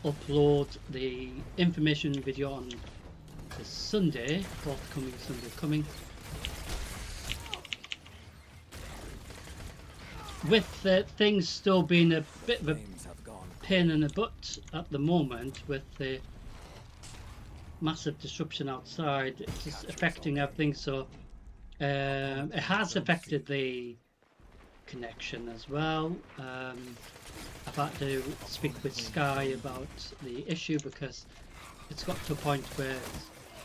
[SPEAKER 1] upload the information video on this Sunday, forthcoming Sunday coming. With things still being a bit of a
[SPEAKER 3] Flames have gone.
[SPEAKER 1] pain in the butt at the moment with the massive disruption outside. It's just affecting everything. So it has affected the connection as well. I've had to speak with Sky about the issue because it's got to a point where it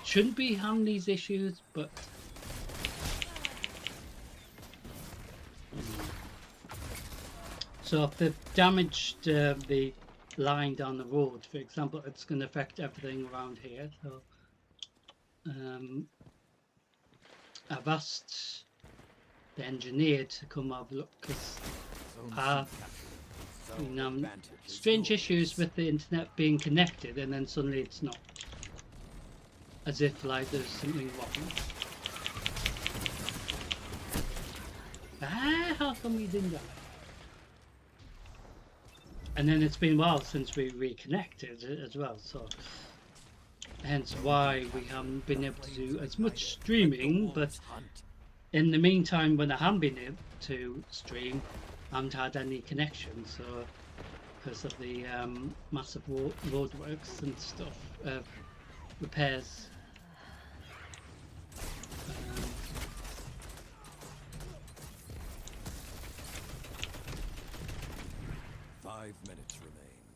[SPEAKER 1] shouldn't be having these issues, but so if they've damaged the line down the road, for example, it's going to affect everything around here. So I've asked the engineer to come have a look because strange issues with the internet being connected and then suddenly it's not, as if like there's something wrong. How come we didn't die? And then it's been a while since we reconnected as well, so hence why we haven't been able to do as much streaming. But in the meantime, when I haven't been able to stream, I haven't had any connection, so because of the massive roadworks and stuff, repairs.
[SPEAKER 2] 5 minutes remain.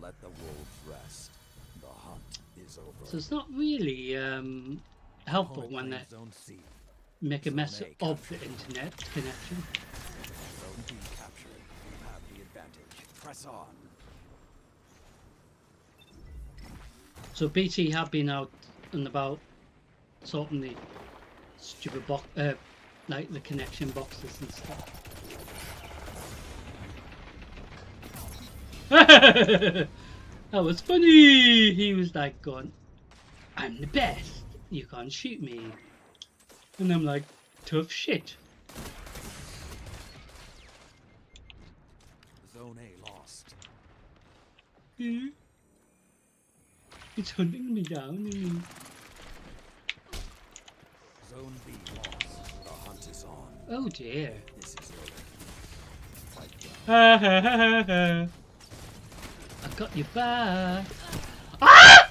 [SPEAKER 2] Let the wolves rest. The hunt is over.
[SPEAKER 1] So it's not really helpful when they make a mess of the internet connection.
[SPEAKER 2] Zone B captured. You have the advantage. Press on.
[SPEAKER 1] So BT have been out and about sorting the stupid box, like the connection boxes and stuff. That was funny. He was like going, "I'm the best. You can't shoot me." And I'm like, "Tough shit."
[SPEAKER 2] Zone A lost.
[SPEAKER 1] Yeah. It's hunting me down.
[SPEAKER 2] Zone B lost. The hunt is on.
[SPEAKER 1] Oh dear.
[SPEAKER 2] This is over. Fight
[SPEAKER 1] I got your back. Ah!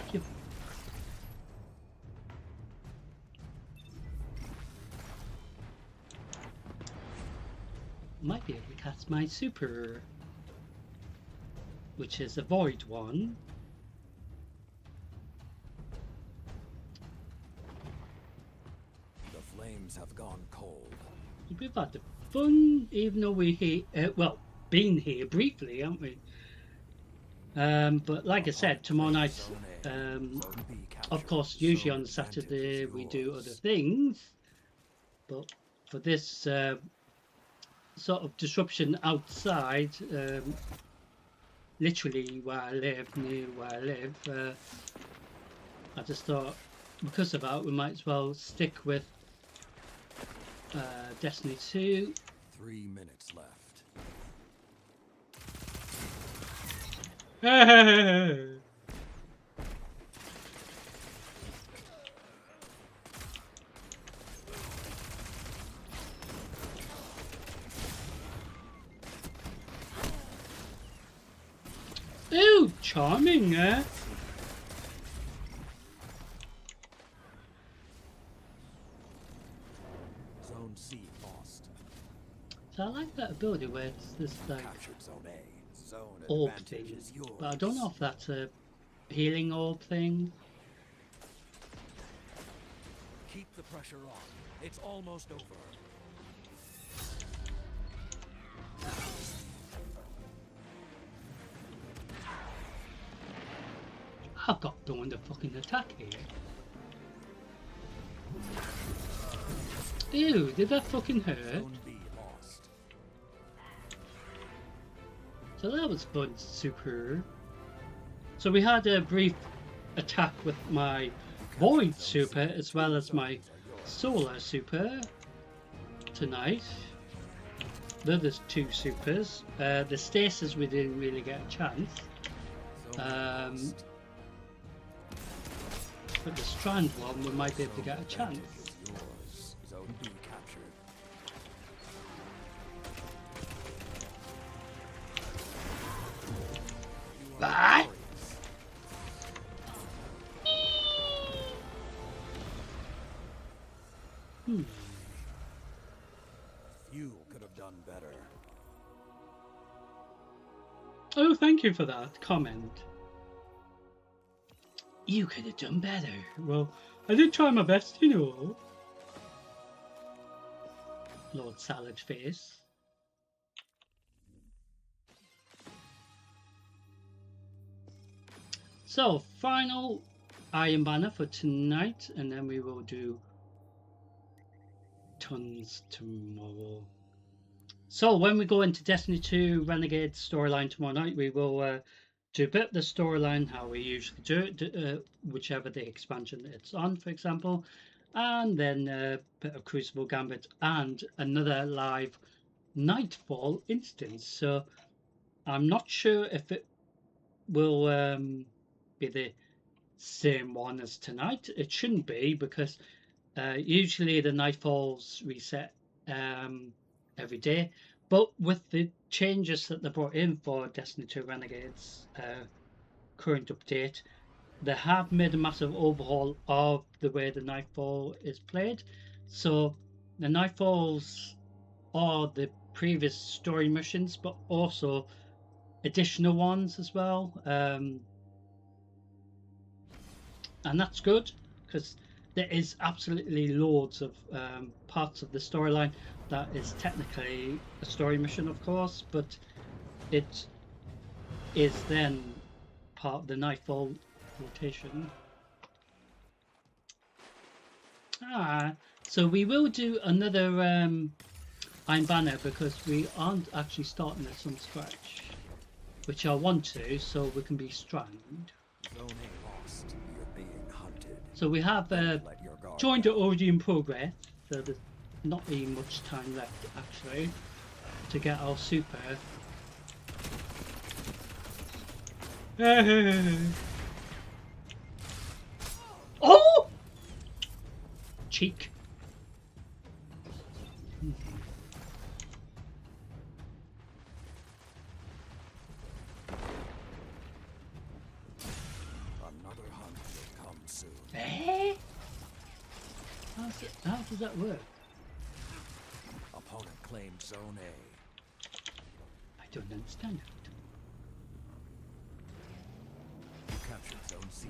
[SPEAKER 1] Might be able to cast my super, which is a void one.
[SPEAKER 2] The flames have gone cold.
[SPEAKER 1] We've had the fun, even though we well, been here briefly, haven't we? But like I said, tomorrow night, of course, usually on Saturday we do other things, but for this sort of disruption outside, literally where I live, near where I live, I just thought, because of that, we might as well stick with Destiny 2.
[SPEAKER 2] 3 minutes left.
[SPEAKER 1] Ooh, charming, eh?
[SPEAKER 2] Zone C lost.
[SPEAKER 1] So I like that ability where it's this like
[SPEAKER 2] Captured Zone A. Zone
[SPEAKER 1] orb
[SPEAKER 2] advantage
[SPEAKER 1] thing,
[SPEAKER 2] is yours.
[SPEAKER 1] but I don't know if that's a healing orb thing.
[SPEAKER 2] Keep the pressure on. It's almost over.
[SPEAKER 1] I've got doing the fucking attack here. Ew, did that fucking hurt?
[SPEAKER 2] Zone B lost.
[SPEAKER 1] So that was fun, super. So we had a brief attack with my Void super as well as my Solar super tonight. They're the two supers. The Stasis we didn't really get a chance. But the Strand one we might be able to get a chance.
[SPEAKER 2] Yours. Zone B captured.
[SPEAKER 1] Ah!
[SPEAKER 3] Few could have done better.
[SPEAKER 1] Oh, thank you for that comment. You could have done better. Well, I did try my best, you know. Lord Salad Face. So, final Iron Banner for tonight, and then we will do tons tomorrow. So, when we go into Destiny 2 Renegade storyline tomorrow night, we will do a bit of the storyline how we usually do it, whichever the expansion it's on, for example, and then a bit of Crucible Gambit and another live Nightfall instance. So, I'm not sure if it will be the same one as tonight. It shouldn't be, because usually the Nightfalls reset every day, but with the changes that they brought in for Destiny 2 Renegades current update, they have made a massive overhaul of the way the Nightfall is played. So the Nightfalls are the previous story missions, but also additional ones as well, and that's good, because there is absolutely loads of parts of the storyline that is technically a story mission, of course, but it is then part of the Nightfall rotation. So we will do another Iron Banner, because we aren't actually starting this from scratch, which I want to, so we can be strand.
[SPEAKER 3] Zone A lost. You're being hunted.
[SPEAKER 1] So we have joined it already in progress, so there's not even much time left actually to get our super. Oh! Cheek.
[SPEAKER 3] Another hunt will come soon.
[SPEAKER 1] Eh? How does that work?
[SPEAKER 3] Opponent claimed Zone A.
[SPEAKER 1] I don't understand it.
[SPEAKER 3] You captured Zone C.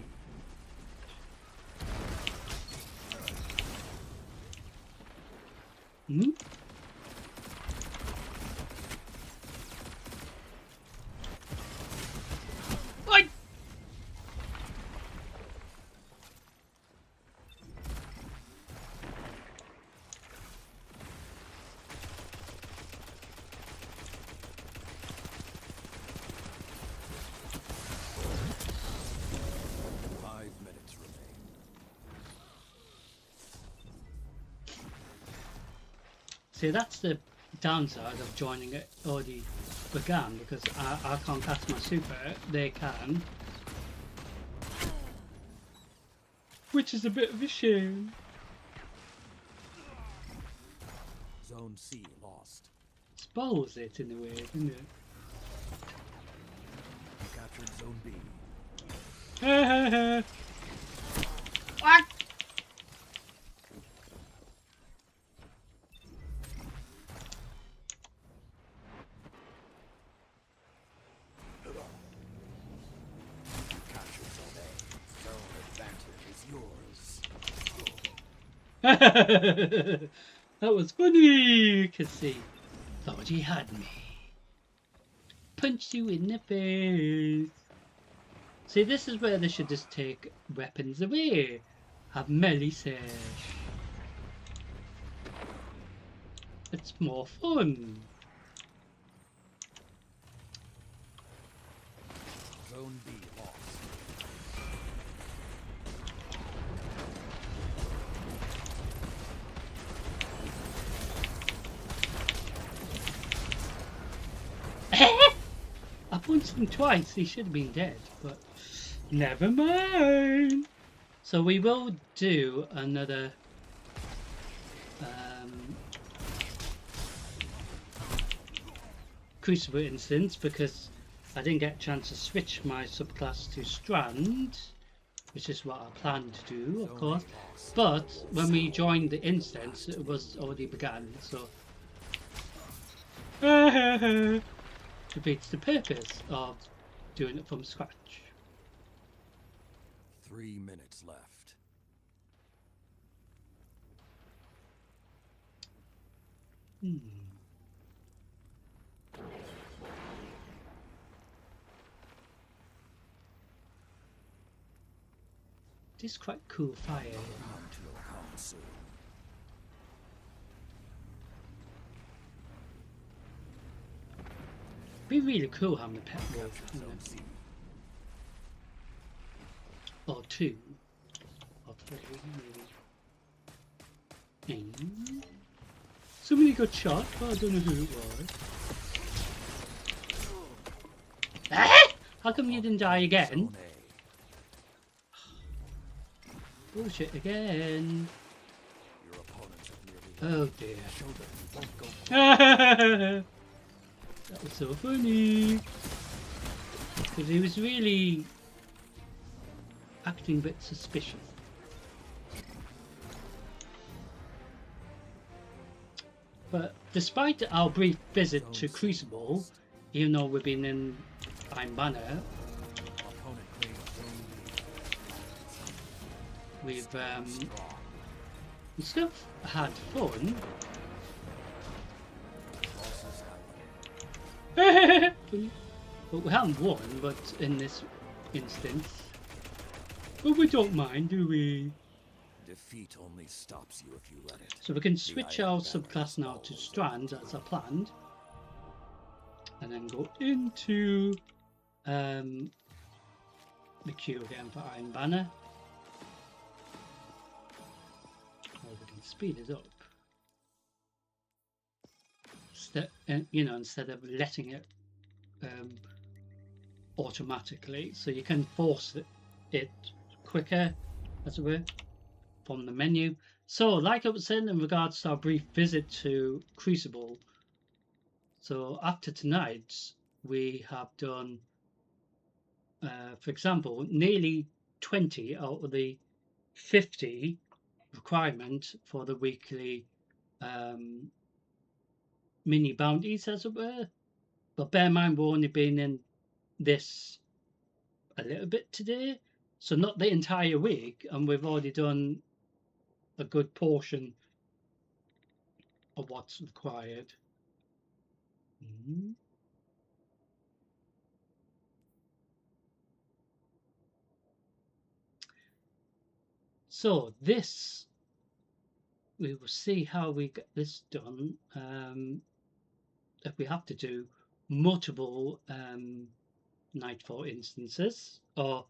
[SPEAKER 1] Hmm? Oi! See, that's the downside of joining it already began, because I can't cast my super, they can. Which is a bit of a shame.
[SPEAKER 3] Zone C lost.
[SPEAKER 1] Spoils it in a way, doesn't it?
[SPEAKER 3] You captured Zone B.
[SPEAKER 1] What?
[SPEAKER 3] You captured Zone A. Zone advantage is yours.
[SPEAKER 1] That was funny, you can see. Thought he had me. Punched you in the face. See, this is where they should just take weapons away. Have melee sash. It's more fun.
[SPEAKER 3] Zone B lost.
[SPEAKER 1] I punched him twice. He should have been dead, but never mind. So we will do another Crucible instance, because I didn't get a chance to switch my subclass to Strand. which is what I planned to do, of course. But when we joined the instance, it was already begun, so defeats the purpose of doing it from scratch.
[SPEAKER 2] 3 minutes left.
[SPEAKER 1] This is quite cool fire.
[SPEAKER 2] Hunt will come soon.
[SPEAKER 1] Be really cool having a pet wolf,
[SPEAKER 2] Captured Zone C.
[SPEAKER 1] or two, or three, maybe. Somebody got shot, but I don't know who it was. Ah! How come you didn't die again?
[SPEAKER 2] Zone A.
[SPEAKER 1] Bullshit again.
[SPEAKER 2] Your opponents have nearly
[SPEAKER 1] Oh dear.
[SPEAKER 2] Show them you won't go
[SPEAKER 1] That was so funny. Because he was really acting a bit suspicious. But despite our brief visit to Crucible, even though we've been in Iron Banner,
[SPEAKER 2] opponent claims Zone B.
[SPEAKER 1] we've
[SPEAKER 2] Strong.
[SPEAKER 1] still had fun.
[SPEAKER 2] Losses happen.
[SPEAKER 1] But we haven't won, but in this instance. But we don't mind, do we?
[SPEAKER 2] Defeat only stops you if you let it.
[SPEAKER 1] So we can switch
[SPEAKER 2] Iron
[SPEAKER 1] our
[SPEAKER 2] Banner
[SPEAKER 1] subclass
[SPEAKER 2] is
[SPEAKER 1] now to
[SPEAKER 2] always
[SPEAKER 1] Strand as I planned. And then go into the queue again for Iron Banner. Or we can speed it up. Instead of letting it automatically, so you can force it quicker, as it were, from the menu. So, like I was saying in regards to our brief visit to Crucible, so after tonight, we have done, for example, nearly 20 out of the 50 requirement for the weekly mini bounties, as it were. But bear in mind, we've only been in this a little bit today, so not the entire week, and we've already done a good portion of what's required. So this, we will see how we get this done. If we have to do multiple Nightfall instances, or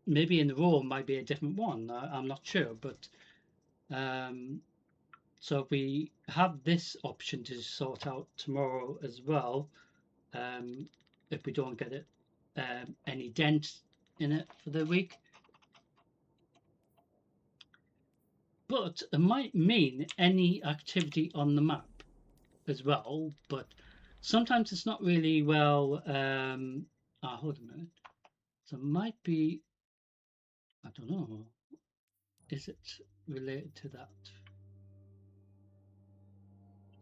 [SPEAKER 1] maybe in the row might be a different one. I'm not sure, but so if we have this option to sort out tomorrow as well, if we don't get it any dent in it for the week. But it might mean any activity on the map as well, but sometimes it's not really well. Hold a minute. So it might be, I don't know, is it related to that?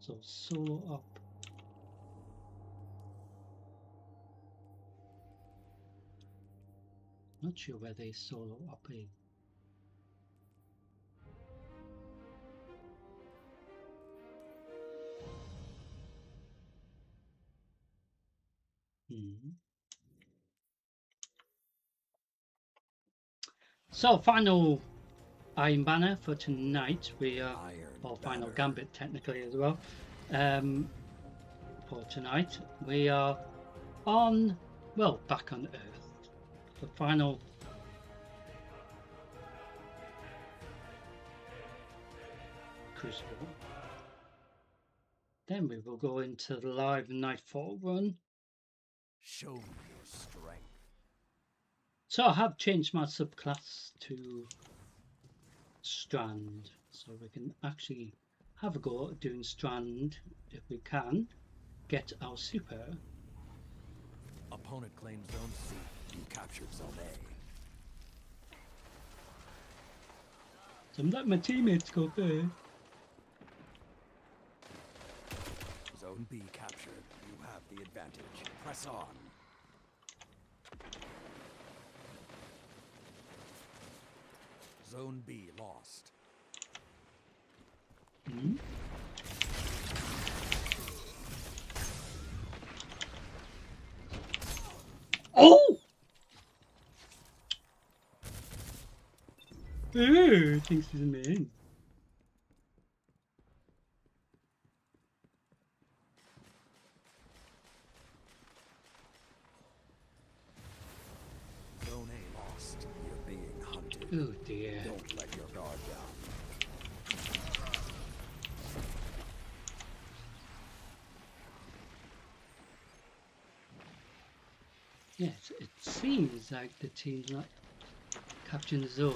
[SPEAKER 1] So solo up. Not sure where they solo up in. So final Iron Banner for tonight. We are, or final Gambit technically as well. For tonight we are on, well, back on Earth. The final Crucible. Then we will go into the live Nightfall run.
[SPEAKER 2] Show me your strength.
[SPEAKER 1] So I have changed my subclass to Strand, so we can actually have a go at doing Strand if we can get our super.
[SPEAKER 2] Opponent claims Zone C. You captured Zone A.
[SPEAKER 1] So I'm letting my teammates go first.
[SPEAKER 3] Zone B captured. You have the advantage. Press on. Zone B lost.
[SPEAKER 1] Hmm? Oh! Ooh, thinks he's in.
[SPEAKER 3] Zone A lost. You're being hunted.
[SPEAKER 1] Oh dear.
[SPEAKER 3] Don't let your guard down.
[SPEAKER 1] Yes, it seems like the team's not capturing the zone.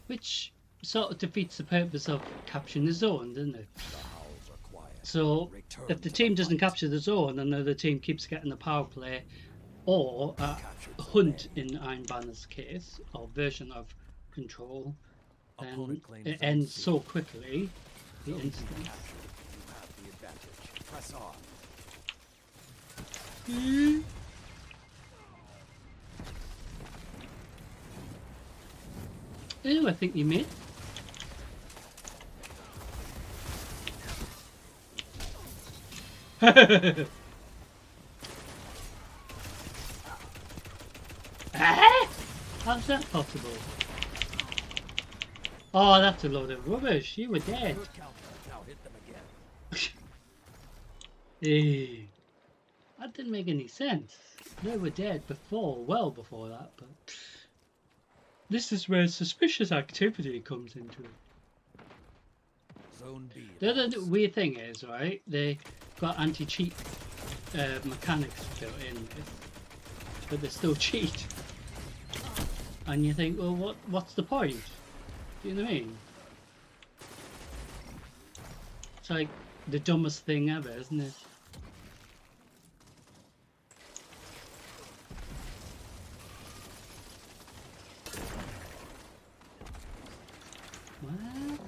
[SPEAKER 1] Which sort of defeats the purpose of capturing the zone, doesn't it?
[SPEAKER 3] The howls are quiet.
[SPEAKER 1] So
[SPEAKER 3] Return
[SPEAKER 1] if the
[SPEAKER 3] to
[SPEAKER 1] team doesn't
[SPEAKER 3] fight.
[SPEAKER 1] capture the zone, then the other team keeps getting the power play, or
[SPEAKER 3] Captured
[SPEAKER 1] a
[SPEAKER 3] zone
[SPEAKER 1] hunt
[SPEAKER 3] A.
[SPEAKER 1] in Iron Banner's case, or version of control, then
[SPEAKER 3] Opponent claims
[SPEAKER 1] it
[SPEAKER 3] zone
[SPEAKER 1] ends
[SPEAKER 3] C.
[SPEAKER 1] so quickly, the
[SPEAKER 3] Zone B
[SPEAKER 1] instant.
[SPEAKER 3] captured. You have the advantage. Press on.
[SPEAKER 1] Ooh, I think you made. Ah! How's that possible? Oh, that's a load of rubbish. You were dead.
[SPEAKER 3] Good counter. Now hit them again.
[SPEAKER 1] Eh, that didn't make any sense. They were dead before, well before that, but this is where suspicious activity comes into it.
[SPEAKER 3] Zone B
[SPEAKER 1] The other
[SPEAKER 3] lost.
[SPEAKER 1] weird thing is, right, they got anti-cheat mechanics built in this, but they still cheat. And you think, well, what's the point? Do you know what I mean? It's like the dumbest thing ever, isn't it? What?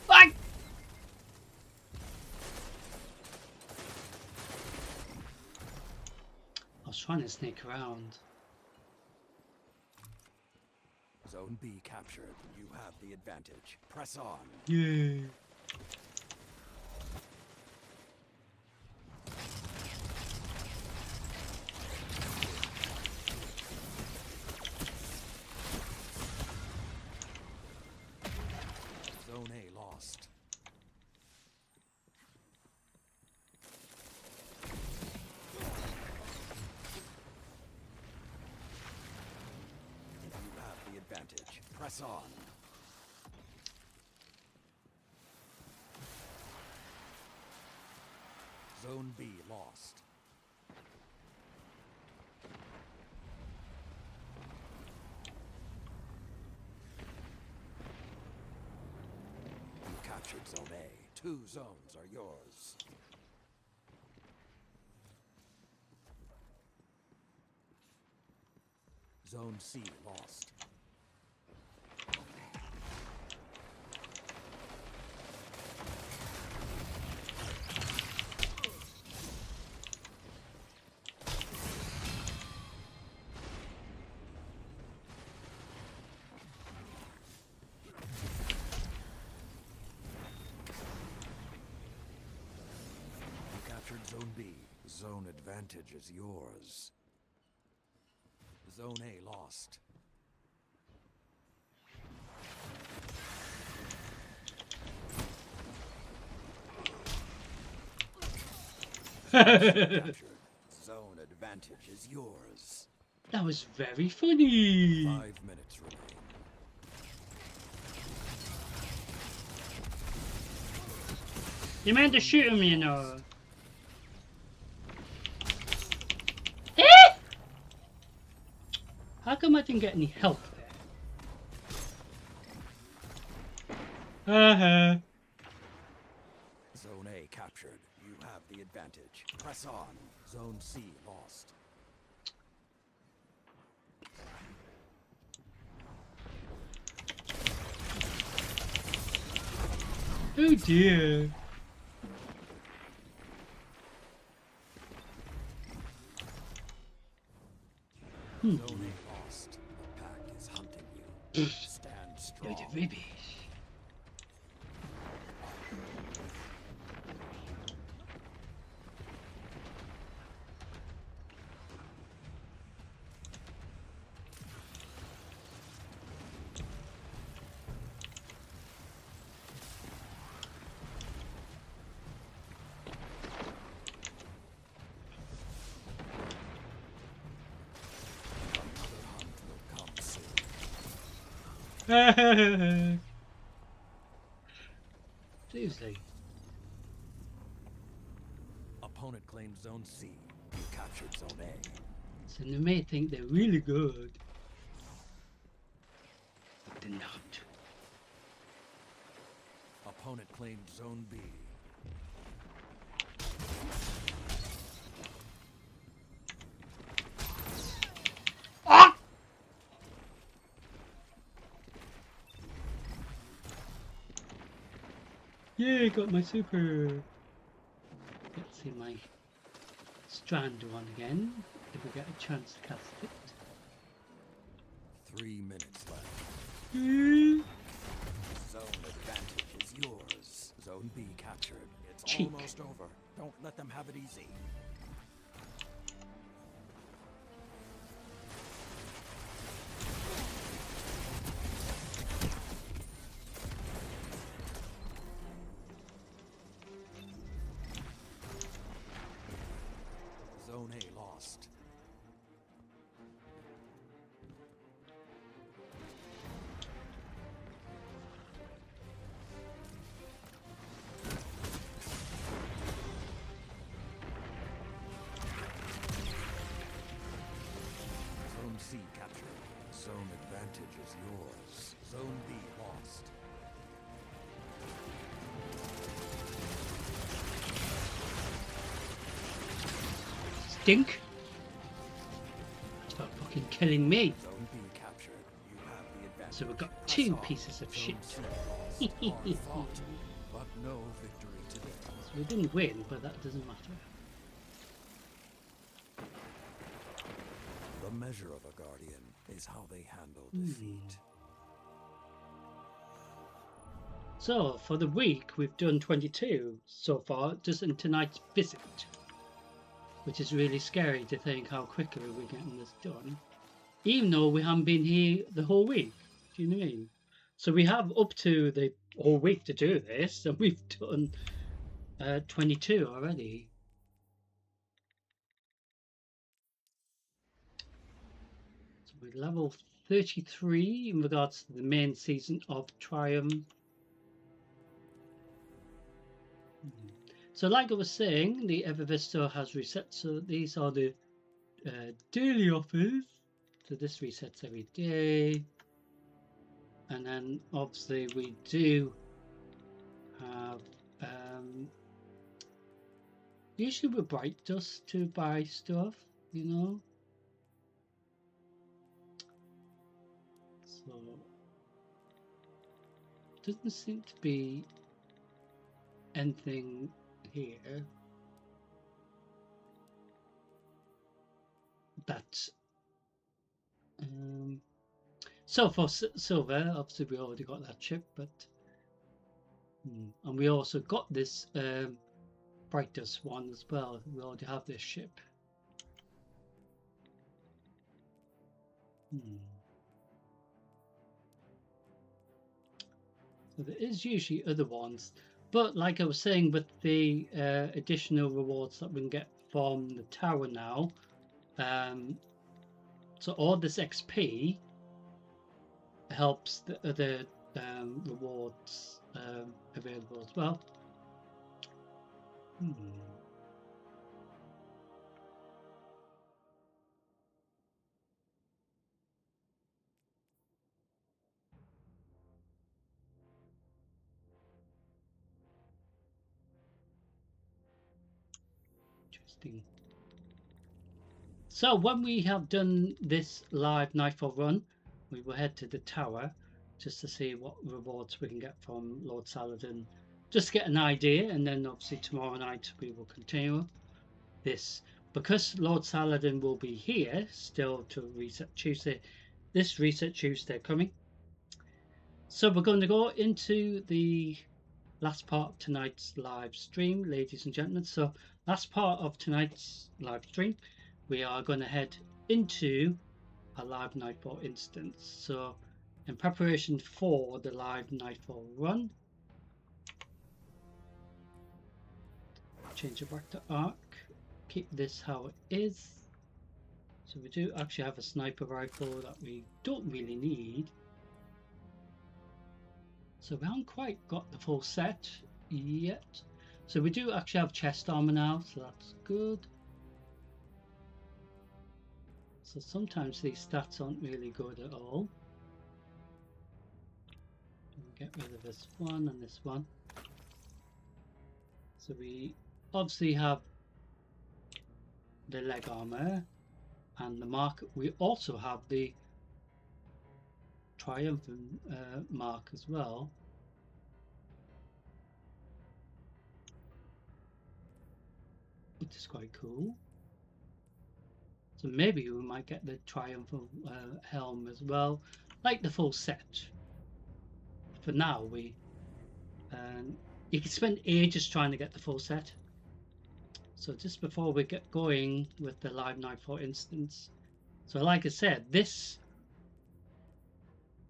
[SPEAKER 1] Fuck! I was trying to sneak around.
[SPEAKER 3] Zone B captured. You have the advantage. Press on.
[SPEAKER 1] Yeah.
[SPEAKER 3] Zone A lost. You have the advantage. Press on. Zone B lost. You captured Zone A. 2 zones are yours. Zone C lost. You captured Zone B. Zone advantage is yours. Zone A lost. Captured. Zone advantage is yours.
[SPEAKER 1] That was very funny.
[SPEAKER 3] 5 minutes remain.
[SPEAKER 1] You meant to shoot him, you know. Eh? How come I didn't get any help there?
[SPEAKER 3] the advantage. Press on. Zone C lost.
[SPEAKER 1] Oh dear.
[SPEAKER 3] Zone A lost. The pack is hunting you. Stand
[SPEAKER 1] You're
[SPEAKER 3] strong.
[SPEAKER 1] the rubbish.
[SPEAKER 3] Another hunt will come soon.
[SPEAKER 1] Seriously.
[SPEAKER 3] Opponent claimed Zone C. You captured Zone A.
[SPEAKER 1] So they may think they're really good, but they're not.
[SPEAKER 3] Opponent claimed Zone B.
[SPEAKER 1] Ah! Yeah, got my super. Let's see my strand one again, if we get a chance to cast it.
[SPEAKER 3] 3 minutes left.
[SPEAKER 1] Mm.
[SPEAKER 3] Zone advantage is yours. Zone B captured. It's
[SPEAKER 1] Cheek.
[SPEAKER 3] almost over. Don't let them have it easy. Zone A lost. Zone C captured. Zone advantage is yours. Zone B lost.
[SPEAKER 1] Stink. Stop fucking killing me.
[SPEAKER 3] Zone B captured. You have the advantage.
[SPEAKER 1] So we've got
[SPEAKER 3] Press
[SPEAKER 1] 2
[SPEAKER 3] on.
[SPEAKER 1] pieces of
[SPEAKER 3] Zone
[SPEAKER 1] shit.
[SPEAKER 3] C lost. Hard fought, but no victory today.
[SPEAKER 1] So we didn't win, but that doesn't matter.
[SPEAKER 3] The measure of a guardian is how they handle defeat.
[SPEAKER 1] So for the week, we've done 22 so far, just in tonight's visit, which is really scary to think how quickly we're getting this done, even though we haven't been here the whole week. Do you know what I mean? So we have up to the whole week to do this, and we've done 22 already. So we're level 33 in regards to the main season of Triumph. So like I was saying, the Evervista has reset, so these are the daily offers. So this resets every day. And then obviously we do have usually with Bright Dust to buy stuff, you know. So doesn't seem to be anything here that so for silver, obviously we already got that chip, but and we also got this Brightest one as well. We already have this ship. So there is usually other ones, but like I was saying, with the additional rewards that we can get from the tower now, so all this XP helps the other rewards available as well. Interesting. So when we have done this live Nightfall run, we will head to the tower just to see what rewards we can get from Lord Saladin, just to get an idea, and then obviously tomorrow night we will continue this. Because Lord Saladin will be here still to Reset Tuesday, this Reset Tuesday coming. So we're going to go into the last part of tonight's live stream, ladies and gentlemen. So last part of tonight's live stream, we are going to head into a live Nightfall instance. So in preparation for the live Nightfall run, change it back to Arc, keep this how it is. So we do actually have a sniper rifle that we don't really need. So we haven't quite got the full set yet. So we do actually have chest armor now, so that's good. So sometimes these stats aren't really good at all. Get rid of this one and this one. So we obviously have the leg armor and the mark. We also have the triumphant mark as well. Which is quite cool. So maybe we might get the triumphant helm as well, like the full set. For now, you can spend ages trying to get the full set. So just before we get going with the live Nightfall instance, so like I said, the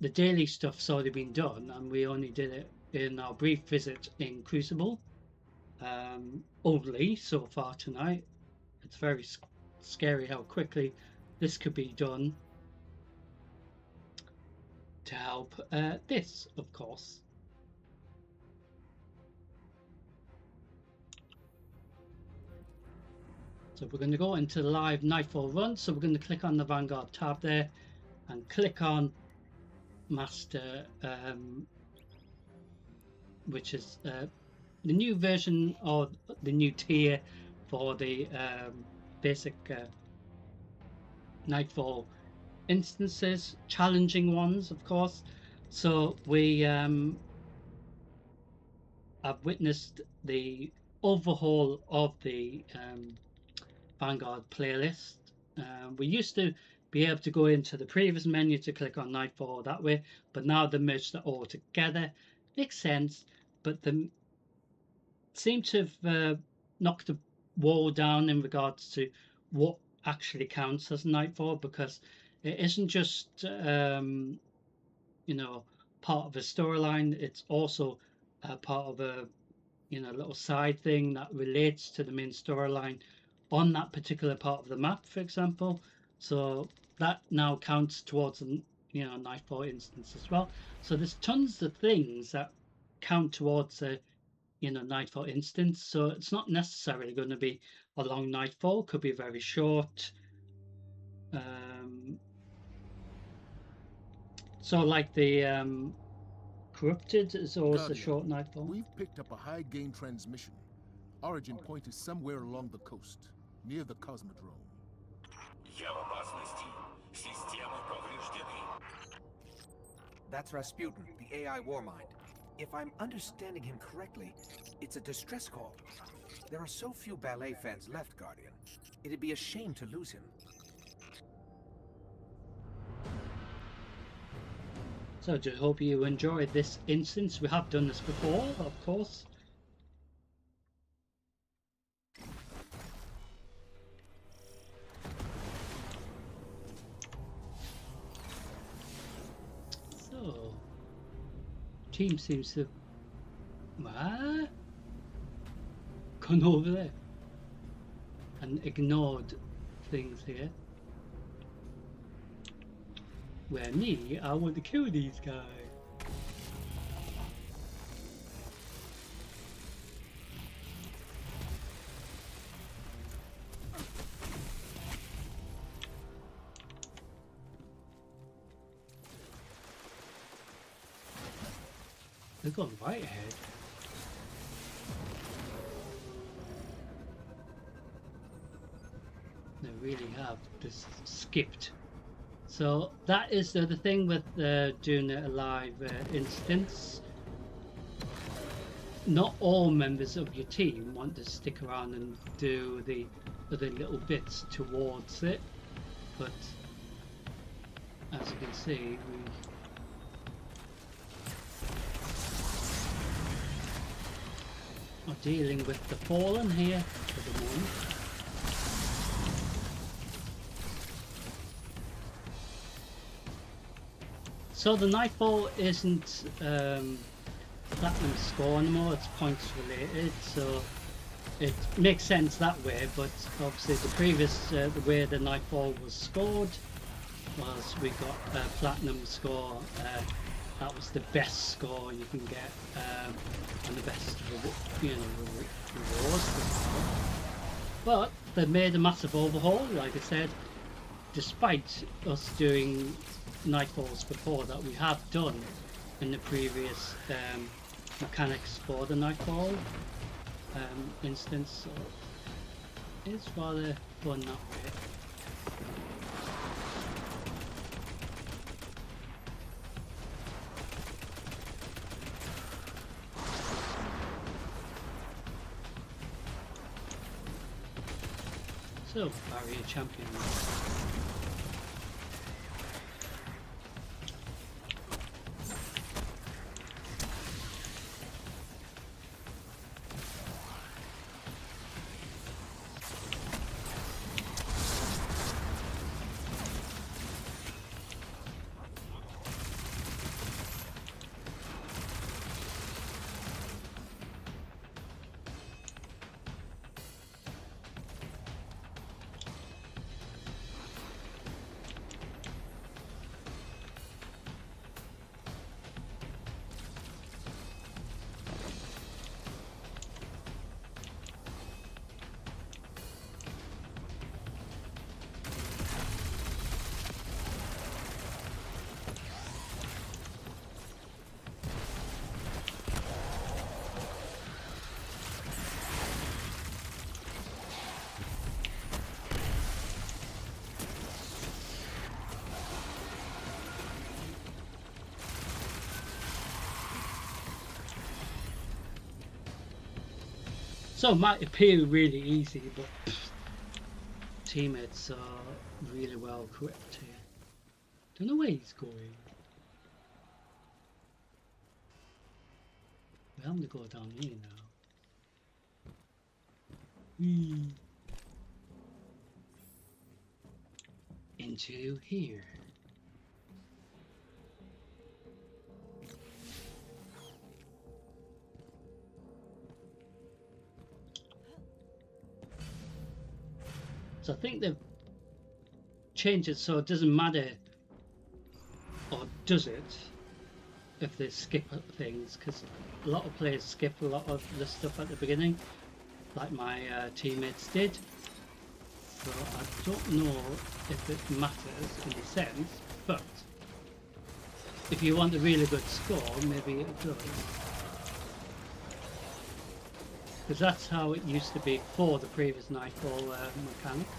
[SPEAKER 1] daily stuff's already been done, and we only did it in our brief visit in Crucible only so far tonight. It's very scary how quickly this could be done to help this, of course. So we're going to go into the live Nightfall run. So we're going to click on the Vanguard tab there and click on Master, which is the new version or the new tier for the basic Nightfall instances, challenging ones, of course. So we have witnessed the overhaul of the Vanguard playlist. We used to be able to go into the previous menu to click on Nightfall that way, but now they merged it all together. Makes sense, but they seem to have knocked the wall down in regards to what actually counts as Nightfall, because it isn't just you know, part of a storyline. It's also part of a little side thing that relates to the main storyline on that particular part of the map, for example. So that now counts towards a Nightfall instance as well. So there's tons of things that count towards a Nightfall instance. So it's not necessarily going to be a long Nightfall, could be very short. So like the Corrupted is always
[SPEAKER 4] Guardian,
[SPEAKER 1] a short Nightfall.
[SPEAKER 4] We've picked up a high gain transmission. Origin point is somewhere along the coast, near the Cosmodrome.
[SPEAKER 5] That's Rasputin, the AI Warmind. If I'm understanding him correctly, it's a distress call. There are so few ballet fans left, Guardian. It'd be a shame to lose him.
[SPEAKER 1] So I just hope you enjoyed this instance. We have done this before, of course. So, team seems to gone over there and ignored things here. Where me, I want to kill these guys. They're going right ahead. really have just skipped. So that is the thing with doing a live instance. Not all members of your team want to stick around and do the other little bits towards it, but as you can see, we are dealing with the Fallen here for the moment. So the Nightfall isn't platinum score anymore, it's points related, so it makes sense that way, but obviously the previous the way the Nightfall was scored was we got a platinum score. That was the best score you can get, and the best rewards. But they made a massive overhaul, like I said, despite us doing Nightfalls before that we have done in the previous mechanics for the Nightfall instance, so it's rather fun that way. So, barrier champion. So it might appear really easy, but teammates are really well equipped here. Don't know where he's going. We're having to go down here now. Into here. So I think they've changed it so it doesn't matter, or does it, if they skip things, because a lot of players skip a lot of the stuff at the beginning, like my teammates did. So I don't know if it matters in a sense, but if you want a really good score, maybe it does. Because that's how it used to be before the previous Nightfall mechanics.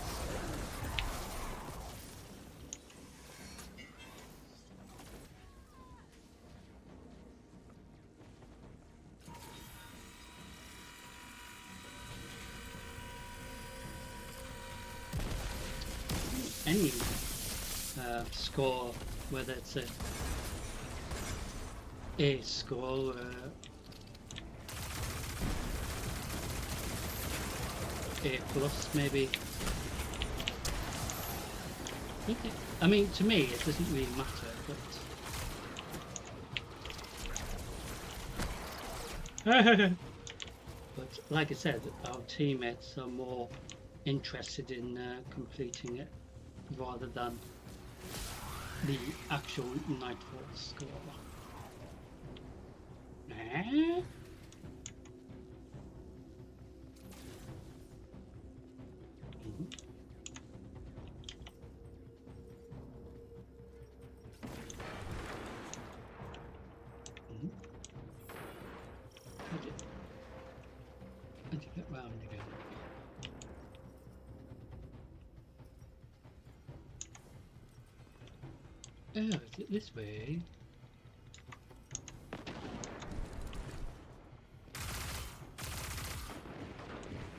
[SPEAKER 1] Any score, whether it's a score, A plus maybe. I mean, to me it doesn't really matter, but but like I said, our teammates are more interested in completing it rather than the actual Nightfall score. How'd you get round again? Oh, is it this way?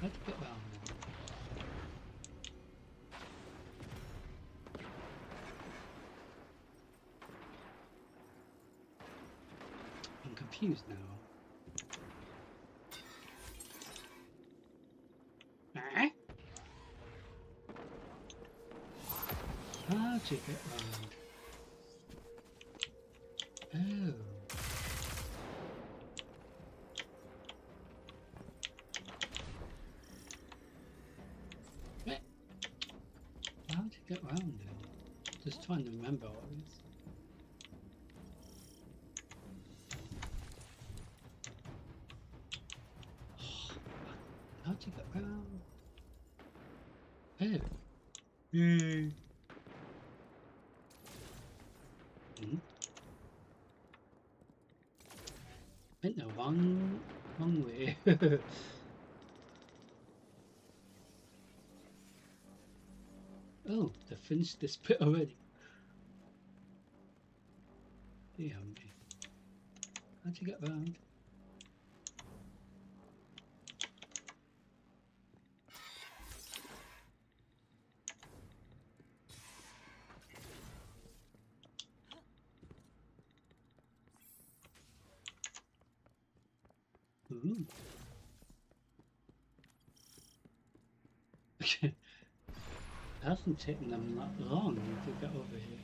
[SPEAKER 1] How to get around then? I'm confused now. Ah? How to get around? Oh. Wait. How to get around then? Just trying to remember all this. How to get around? Oh. Hmm. Went the wrong way. Oh, they finished this bit already. Damn me. How'd you get around? Ooh. It hasn't taken them that long to get over here.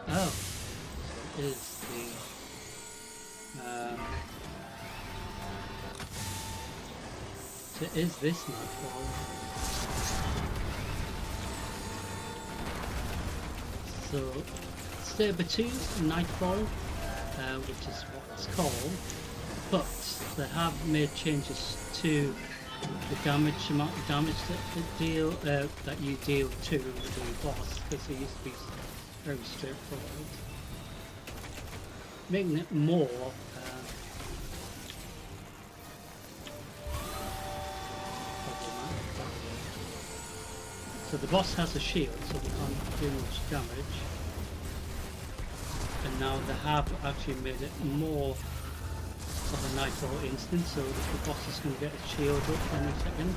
[SPEAKER 1] Oh, it is so it is this nightfall. So Saber 2 Nightfall, which is what it's called, but they have made changes to the damage amount of damage that you deal to the boss, because it used to be very straightforward, making it more problematic. So the boss has a shield, so we can't do much damage. And now they have actually made it more of a Nightfall instance, so the boss is going to get a shield up any second.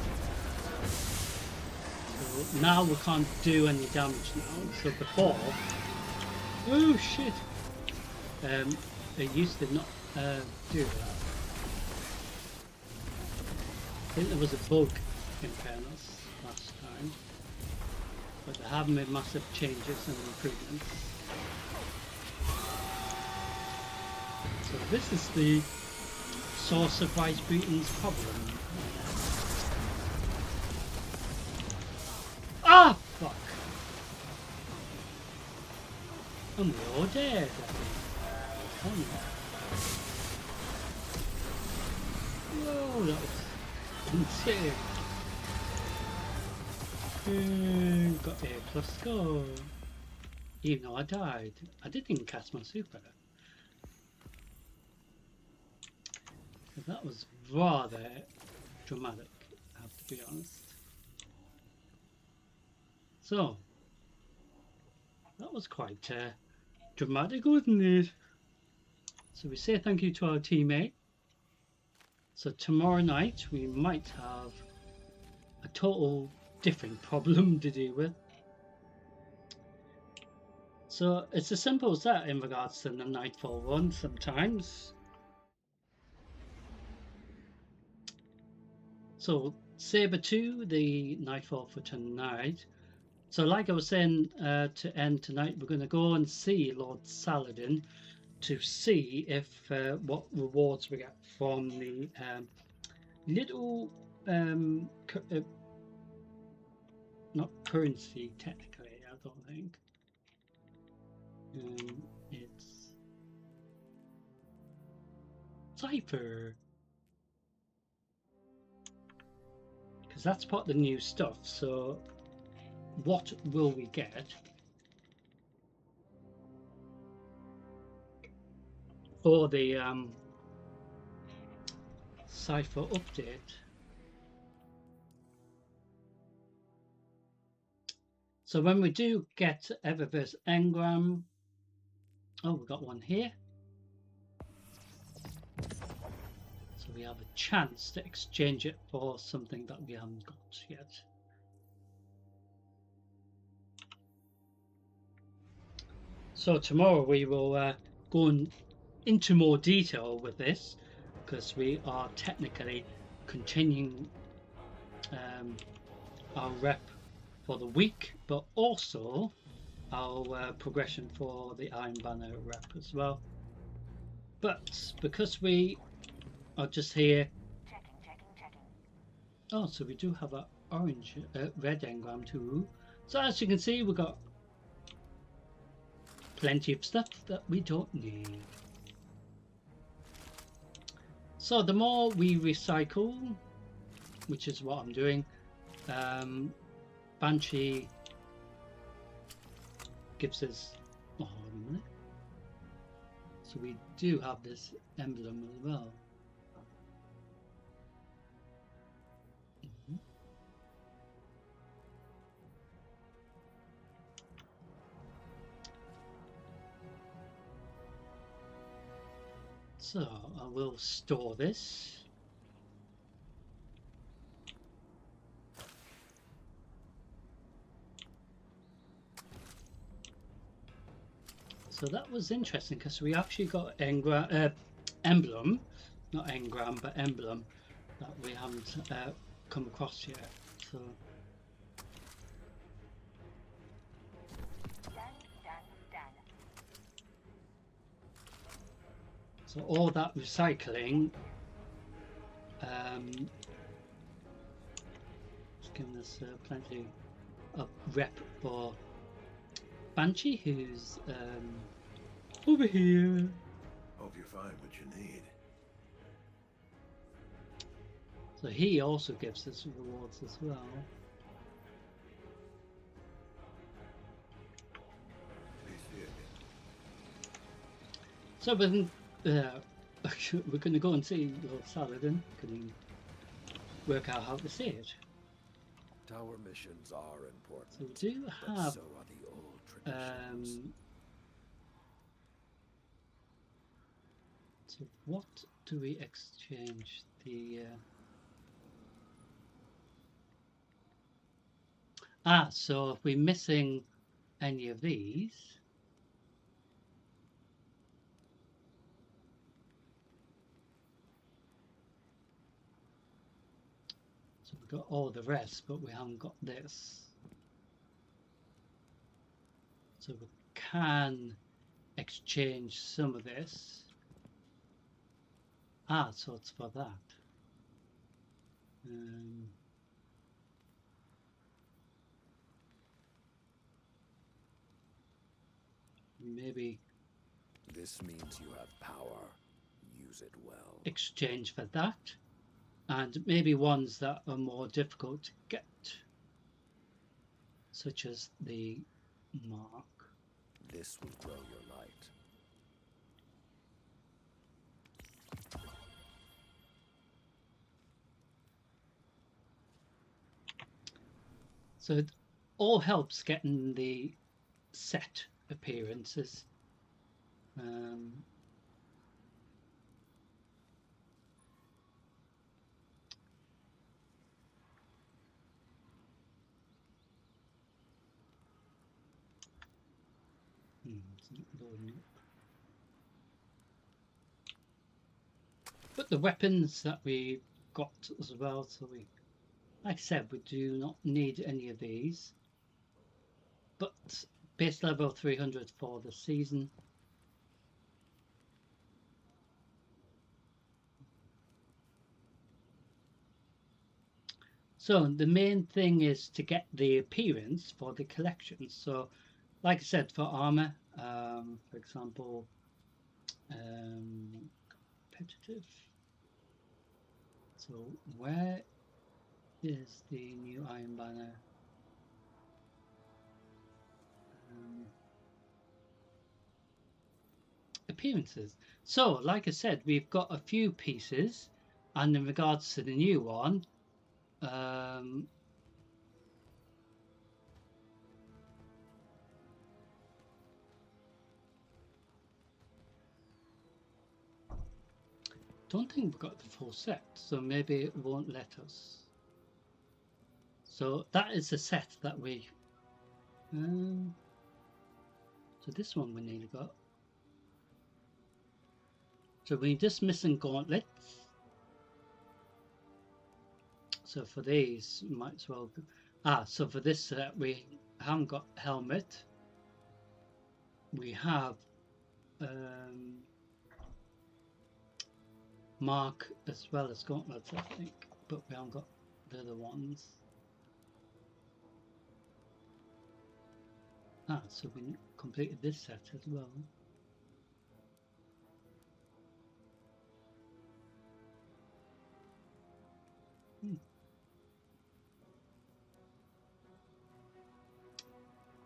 [SPEAKER 1] So now we can't do any damage now. So before, oh shit, they used to not do that. I think there was a bug in fairness last time, but they have made massive changes and improvements. So this is the source of Rasputin's problem. Ah! Fuck! And we're all dead. Oh no. Whoa, that was insane. Got A plus score. Even though I died. I didn't cast my super. That was rather dramatic, I have to be honest. So, that was quite dramatic, wasn't it? So we say thank you to our teammate. So tomorrow night we might have a total different problem to deal with. So it's as simple as that in regards to the Nightfall run sometimes. So Saber 2, the Nightfall for tonight. So like I was saying, to end tonight, we're going to go and see Lord Saladin to see if what rewards we get from the little not currency technically, I don't think. It's cipher, because that's part of the new stuff. So what will we get for the cipher update. So when we do get Eververse engram, oh, we got one here. So we have a chance to exchange it for something that we haven't got yet. So tomorrow we will go into more detail with this, because we are technically continuing our rep for the week, but also our progression for the Iron Banner rep as well. But because we are just here, oh, so we do have a orange, red engram too. So as you can see, we've got plenty of stuff that we don't need. So the more we recycle, which is what I'm doing, Banshee gives us, oh, hold on a minute. So we do have this emblem as well. So I will store this. So that was interesting because we actually got emblem, not engram, but emblem that we haven't come across yet. So all that recycling it's given us plenty of rep for Banshee, who's over here.
[SPEAKER 3] Hope you find what you need.
[SPEAKER 1] So he also gives us rewards as well. So we're going to go and see Lord Saladin. Can work out how to say it.
[SPEAKER 3] Tower missions are important.
[SPEAKER 1] So we do have.
[SPEAKER 3] So are the old traditions.
[SPEAKER 1] So what do we exchange? The so if we're missing any of these, so we've got all the rest, but we haven't got this. So we can exchange some of this. So it's for that. Maybe
[SPEAKER 3] this means you have power. Use it well.
[SPEAKER 1] Exchange for that, and maybe ones that are more difficult to get, such as the mark.
[SPEAKER 3] This will grow your light.
[SPEAKER 1] So it all helps getting the set appearances. It's not loading up. But the weapons that we got as well, so we, like I said, we do not need any of these. But base level 300 for the season. So the main thing is to get the appearance for the collection. So like I said, for armor, for example, competitive. So where is the new Iron Banner? Appearances. So like I said, we've got a few pieces, And in regards to the new one, don't think we've got the full set, so maybe it won't let us. So that is the set that we. So this one we nearly got. So we're just missing gauntlets. So for these, we might as well. So for this set, we haven't got helmet. We have mark as well as gauntlets, I think, but we haven't got the other ones. So we completed this set as well.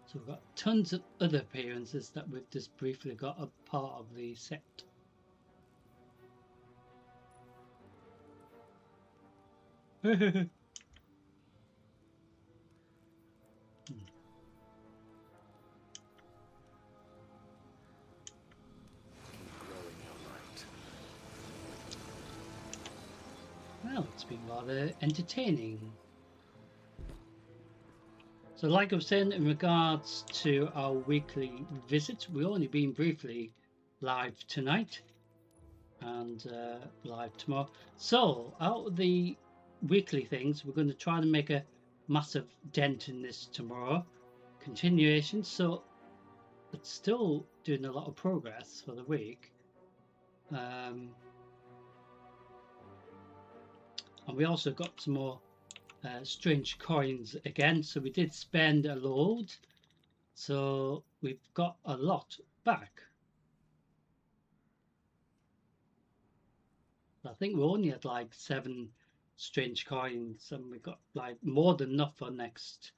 [SPEAKER 1] So we've got tons of other appearances that we've just briefly got a part of the set. Well, it's been rather entertaining. So like I was saying, in regards to our weekly visits, we've only been briefly live tonight and live tomorrow. So out of the weekly things, we're going to try to make a massive dent in this tomorrow. Continuation, so it's still doing a lot of progress for the week. And we also got some more strange coins again, so we did spend a load, so we've got a lot back. I think we only had like 7 strange coins, and we got like more than enough for next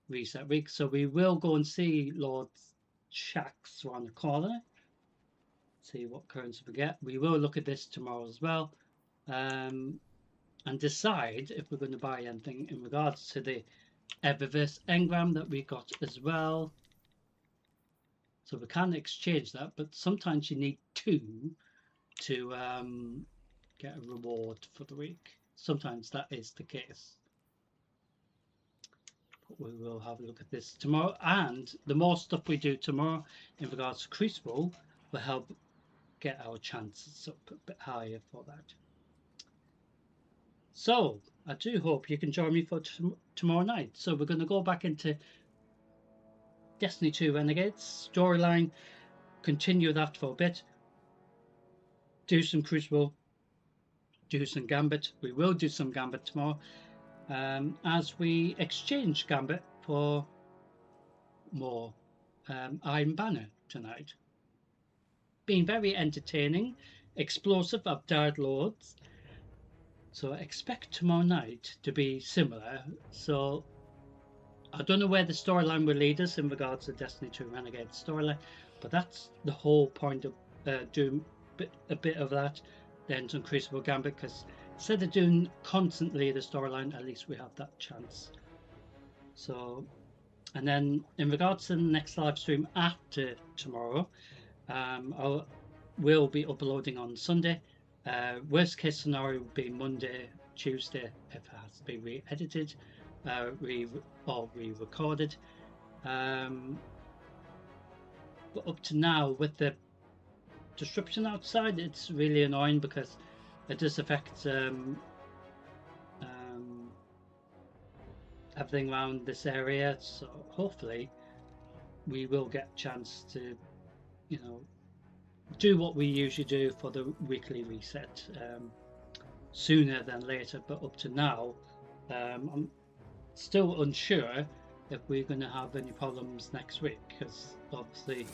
[SPEAKER 1] reset week. So we will go and see Lord Shaxx around the corner, see what currency we get. We will look at this tomorrow as well, and decide if we're going to buy anything in regards to the Eververse engram that we got as well. So we can exchange that, but sometimes you need 2 to get a reward for the week. Sometimes that is the case. But we will have a look at this tomorrow, and the more stuff we do tomorrow in regards to Crucible will help get our chances up a bit higher for that. So I do hope you can join me for tomorrow night. So we're going to go back into Destiny 2 Renegades storyline, continue that for a bit, do some Crucible, do some Gambit. We will do some Gambit tomorrow, as we exchange Gambit for more Iron Banner tonight. Been very entertaining, explosive. I've died loads. So expect tomorrow night to be similar. So I don't know where the storyline will lead us in regards to Destiny 2 Renegade storyline, but that's the whole point of doing a bit of that, then some Crucible Gambit, because instead of doing constantly the storyline, at least we have that chance. So, and then in regards to the next live stream after tomorrow, I will be uploading on Sunday. Worst case scenario would be Monday, Tuesday if it has to be re-edited, re-recorded. But up to now, with the disruption outside, it's really annoying because it does affect everything around this area. So hopefully we will get a chance to, you know, do what we usually do for the weekly reset sooner than later. But up to now, I'm still unsure if we're going to have any problems next week, because obviously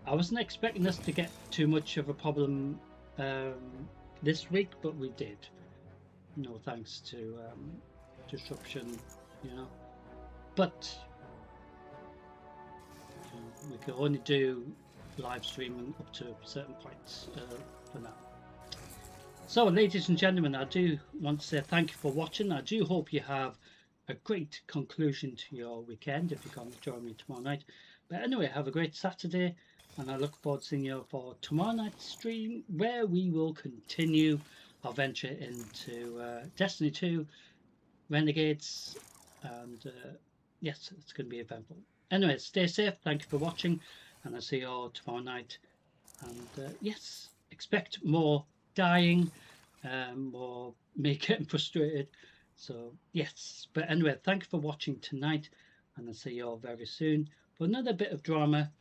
[SPEAKER 1] I wasn't expecting us to get too much of a problem this week, but we did. No thanks to disruption, you know. But we can only do live streaming up to certain points for now. So, ladies and gentlemen, I do want to say thank you for watching. I do hope you have a great conclusion to your weekend if you can't join me tomorrow night. But anyway, have a great Saturday, and I look forward to seeing you for tomorrow night's stream, where we will continue our venture into Destiny 2, Renegades, and yes, it's going to be eventful. Anyway, stay safe. Thank you for watching, and I'll see you all tomorrow night. And yes, expect more dying, or me getting frustrated. So yes, but anyway, thank you for watching tonight, and I'll see you all very soon for another bit of drama.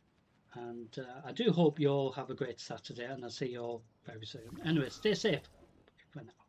[SPEAKER 1] And I do hope you all have a great Saturday, and I'll see you all very soon. Anyway, stay safe for now.